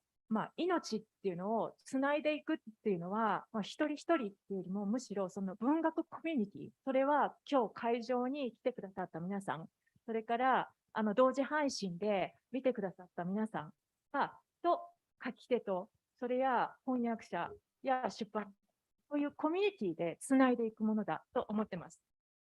[SPEAKER 4] 命っていうのをつないでいくっていうのは、一人一人っていうよりもむしろその文学コミュニティ、それは今日会場に来てくださった皆さん、それから同時配信で見てくださった皆さんと書き手と、それや翻訳者や出版、そういうコミュニティでつないでいくものだと思ってます。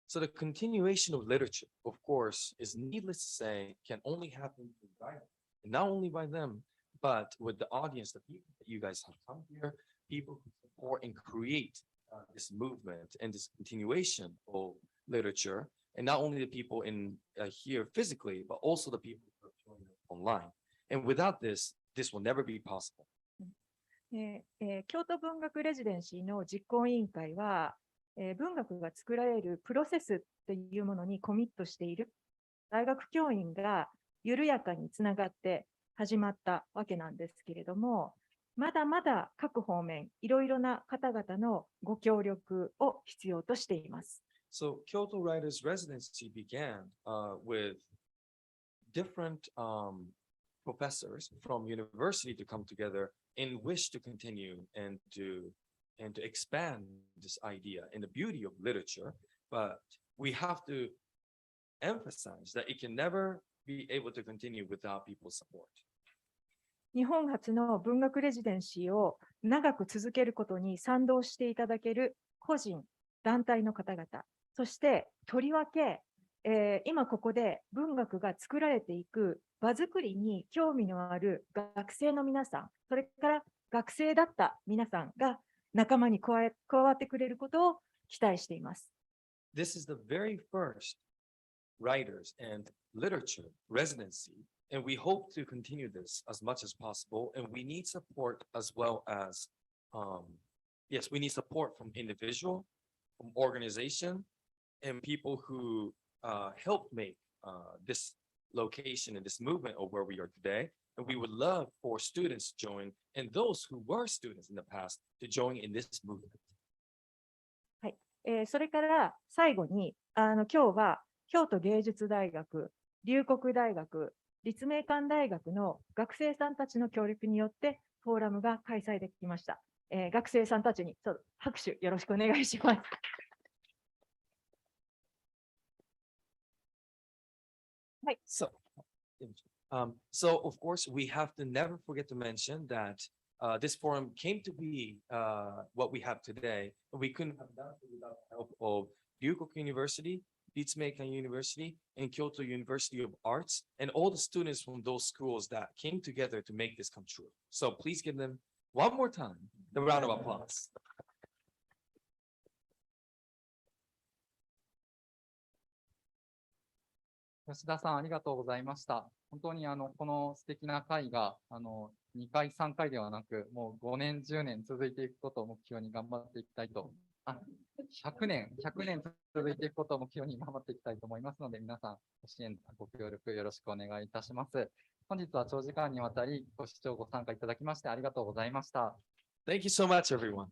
[SPEAKER 3] So the continuation of literature, of course, is needless to say, can only happen through writing. And not only by them, but with the audience, the people that you guys have come here, people who support and create this movement and this continuation of literature, and not only the people in here physically, but also the people who are joining online. And without this, this will never be possible.
[SPEAKER 4] 京都文学レジデンシーの実行委員会は、文学が作られるプロセスっていうものにコミットしている大学教員が緩やかにつながって始まったわけなんですけれども、まだまだ各方面、いろいろな方々のご協力を必要としています。
[SPEAKER 3] So Kyoto Writers Residency began with different professors from university to come together and wish to continue and to expand this idea and the beauty of literature, but we have to emphasize that it can never be able to continue without people's support.
[SPEAKER 4] 日本初の文学レジデンシーを長く続けることに賛同していただける個人、団体の方々、そしてとりわけ、今ここで文学が作られていく場作りに興味のある学生の皆さん、それから学生だった皆さんが仲間に加わってくれることを期待しています。
[SPEAKER 3] This is the very first writers and literature residency, and we hope to continue this as much as possible. And we need support as well as, yes, we need support from individual, from organization, and people who help make this location and this movement of where we are today. And we would love for students to join, and those who were students in the past to join in this movement.
[SPEAKER 4] はい、それから最後に今日は京都芸術大学、龍谷大学、立命館大学の学生さんたちの協力によってフォーラムが開催できました。学生さんたちにちょっと拍手よろしくお願いします。はい。
[SPEAKER 3] So of course, we have to never forget to mention that this forum came to be what we have today. We couldn't have done it without the help of Ryukoku University, Ritsumeikan University, and Kyoto University of Arts, and all the students from those schools that came together to make this come true. So please give them one more time the round of applause.
[SPEAKER 1] 吉田さん、ありがとうございました。本当にこの素敵な会が2回、3回ではなく、もう5年、10年続いていくことを目標に頑張っていきたいと、100年続いていくことを目標に頑張っていきたいと思いますので、皆さん、ご支援、ご協力よろしくお願いいたします。本日は長時間にわたりご視聴、ご参加いただきましてありがとうございました。
[SPEAKER 3] Thank you so much, everyone.